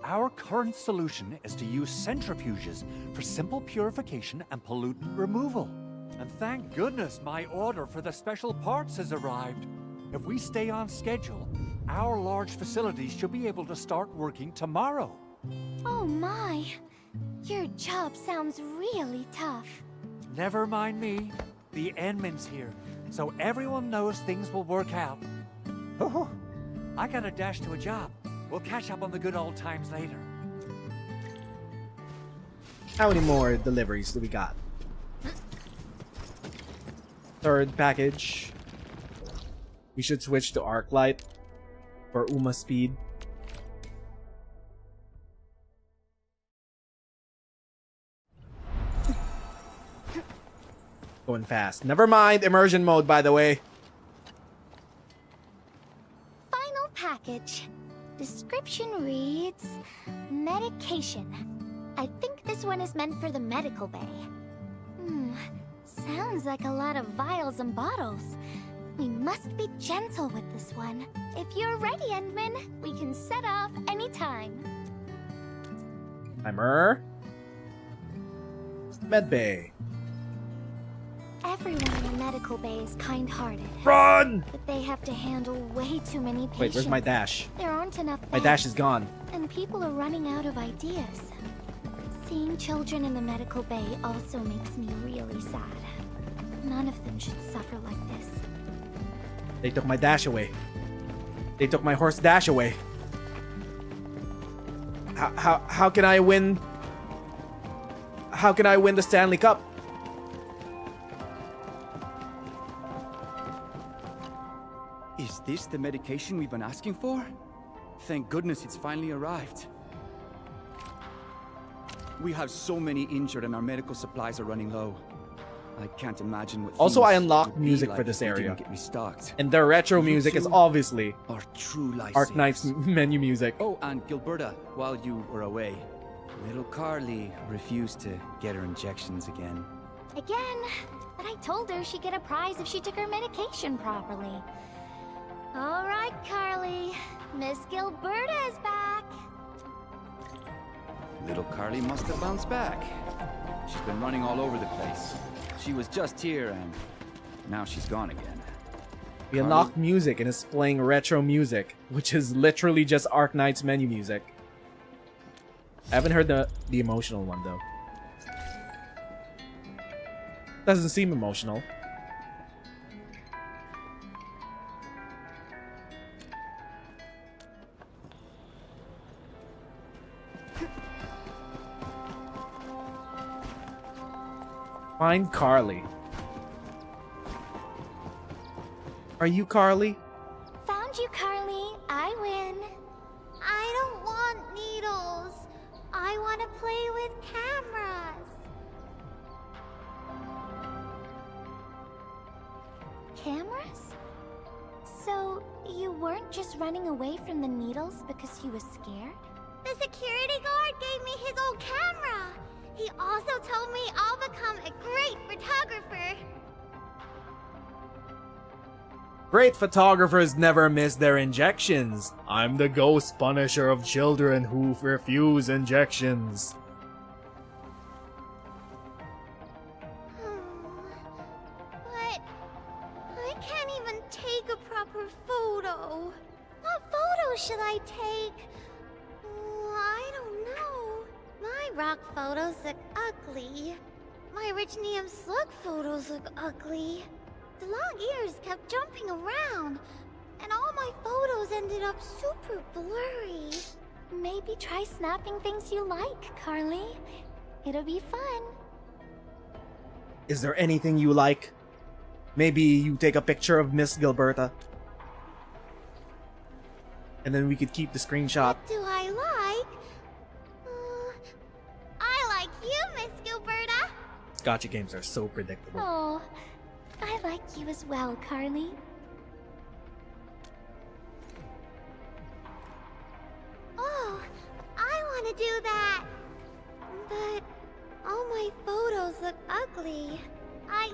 Our current solution is to use centrifuges for simple purification and pollutant removal. And thank goodness my order for the special parts has arrived. If we stay on schedule, our large facilities should be able to start working tomorrow. Oh my, your job sounds really tough. Never mind me. The Endmin's here, so everyone knows things will work out. Oh, I gotta dash to a job. We'll catch up on the good old times later. How many more deliveries do we got? Third package. We should switch to Arklight for Uma speed. Going fast. Never mind, immersion mode, by the way. Final package. Description reads medication. I think this one is meant for the medical bay. Sounds like a lot of vials and bottles. We must be gentle with this one. If you're ready, Endmin, we can set off anytime. Timer. Medbay. Everyone in the medical bay is kind-hearted. Run! But they have to handle way too many patients. Wait, where's my dash? There aren't enough beds. My dash is gone. And people are running out of ideas. Seeing children in the medical bay also makes me really sad. None of them should suffer like this. They took my dash away. They took my horse dash away. How can I win? How can I win the Stanley Cup? Is this the medication we've been asking for? Thank goodness it's finally arrived. We have so many injured and our medical supplies are running low. I can't imagine what Also, I things unlocked would be music like for this if we area. didn't get restocked. And the retro You music is two obviously are true Arknights lifesavers. menu music. Oh, and Gilberta, while you were away, little Carly refused to get her injections again. Again, but I told her she'd get a prize if she took her medication properly. All right, Carly. Miss Gilberta is back. Little Carly must have bounced back. She's been running all over the place. She was just here and now she's gone again. We unlocked music and it's playing retro music, which is literally just Arknights menu music. I haven't heard the emotional one though. Doesn't seem emotional. Find Carly. Are you Carly? Found you, Carly. I win. I don't want needles. I want to play with cameras. Cameras? So, you weren't just running away from the needles because you were scared? The security guard gave me his old camera. He also told me I'll become a great photographer. Great photographers never miss their injections. I'm the ghost punisher of children who refuse injections. But I can't even take a proper photo. What photo should I take? I don't know. My rock photos look ugly. My rich Neum slug photos look ugly. The long ears kept jumping around, and all my photos ended up super blurry. Maybe try snapping things you like, Carly. It'll be fun. Is there anything you like? Maybe you take a picture of Miss Gilberta. And then we could keep the screenshot. What do I like? I like you, Miss Gilberta. Gotcha games are so predictable. Oh, I like you as well, Carly. Oh, I want to do that. But all my photos look ugly. I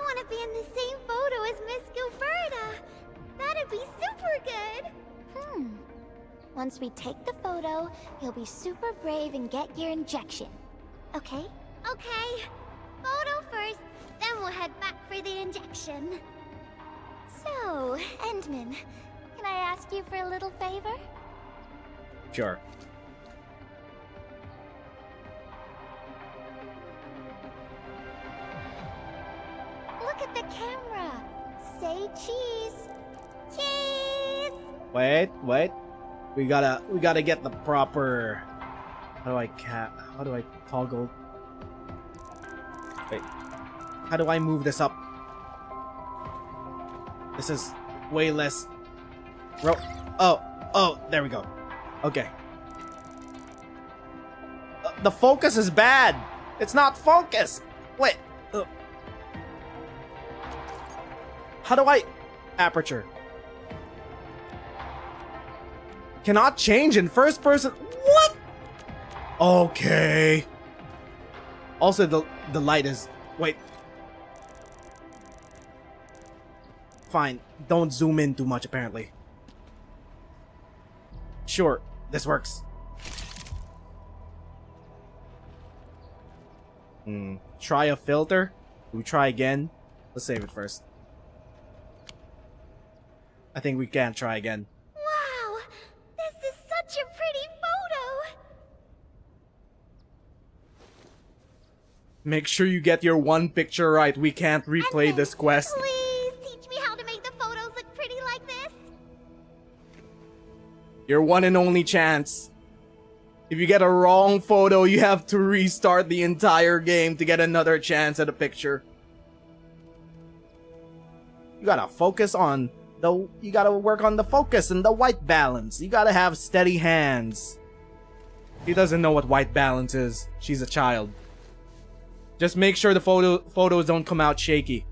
want to be in the same photo as Miss Gilberta. That'd be super good. Once we take the photo, you'll be super brave and get your injection. Okay? Okay. Photo first, then we'll head back for the injection. So, Endman, can I ask you for a little favor? Sure. Look at the camera. Say cheese. Cheese! Wait. We gotta get the proper. How do I toggle? Wait. How do I move this up? This is way less. Oh, there we go. Okay. The focus is bad. It's not focused. Wait. How do I aperture? Cannot change in first person. What? Okay. Also, the light is. Wait. Fine. Don't zoom in too much, apparently. Sure, this works. Try a filter? Do we try again? Let's save it first. I think we can try again. Wow! This is such a pretty photo! Make sure you get your one picture right. We can't replay this quest. Please teach me how to make the photos look pretty like this. Your one and only chance. If you get a wrong photo, you have to restart the entire game to get another chance at a picture. You gotta focus on you gotta work on the focus and the white balance. You gotta have steady hands. She doesn't know what white balance is. She's a child. Just make sure the photos don't come out shaky.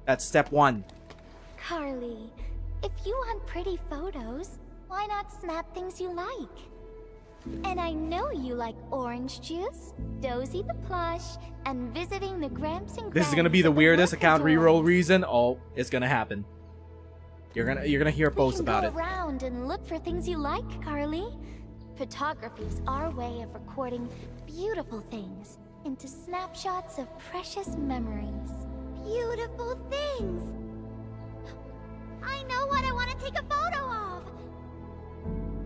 That's step 1. Carly, if you want pretty photos, why not snap things you like? And I know you like orange juice, Dozy the plush, and visiting the Gramps and This is gonna be the weirdest account reroll reason. Oh, it's gonna happen. You're gonna hear posts about it. Go around and look for things you like, Carly. Photography's our way of recording beautiful things into snapshots of precious memories. Beautiful things. I know what I want to take a photo of.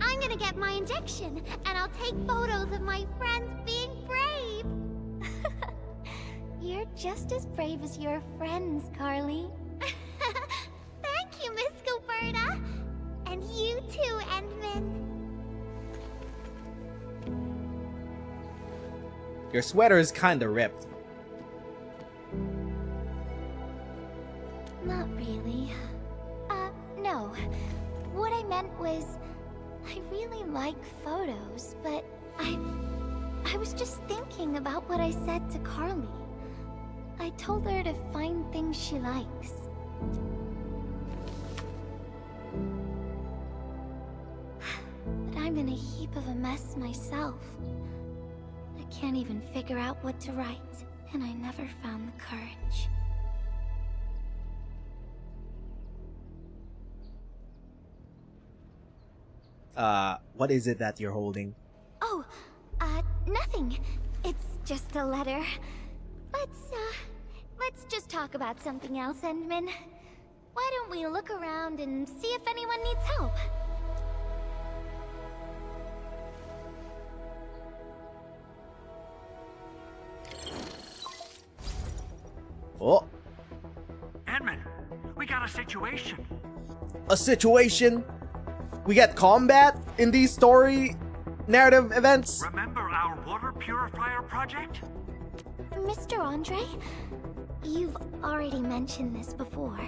I'm gonna get my injection, and I'll take photos of my friends being brave. You're just as brave as your friends, Carly. Thank you, Miss Gilberta. And you too, Endman. Your sweater is kinda ripped. Not really. No. What I meant was, I really like photos, but I was just thinking about what I said to Carly. I told her to find things she likes. But I'm in a heap of a mess myself. I can't even figure out what to write, and I never found the courage. What is it that you're holding? Oh, nothing. It's just a letter. Let's just talk about something else, Endman. Why don't we look around and see if anyone needs help? Oh. Edmund, we got a situation. A situation? We get combat in these story narrative events? Remember our water purifier project? Mr. Andre, you've already mentioned this before.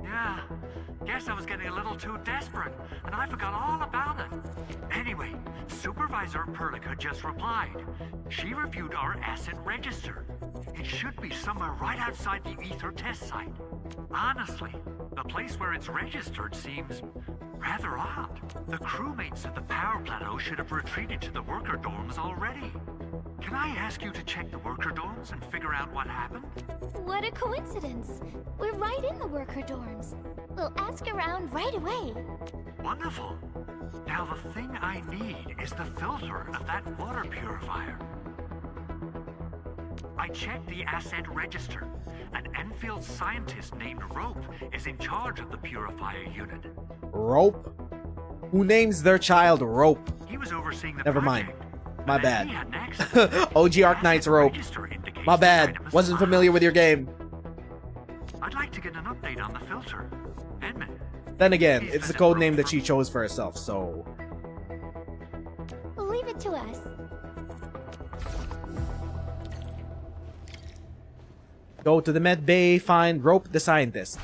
Yeah, guess I was getting a little too desperate, and I forgot all about it. Anyway, Supervisor Perlica just replied. She reviewed our asset register. It should be somewhere right outside the Ether test site. Honestly, the place where it's registered seems rather odd. The crewmates at the power plateau should have retreated to the worker dorms already. Can I ask you to check the worker dorms and figure out what happened? What a coincidence. We're right in the worker dorms. We'll ask around right away. Wonderful. Now the thing I need is the filter of that water purifier. I checked the asset register. An Endfield scientist named Rope is in charge of the purifier unit. Rope? Who names their child Rope? He was overseeing the Never project. mind. My bad. OG Arknights Rope. My bad. Wasn't familiar with your game. I'd like to get an update on the filter. Edmund. Then again, it's the code name that she chose for herself, so... Leave it to us. Go to the med bay, find Rope the scientist.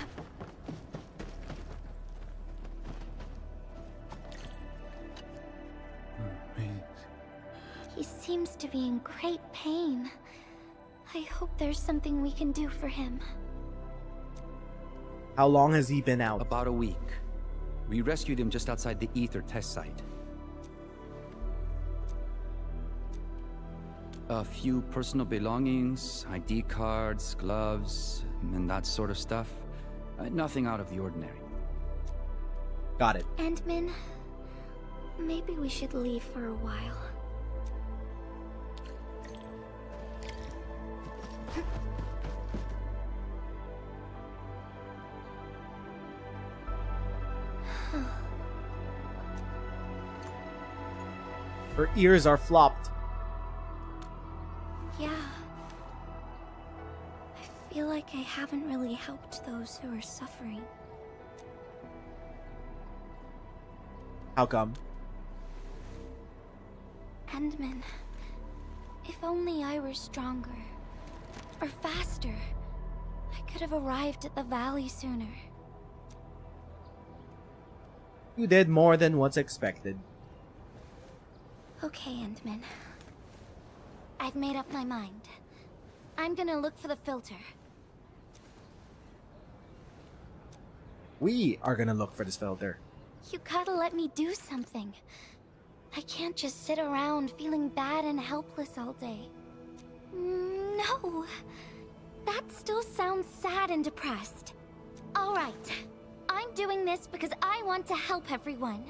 He seems to be in great pain. I hope there's something we can do for him. How long has he been out? About a week. We rescued him just outside the Ether test site. A few personal belongings, ID cards, gloves, and that sort of stuff. Nothing out of the ordinary. Got it. Endman, maybe we should leave for a while. Her ears are flopped. Yeah. I feel like I haven't really helped those who are suffering. How come? Endman, if only I were stronger. Or faster. I could have arrived at the valley sooner. You did more than what's expected. Okay, Endman. I've made up my mind. I'm gonna look for the filter. We are gonna look for this filter. You gotta let me do something. I can't just sit around feeling bad and helpless all day. No. That still sounds sad and depressed. Alright. I'm doing this because I want to help everyone.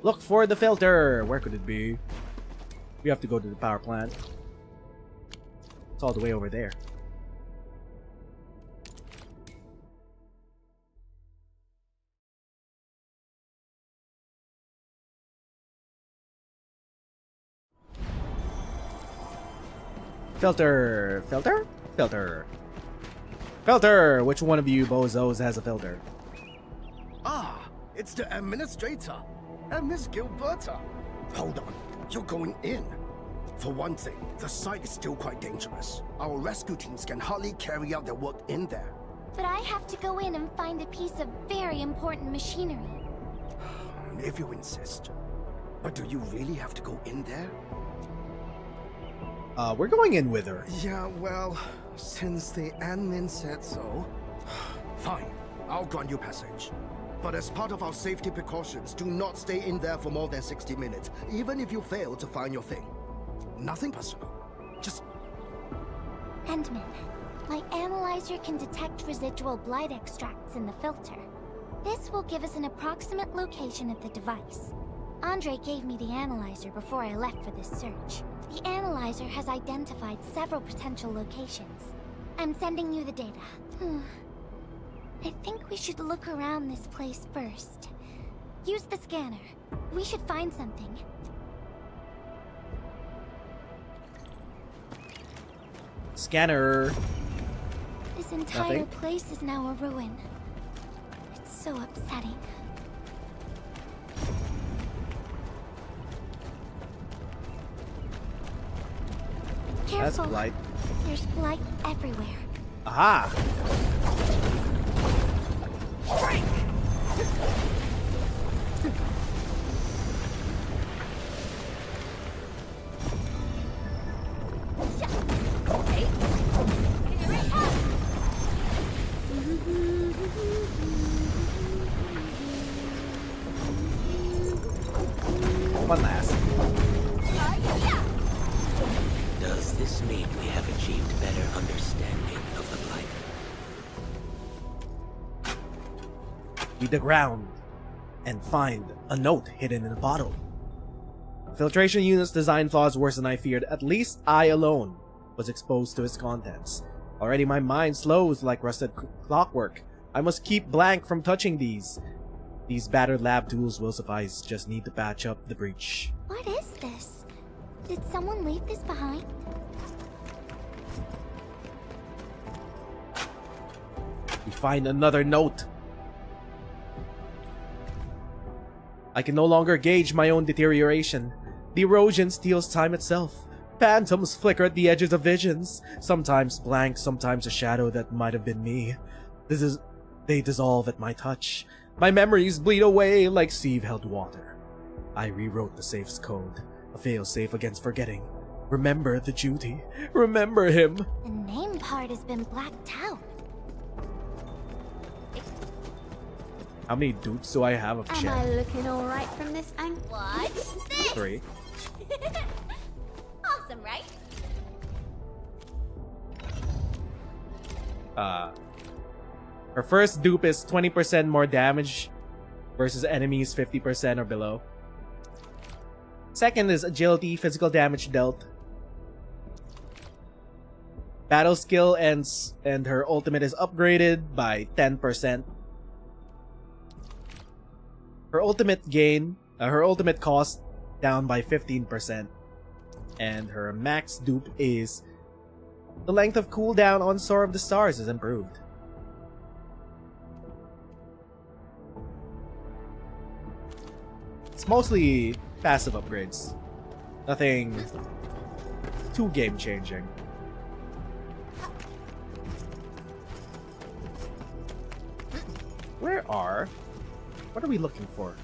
Look for the filter! Where could it be? We have to go to the power plant. It's all the way over there. Filter! Filter? Filter. Filter! Which one of you bozos has a filter? Ah, it's the administrator. And Miss Gilberta. Hold on, you're going in. For one thing, the site is still quite dangerous. Our rescue teams can hardly carry out their work in there. But I have to go in and find a piece of very important machinery. If you insist. But do you really have to go in there? We're going in with her. Yeah, well, since the admin said so. Fine, I'll grant you passage. But as part of our safety precautions, do not stay in there for more than 60 minutes, even if you fail to find your thing. Nothing personal. Just... Endman, my analyzer can detect residual blight extracts in the filter. This will give us an approximate location of the device. Andre gave me the analyzer before I left for this search. The analyzer has identified several potential locations. I'm sending you the data. I think we should look around this place first. Use the scanner. We should find something. Scanner. This entire place is now a ruin. It's so upsetting. Careful. That's blight. There's blight everywhere. Aha! One last. Does this mean we have achieved better understanding of the blight? Read the ground and find a note hidden in a bottle. Filtration unit's design flaws worse than I feared. At least I alone was exposed to its contents. Already my mind slows like rusted clockwork. I must keep blank from touching these. These battered lab tools will suffice. Just need to patch up the breach. What is this? Did someone leave this behind? We find another note. I can no longer gauge my own deterioration. The erosion steals time itself. Phantoms flicker at the edges of visions. Sometimes blank, sometimes a shadow that might have been me. They dissolve at my touch. My memories bleed away like sieve-held water. I rewrote the safe's code. A fail-safe against forgetting. Remember the duty. Remember him. The name part has been blacked out. How many dupes do I have of Am Chen? I looking alright from this angle? Watch this! 3. Awesome, right? Her first dupe is 20% more damage versus enemies 50% or below. Second is agility, physical damage dealt. Battle skill and her ultimate is upgraded by 10%. Her ultimate gain, her ultimate cost down by 15%. And her max dupe is the length of cooldown on Sword of the Stars is improved. It's mostly passive upgrades. Nothing too game-changing. What are we looking for?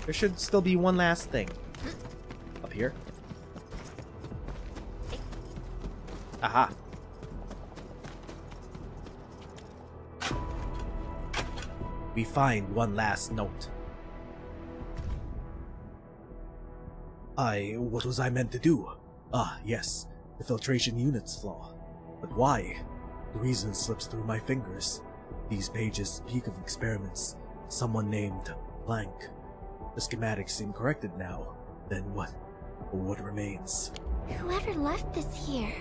There should still be one last thing. Up here. Aha. We find one last note. What was I meant to do? Ah, yes. The filtration unit's flaw. But why? The reason slips through my fingers. These pages speak of experiments. Someone named blank. The schematics seem corrected now. Then what? What remains? Whoever left this here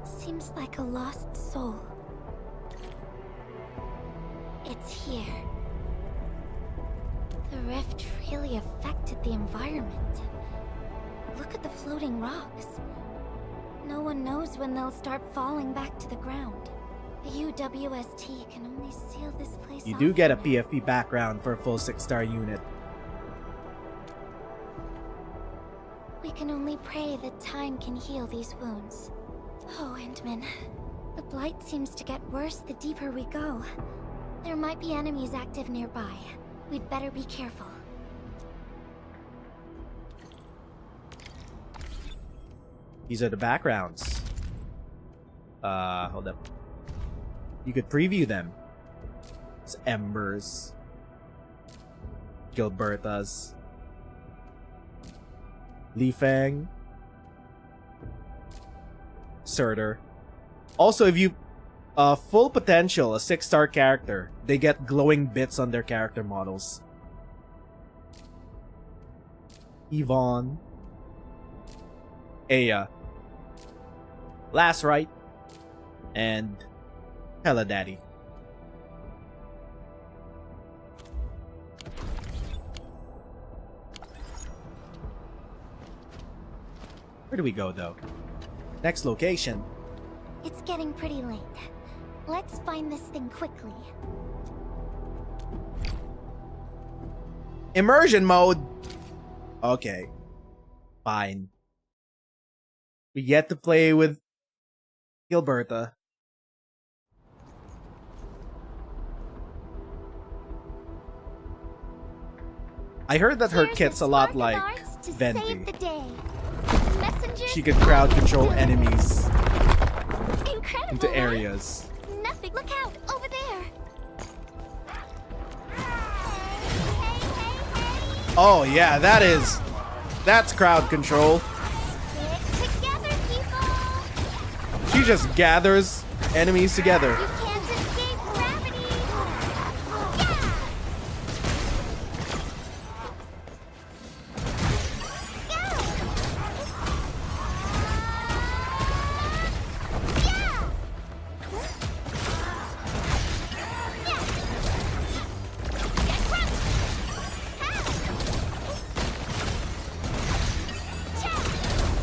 seems like a lost soul. It's here. The rift really affected the environment. Look at the floating rocks. No one knows when they'll start falling back to the ground. The UWST can only seal this place You off do get a now. PFP background for a full 6-star unit. We can only pray that time can heal these wounds. Oh, Endman. The blight seems to get worse the deeper we go. There might be enemies active nearby. We'd better be careful. These are the backgrounds. Hold up. You could preview them. It's Embers. Gilberta's. Li Fang. Surtr. Also, if you full potential, a 6-star character, they get glowing bits on their character models. Yvonne. Aya. Last Right. And Hella Daddy. Where do we go though? Next location. It's getting pretty late. Let's find this thing quickly. Immersion mode. Okay. Fine. We get to play with Gilberta. I heard that her Here's kit's the a lot spark of like ours to Venti. save the day. Messengers She could crowd control delivered. enemies Incredible, into right? areas. Nothing. Look out over there. Oh yeah, that's crowd control. Stick together, people. She just gathers enemies together. You can't escape gravity.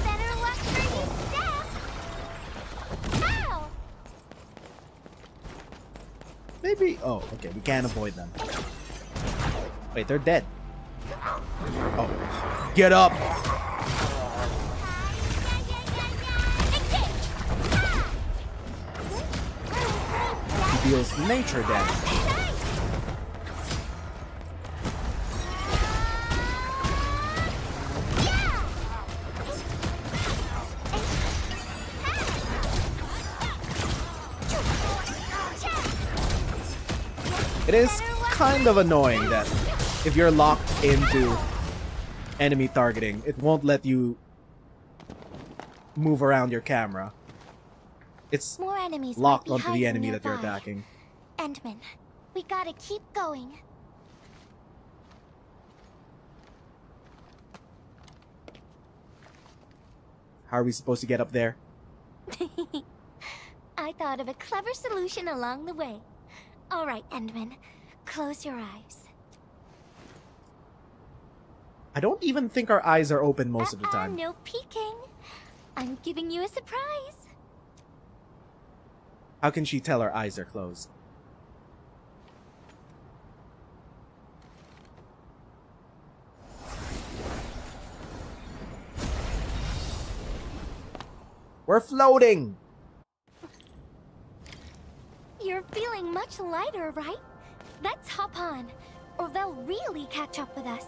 Better watch where you step. Ow! Maybe. Oh, okay. We can't avoid them. Wait, they're dead. Oh, get up! He deals nature damage. It is kind of annoying that if you're locked into enemy targeting, it won't let you move around your camera. It's More enemies locked might be onto the hiding enemy that you're nearby. attacking. Endman, we gotta keep going. How are we supposed to get up there? I thought of a clever solution along the way. All right, Endman, close your eyes. I don't even think our eyes are open most of the time. No peeking. I'm giving you a surprise. How can she tell our eyes are closed? We're floating! You're feeling much lighter, right? Let's hop on, or they'll really catch up with us.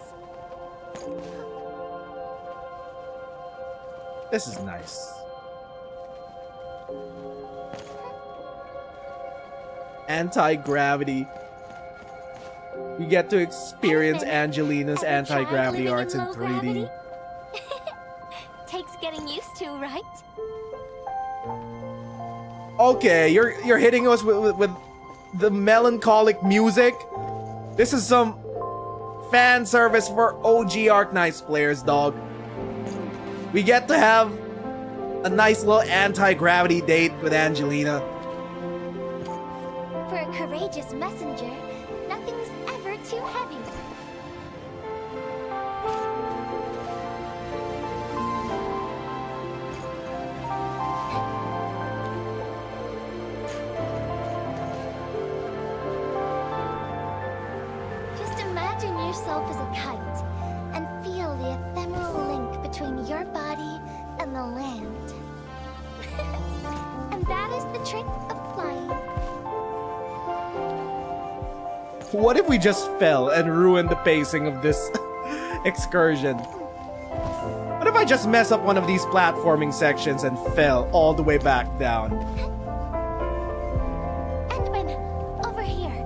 This is nice. Anti-gravity. We get to experience Angelina's anti-gravity arts in 3D. Takes getting used to, right? Okay, you're hitting us with the melancholic music. This is some fan service for OG Arknights players, dog. We get to have a nice little anti-gravity date with Angelina. For a courageous messenger, nothing's ever too heavy. Just imagine yourself as a kite and feel the ephemeral link between your body and the land. And that is the trick of flying. What if we just fell and ruined the pacing of this excursion? What if I just mess up one of these platforming sections and fell all the way back down? Endman, over here.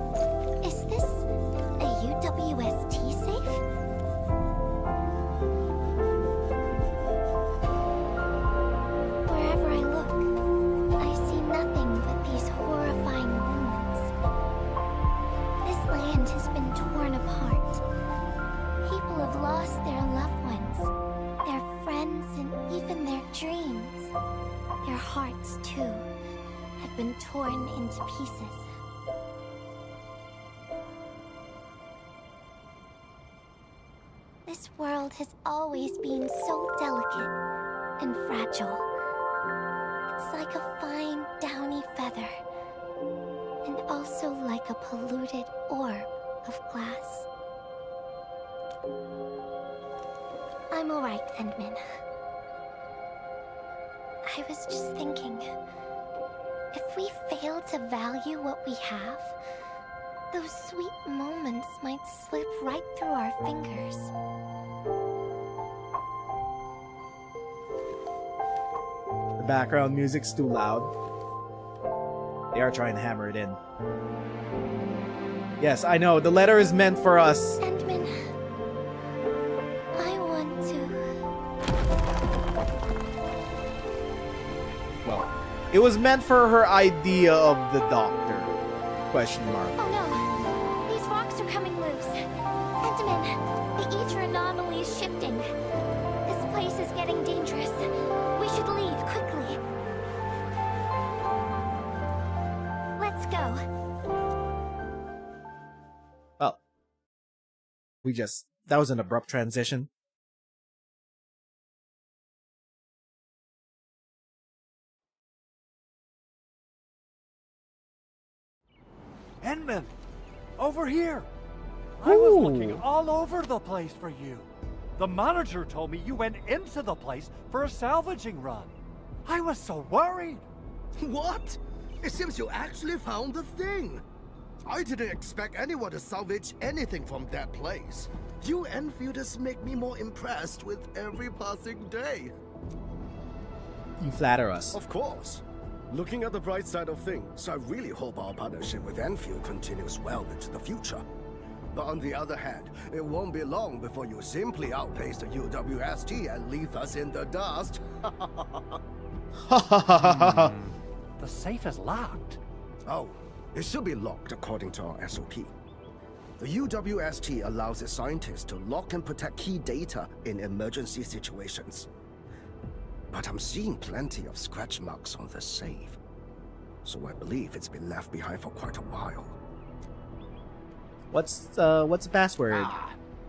Is this a UWST safe? Wherever I look, I see nothing but these horrifying wounds. This land has been torn apart. People have lost their loved ones, their friends, and even their dreams. Their hearts, too, have been torn into pieces. This world has always been so delicate and fragile. It's like a fine, downy feather, and also like a polluted orb of glass. I'm alright, Endman. I was just thinking, if we fail to value what we have, those sweet moments might slip right through our fingers. The background music's too loud. They are trying to hammer it in. Yes, I know. The letter is meant for us. Endman, I want to... Well, it was meant for her idea of the doctor. Question mark. Oh no! These rocks are coming loose. Endman, the ether anomaly is shifting. This place is getting dangerous. We should leave quickly. Let's go. Well, that was an abrupt transition. Endman, over here. I was looking all over the place for you. The manager told me you went into the place for a salvaging run. I was so worried. What? It seems you actually found the thing. I didn't expect anyone to salvage anything from that place. You Enfielders make me more impressed with every passing day. You flatter us. Of course. Looking at the bright side of things, I really hope our partnership with Endfield continues well into the future. But on the other hand, it won't be long before you simply outpace the UWST and leave us in the dust. The safe is locked. Oh, it should be locked according to our SOP. The UWST allows its scientists to lock and protect key data in emergency situations. But I'm seeing plenty of scratch marks on the safe, so I believe it's been left behind for quite a while. What's the password?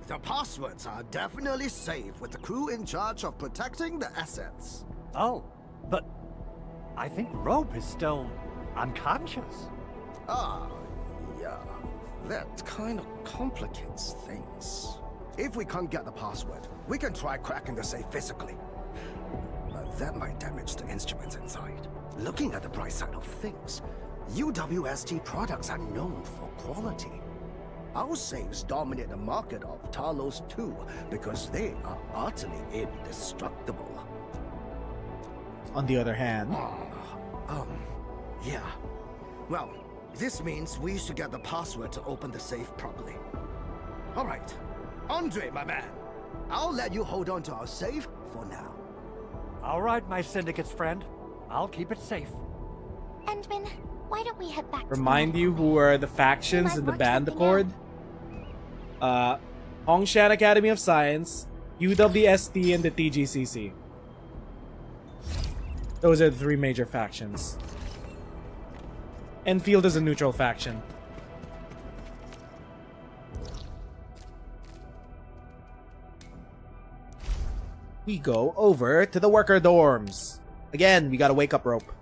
The passwords are definitely safe with the crew in charge of protecting the assets. Oh, but I think Rope is still unconscious. Yeah. That kind of complicates things. If we can't get the password, we can try cracking the safe physically. But that might damage the instruments inside. Looking at the bright side of things, UWST products are known for quality. Our safes dominate the market of Talos too, because they are utterly indestructible. On the other hand... Yeah. Well, this means we should get the password to open the safe properly. Alright. Andre, my man. I'll let you hold on to our safe for now. Alright, my syndicate's friend. I'll keep it safe. Endman, why don't we head back Remind you who are the factions in the band accord? Hongshan Academy of Science, UWST, and the TGCC. Those are the three major factions. Endfield is a neutral faction. We go over to the worker dorms. Again, we gotta wake up Rope.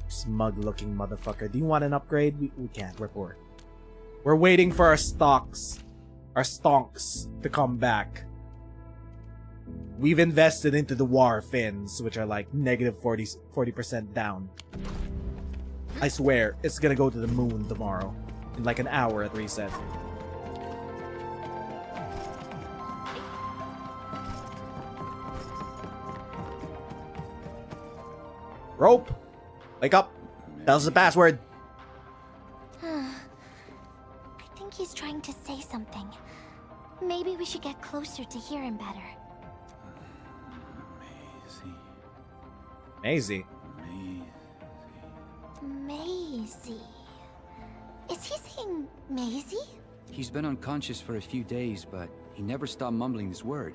Smug-looking motherfucker. Do you want an upgrade? We can't. We're poor. We're waiting for our stonks to come back. We've invested into the war fins, which are like negative 40% down. I swear, it's gonna go to the moon tomorrow. In like an hour at reset. Rope! Wake up! Tell us the password! I think he's trying to say something. Maybe we should get closer to hear him better. Maisie. Maisie. Is he saying Maisie? He's been unconscious for a few days, but he never stopped mumbling this word.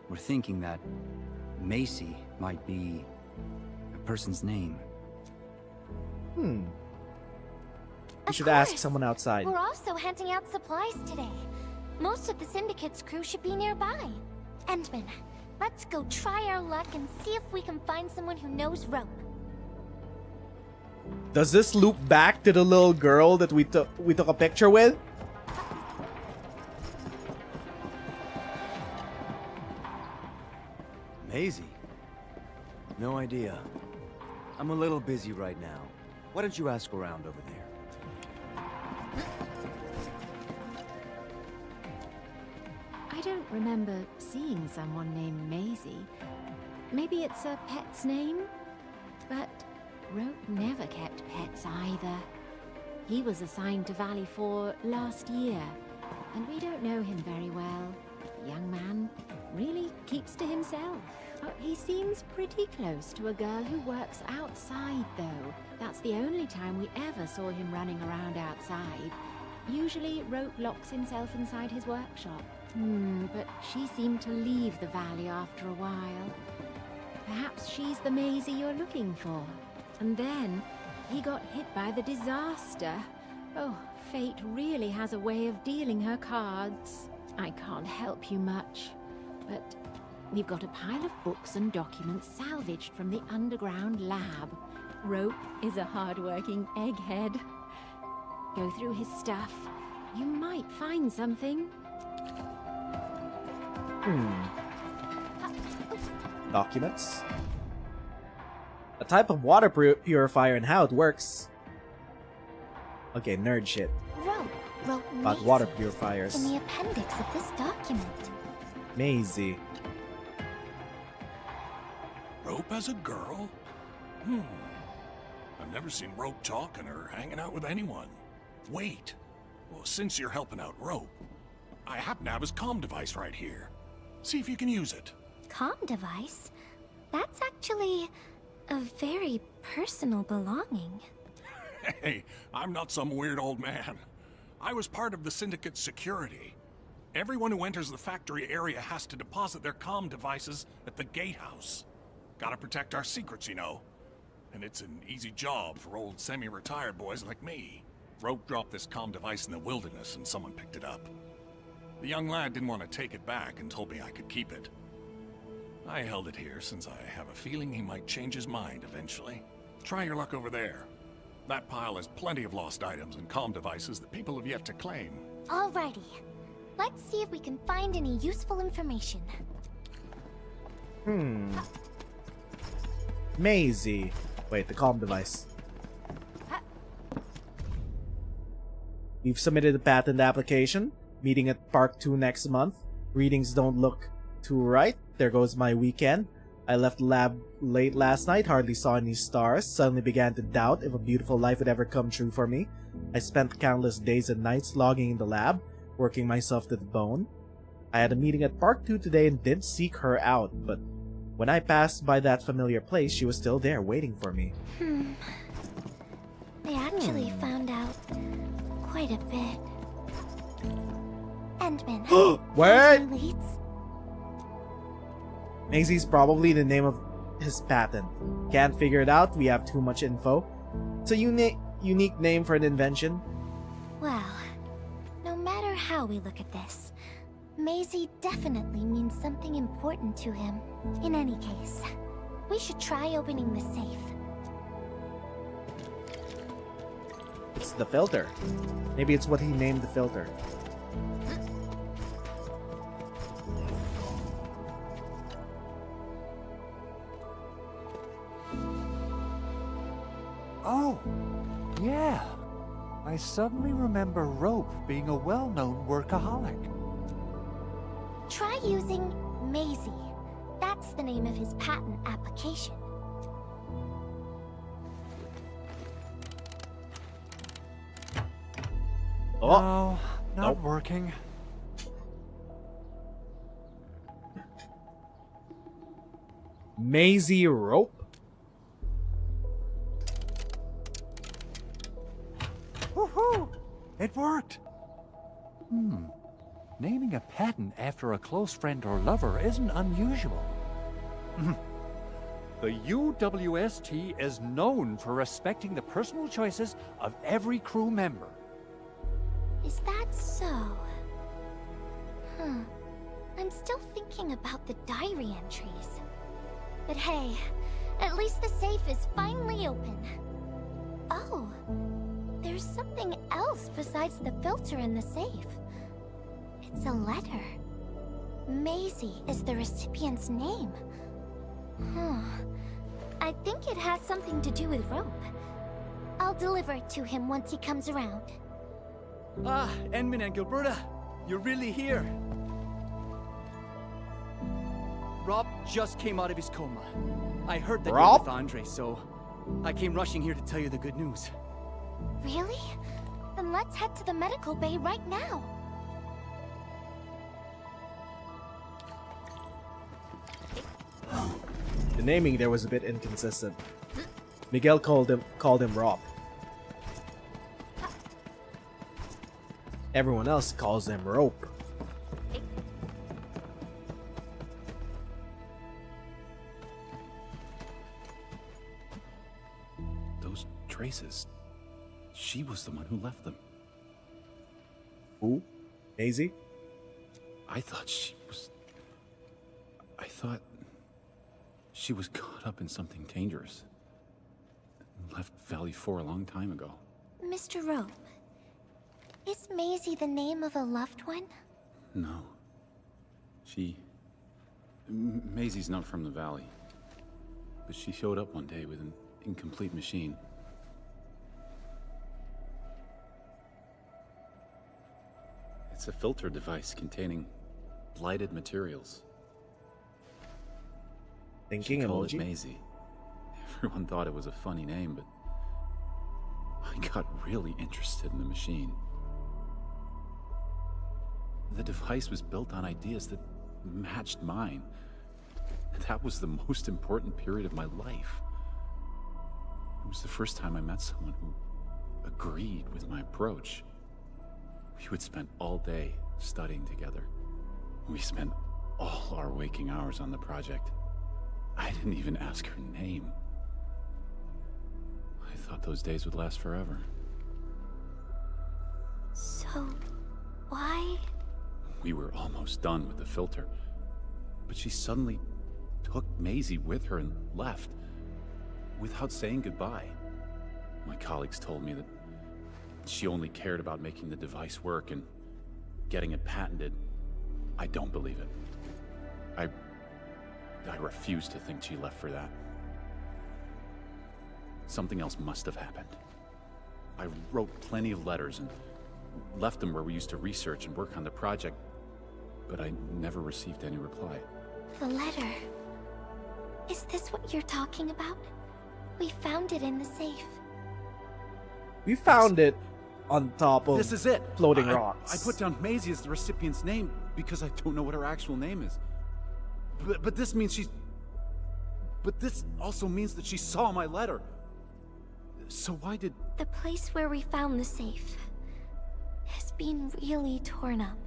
We're thinking that Macy might be a person's name. We should ask someone outside. We're also handing out supplies today. Most of the Syndicate's crew should be nearby. Endman, let's go try our luck and see if we can find someone who knows Rope. Does this loop back to the little girl that we took a picture with? Maisie? No idea. I'm a little busy right now. Why don't you ask around over there? I don't remember seeing someone named Maisie. Maybe it's a pet's name? But Rope never kept pets either. He was assigned to Valley 4 last year, and we don't know him very well. The young man really keeps to himself. But he seems pretty close to a girl who works outside, though. That's the only time we ever saw him running around outside. Usually, Rope locks himself inside his workshop. But she seemed to leave the valley after a while. Perhaps she's the Maisie you're looking for. And then, he got hit by the disaster. Oh, fate really has a way of dealing her cards. I can't help you much, but we've got a pile of books and documents salvaged from the underground lab. Rope is a hard-working egghead. Go through his stuff. You might find something. Documents? A type of water purifier and how it works. Okay, nerd shit. Rope About water purifiers. in the appendix of this document. Maisie. Rope as a girl? I've never seen Rope talking or hanging out with anyone. Wait. Well, since you're helping out Rope, I happen to have his comm device right here. See if you can use it. Comm device? That's actually a very personal belonging. Hey, I'm not some weird old man. I was part of the Syndicate's security. Everyone who enters the factory area has to deposit their comm devices at the gatehouse. Gotta protect our secrets, you know. And it's an easy job for old semi-retired boys like me. Rope dropped this comm device in the wilderness and someone picked it up. The young lad didn't want to take it back and told me I could keep it. I held it here since I have a feeling he might change his mind eventually. Try your luck over there. That pile has plenty of lost items and comm devices that people have yet to claim. Alrighty. Let's see if we can find any useful information. Maisie. Wait, the comm device. We've submitted a patent application. Meeting at Park 2 next month. Readings don't look too right. There goes my weekend. I left the lab late last night, hardly saw any stars, suddenly began to doubt if a beautiful life would ever come true for me. I spent countless days and nights logging in the lab, working myself to the bone. I had a meeting at Park 2 today and didn't seek her out, but when I passed by that familiar place, she was still there waiting for me. They actually found out quite a bit. Endman. What? any leads? Maisie's probably the name of his patent. Can't figure it out, we have too much info. It's a unique name for an invention. Well, no matter how we look at this, Maisie definitely means something important to him. In any case, we should try opening the safe. It's the filter. Maybe it's what he named the filter. Oh, yeah. I suddenly remember Rope being a well-known workaholic. Try using Maisie. That's the name of his patent application. No, not working. Maisie Rope? Woohoo! It worked! Naming a patent after a close friend or lover isn't unusual. The UWST is known for respecting the personal choices of every crew member. Is that so? I'm still thinking about the diary entries. But hey, at least the safe is finally open. Oh, there's something else besides the filter in the safe. It's a letter. Maisie is the recipient's name. I think it has something to do with Rope. I'll deliver it to him once he comes around. Ah, Endman and Gilberta, you're really here. Rob just came out of his coma. I heard that you're with Andre, so I came rushing here to tell you the good news. Really? Then let's head to the medical bay right now. The naming there was a bit inconsistent. Miguel called him Rob. Everyone else calls him Rope. Those traces. She was the one who left them. Who? Maisie? I thought she was caught up in something dangerous. Left Valley 4 a long time ago. Mr. Rope, is Maisie the name of a loved one? No. Maisie's not from the Valley. But she showed up one day with an incomplete machine. It's a filter device containing blighted materials. Thinking she called emoji? it Maisie. Everyone thought it was a funny name, but I got really interested in the machine. The device was built on ideas that matched mine. That was the most important period of my life. It was the first time I met someone who agreed with my approach. We would spend all day studying together. We spent all our waking hours on the project. I didn't even ask her name. I thought those days would last forever. So, why? We were almost done with the filter, but she suddenly took Maisie with her and left, without saying goodbye. My colleagues told me that she only cared about making the device work and getting it patented, I don't believe it. I refuse to think she left for that. Something else must have happened. I wrote plenty of letters and left them where we used to research and work on the project, but I never received any reply. The letter. Is this what you're talking about? We found it in the safe. We found it on top of This is it. floating I rocks. put down Maisie as the recipient's name because I don't know what her actual name is. But this means she's... But this also means that she saw my letter. So why did... The place where we found the safe has been really torn up.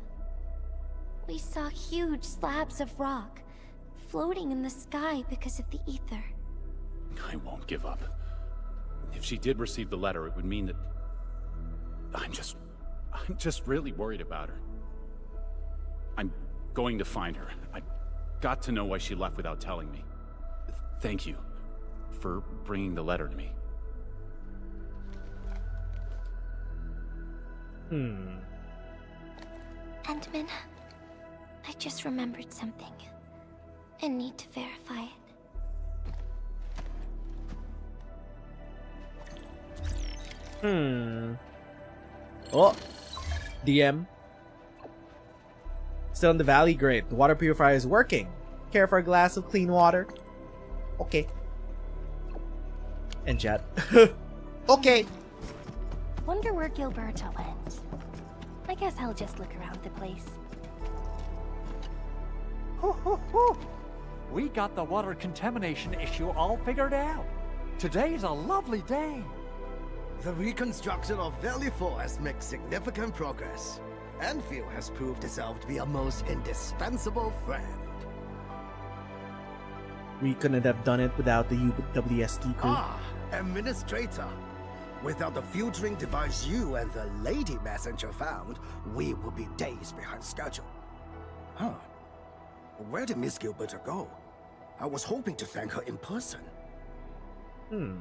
We saw huge slabs of rock floating in the sky because of the ether. I won't give up. If she did receive the letter, it would mean that... I'm just really worried about her. I'm going to find her. I've got to know why she left without telling me. Thank you for bringing the letter to me. Endman, I just remembered something. I need to verify it. Oh, DM. Still in the valley? Great. The water purifier is working. Care for a glass of clean water? Okay. And chat. Okay. Wonder where Gilberta went. I guess I'll just look around the place. We got the water contamination issue all figured out. Today's a lovely day. The reconstruction of Valley 4 has made significant progress. Endfield has proved itself to be a most indispensable friend. We couldn't have done it without the UWST crew. Ah, Administrator. Without the filtering device you and the lady messenger found, we would be days behind schedule. Huh. Where did Miss Gilberta go? I was hoping to thank her in person. Endman,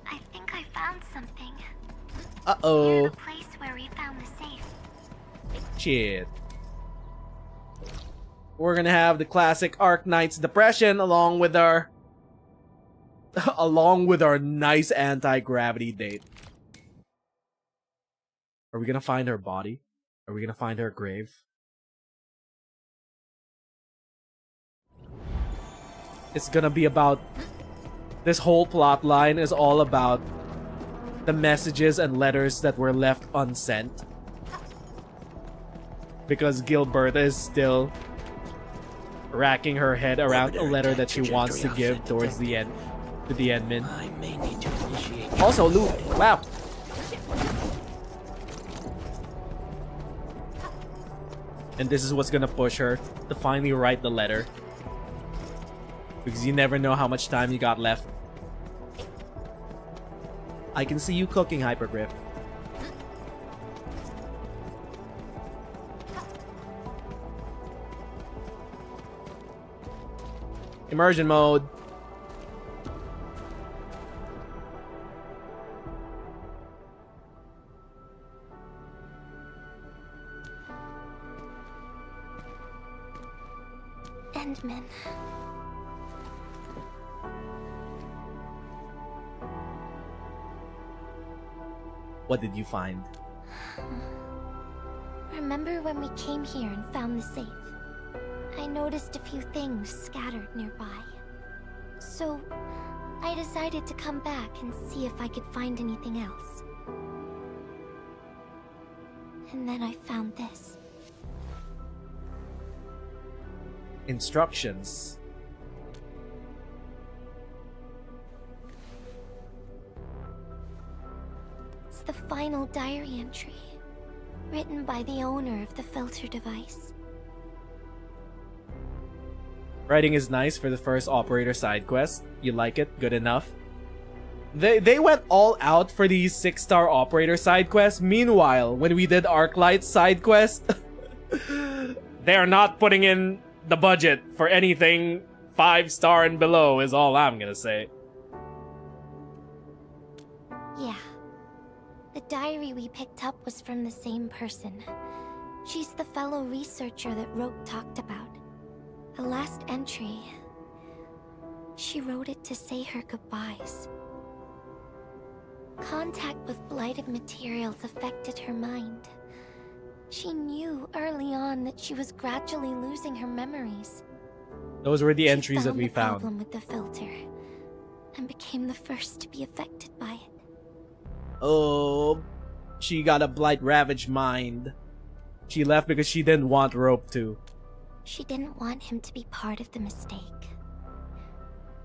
I think I found something. Uh-oh. Near the place where we found the safe. Shit. We're gonna have the classic Arknights depression along with our nice anti-gravity date. Are we gonna find her body? Are we gonna find her grave? It's gonna be about... This whole plot line is all about the messages and letters that were left unsent. Because Gilberta is still racking her head around a letter that she wants to give towards the end, to the Endman. I may need to initiate. Also, loot. Wow. And this is what's gonna push her to finally write the letter. Because you never know how much time you got left. I can see you cooking, Hypergriff. Immersion mode. Endman. What did you find? Remember when we came here and found the safe? I noticed a few things scattered nearby. So, I decided to come back and see if I could find anything else. And then I found this. Instructions. It's the final diary entry, written by the owner of the filter device. Writing is nice for the first operator side quest. You like it? Good enough. They went all out for these 6-star operator side quests. Meanwhile, when we did Arknights side quest, they're not putting in the budget for anything 5-star and below is all I'm gonna say. Yeah. The diary we picked up was from the same person. She's the fellow researcher that Rope talked about. The last entry... She wrote it to say her goodbyes. Contact with blighted materials affected her mind. She knew early on that she was gradually losing her memories. Those were the entries that we She found the found. problem with the filter, and became the first to be affected by it. Oh, she got a blight-ravaged mind. She left because she didn't want Rope to. She didn't want him to be part of the mistake.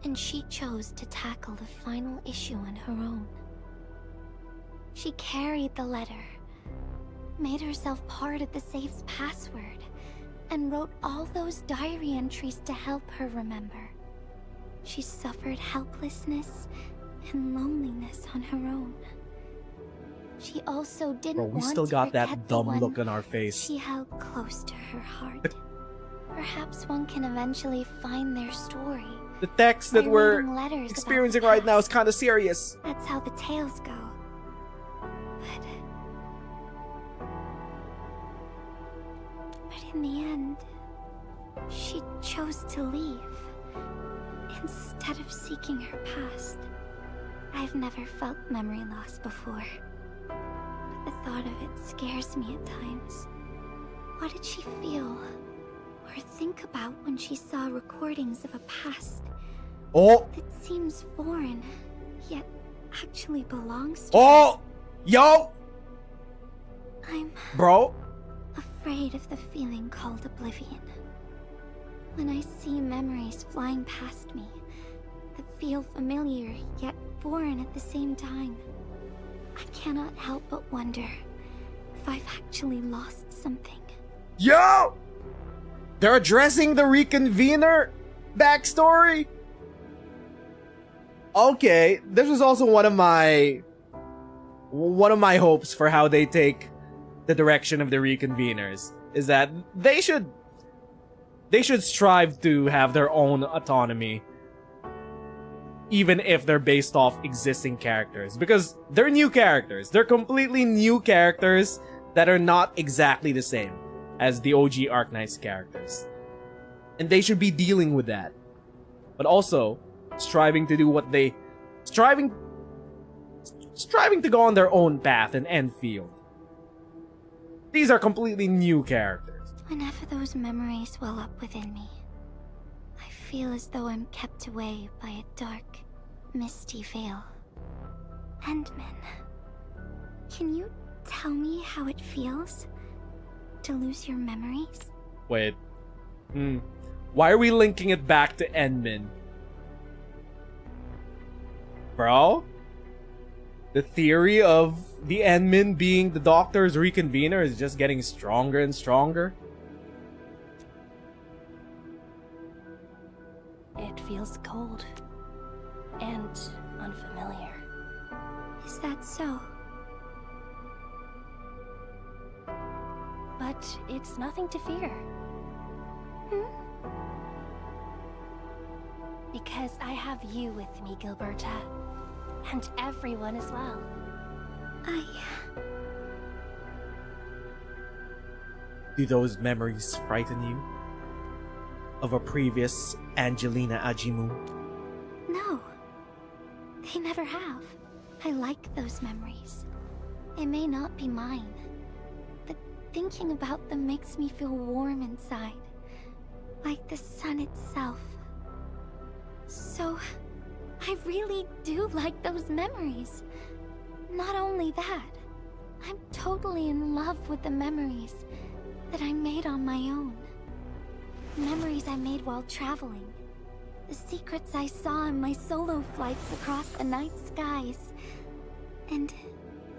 And she chose to tackle the final issue on her own. She carried the letter, made herself part of the safe's password, and wrote all those diary entries to help her remember. She suffered helplessness and loneliness on her own. She also didn't Bro, we want still to got forget that the dumb one look on our face. she held close to her heart. Perhaps one can eventually find their story. The text that by we're reading letters about experiencing the right now is past. kind of serious. That's how the tales go. But in the end, she chose to leave instead of seeking her past. I've never felt memory loss before, but the thought of it scares me at times. What did she feel or think about when she saw recordings of a past that seems foreign, yet actually belongs to her? Yo! I'm Bro? afraid of the feeling called oblivion. When I see memories flying past me that feel familiar yet foreign at the same time, I cannot help but wonder if I've actually lost something. Yo! They're addressing the Reconvener backstory? Okay, this was also one of my hopes for how they take the direction of the Reconveners, is that they should strive to have their own autonomy, even if they're based off existing characters, because they're new characters. They're completely new characters that are not exactly the same as the OG Arknights characters, and they should be dealing with that, but also striving to do what they striving to go on their own path in Endfield. These are completely new characters. Whenever those memories well up within me, I feel as though I'm kept away by a dark, misty veil. Endman, can you tell me how it feels to lose your memories? Wait. Why are we linking it back to Endman? Bro? The theory of the Endman being the Doctor's Reconvener is just getting stronger and stronger. It feels cold and unfamiliar. Is that so? But it's nothing to fear. Because I have you with me, Gilberta. And everyone as well. Do those memories frighten you? Of a previous Angelina Ajimu? No. They never have. I like those memories. They may not be mine, but thinking about them makes me feel warm inside. Like the sun itself. So, I really do like those memories. Not only that, I'm totally in love with the memories that I made on my own. Memories I made while traveling. The secrets I saw in my solo flights across the night skies. And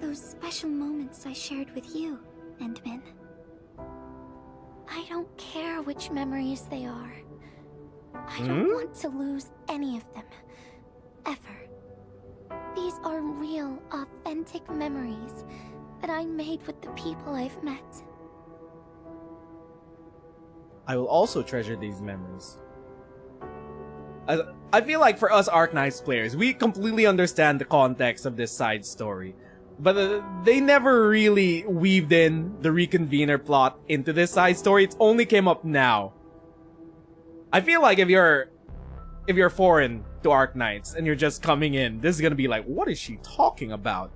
those special moments I shared with you, Endman. I don't care which memories they are. I don't want to lose any of them. Ever. These are real, authentic memories that I made with the people I've met. I will also treasure these memories. I feel like for us Arknights players, we completely understand the context of this side story. But they never really weaved in the reconvener plot into this side story. It's only came up now. I feel like if you're foreign to Arknights and you're just coming in, this is gonna be like, what is she talking about?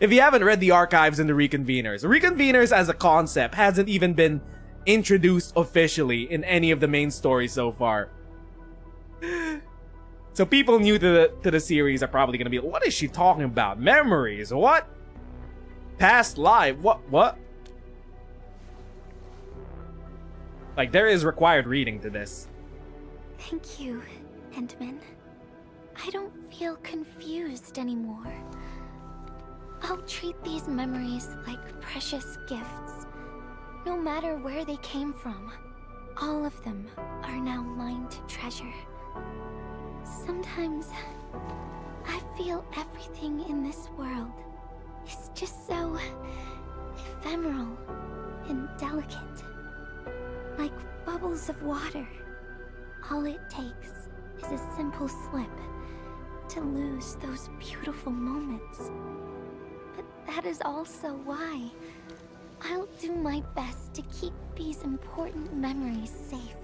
If you haven't read the archives and the Reconveners as a concept hasn't even been introduced officially in any of the main stories so far. So people new to the series are probably gonna be, what is she talking about? Memories? What? Past life? What? Like, there is required reading to this. Thank you, Endman. I don't feel confused anymore. I'll treat these memories like precious gifts. No matter where they came from, all of them are now mine to treasure. Sometimes, I feel everything in this world is just so ephemeral and delicate. Like bubbles of water. All it takes is a simple slip to lose those beautiful moments. But that is also why I'll do my best to keep these important memories safe.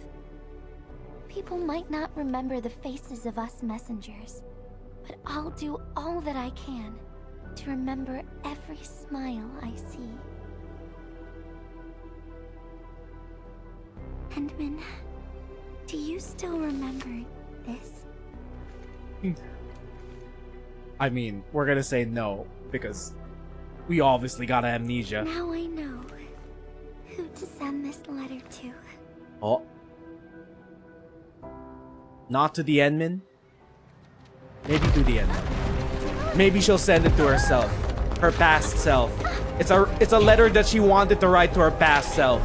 People might not remember the faces of us messengers, but I'll do all that I can to remember every smile I see. Endman, do you still remember this? I mean, we're gonna say no, because we obviously got amnesia. Now I know who to send this letter to. Oh. Not to the Endman? Maybe to the Endman. Maybe she'll send it to herself. Her past self. It's a letter that she wanted to write to her past self.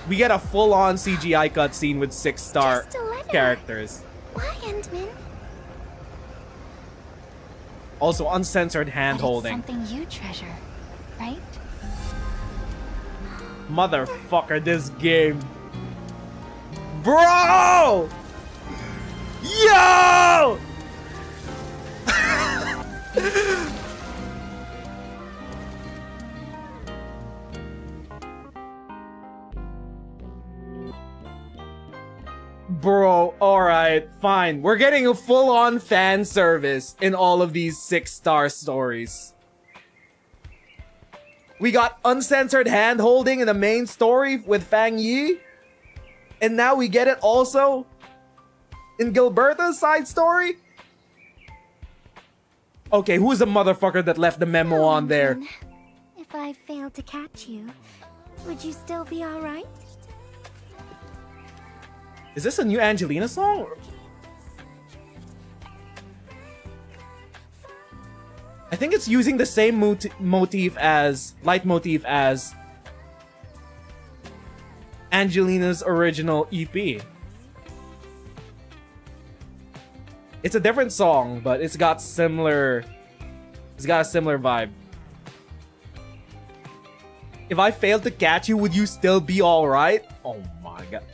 We get a full-on CGI cutscene with 6-star characters. Why, Endman? Also, uncensored hand-holding. Something you treasure, right? Motherfucker, this game. Bro! Yo! Bro, alright, fine. We're getting a full-on fan service in all of these 6-star stories. We got uncensored hand-holding in the main story with Fang Yi. And now we get it also in Gilberta's side story? Okay, who's the motherfucker that left the memo on there? If I failed to catch you, would you still be alright? Is this a new Angelina song? I think it's using the same leitmotif as Angelina's original EP. It's a different song, but it's got a similar vibe. If I failed to catch you, would you still be alright? Oh my god.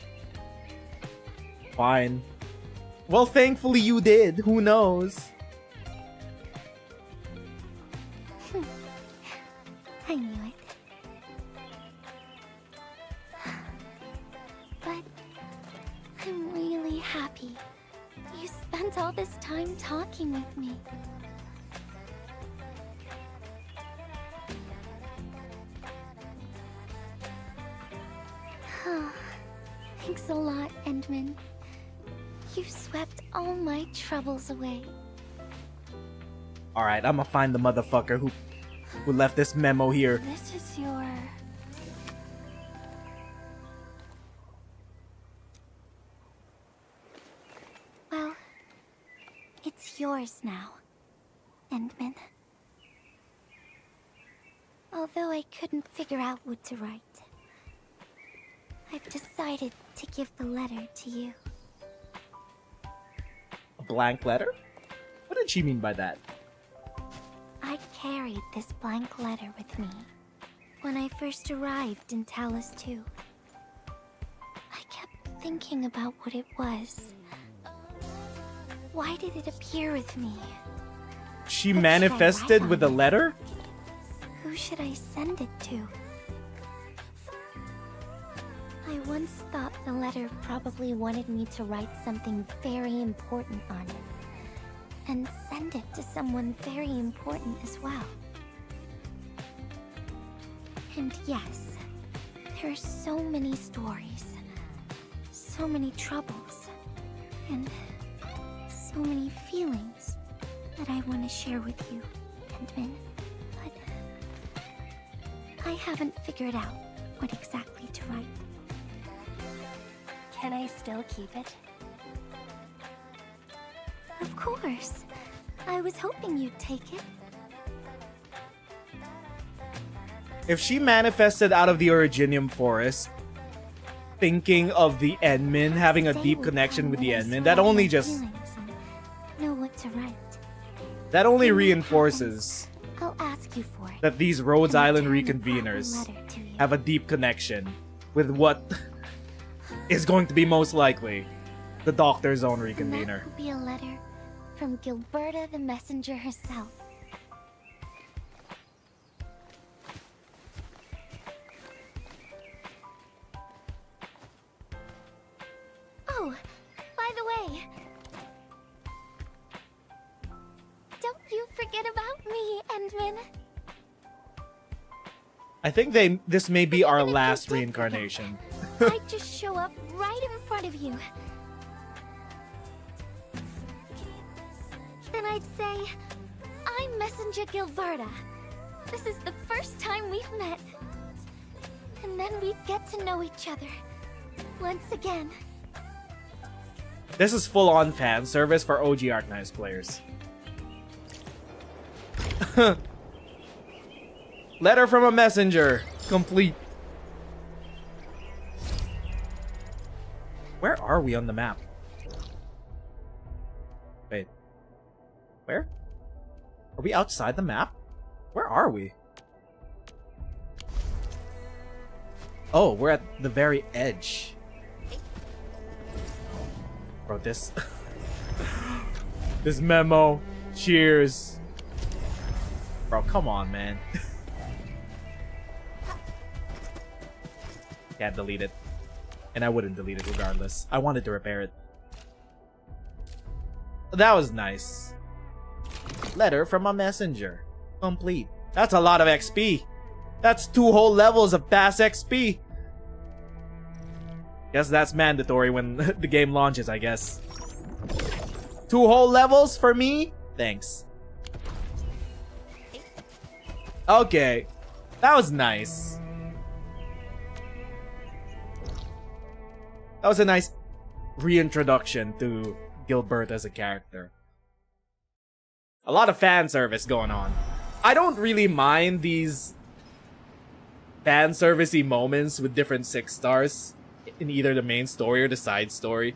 Fine. Well, thankfully you did. Who knows? I knew it. But I'm really happy you spent all this time talking with me. Thanks a lot, Endman. You swept all my troubles away. Alright, I'm gonna find the motherfucker who left this memo here. This is your... Well, it's yours now, Endman. Although I couldn't figure out what to write, I've decided to give the letter to you. A blank letter? What did she mean by that? I carried this blank letter with me when I first arrived in Talus 2. I kept thinking about what it was. Why did it appear with me She What should I manifested write with a on it? letter? Who should I send it to? I once thought the letter probably wanted me to write something very important on it. And send it to someone very important as well. And yes, there are so many stories, so many troubles, and so many feelings that I want to share with you, Endman. But I haven't figured out what exactly to write. Can I still keep it? Of course. I was hoping you'd take it. If she manifested out of the Originium Forest, thinking of the Endman, having a deep connection with the Endman, that only just... Know what to write. That only reinforces I'll ask you for it. that these Rhodes And Island return the proper reconveners letter to you. have a deep connection with what is going to be most likely the Doctor's own And reconvener. that will be a letter from Gilberta the Messenger herself. Oh, by the way, don't you forget about me, Endman. I think this may be our last reincarnation. I'd just show up right in front of you. Then I'd say, I'm Messenger Gilberta. This is the first time we've met. And then we'd get to know each other. Once again. This is full-on fan service for OG Arknights players. Letter from a messenger. Complete. Where are we on the map? Wait. Where? Are we outside the map? Where are we? Oh, we're at the very edge. Bro, this... this memo. Cheers. Bro, come on, man. Can't delete it. And I wouldn't delete it regardless. I wanted to repair it. That was nice. Letter from a messenger. Complete. That's a lot of XP. That's 2 whole levels of past XP. Guess that's mandatory when the game launches, I guess. 2 whole levels for me? Thanks. Okay. That was nice. That was a nice reintroduction to Gilberta as a character. A lot of fan service going on. I don't really mind these fan servicey moments with different 6 stars in either the main story or the side story.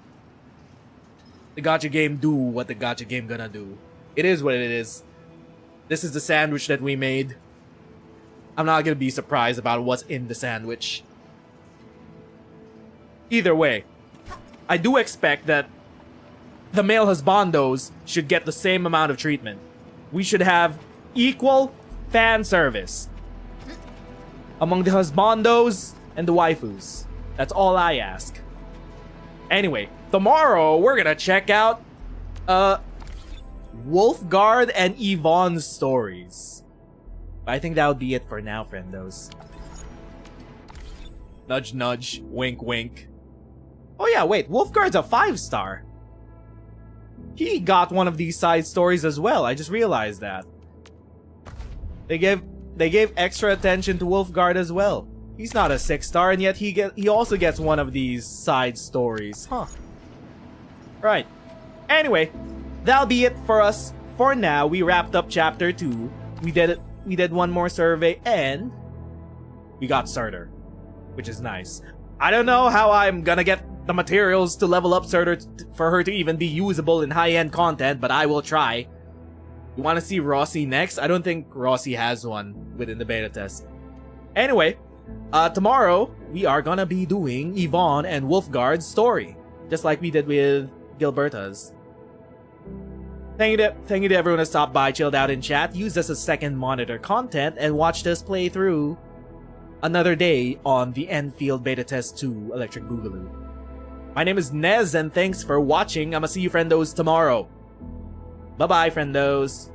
The gacha game do what the gacha game gonna do. It is what it is. This is the sandwich that we made. I'm not gonna be surprised about what's in the sandwich. Either way, I do expect that the male husbandos should get the same amount of treatment. We should have equal fan service among the husbandos and the waifus. That's all I ask. Anyway, tomorrow we're gonna check out Wolfguard and Yvonne's stories. I think that would be it for now, friendos. Nudge nudge, wink wink. Oh yeah, wait, Wolfguard's a 5-star. He got one of these side stories as well. I just realized that. They gave extra attention to Wolfguard as well. He's not a 6-star, and yet he also gets one of these side stories. Huh. Right. Anyway, that'll be it for us for now. We wrapped up chapter 2. We did one more survey, and we got Surtr, which is nice. I don't know how I'm gonna get the materials to level up Surtr for her to even be usable in high-end content, but I will try. You want to see Rossi next? I don't think Rossi has one within the beta test. Anyway, tomorrow we are gonna be doing Yvonne and Wolfguard's story, just like we did with Gilberta's. Thank you to everyone who stopped by, chilled out in chat, used as a second monitor content, and watched us play through another day on the Endfield Beta Test 2 Electric Boogaloo. My name is Nez, and thanks for watching. I'ma see you friendos tomorrow. Bye-bye, friendos.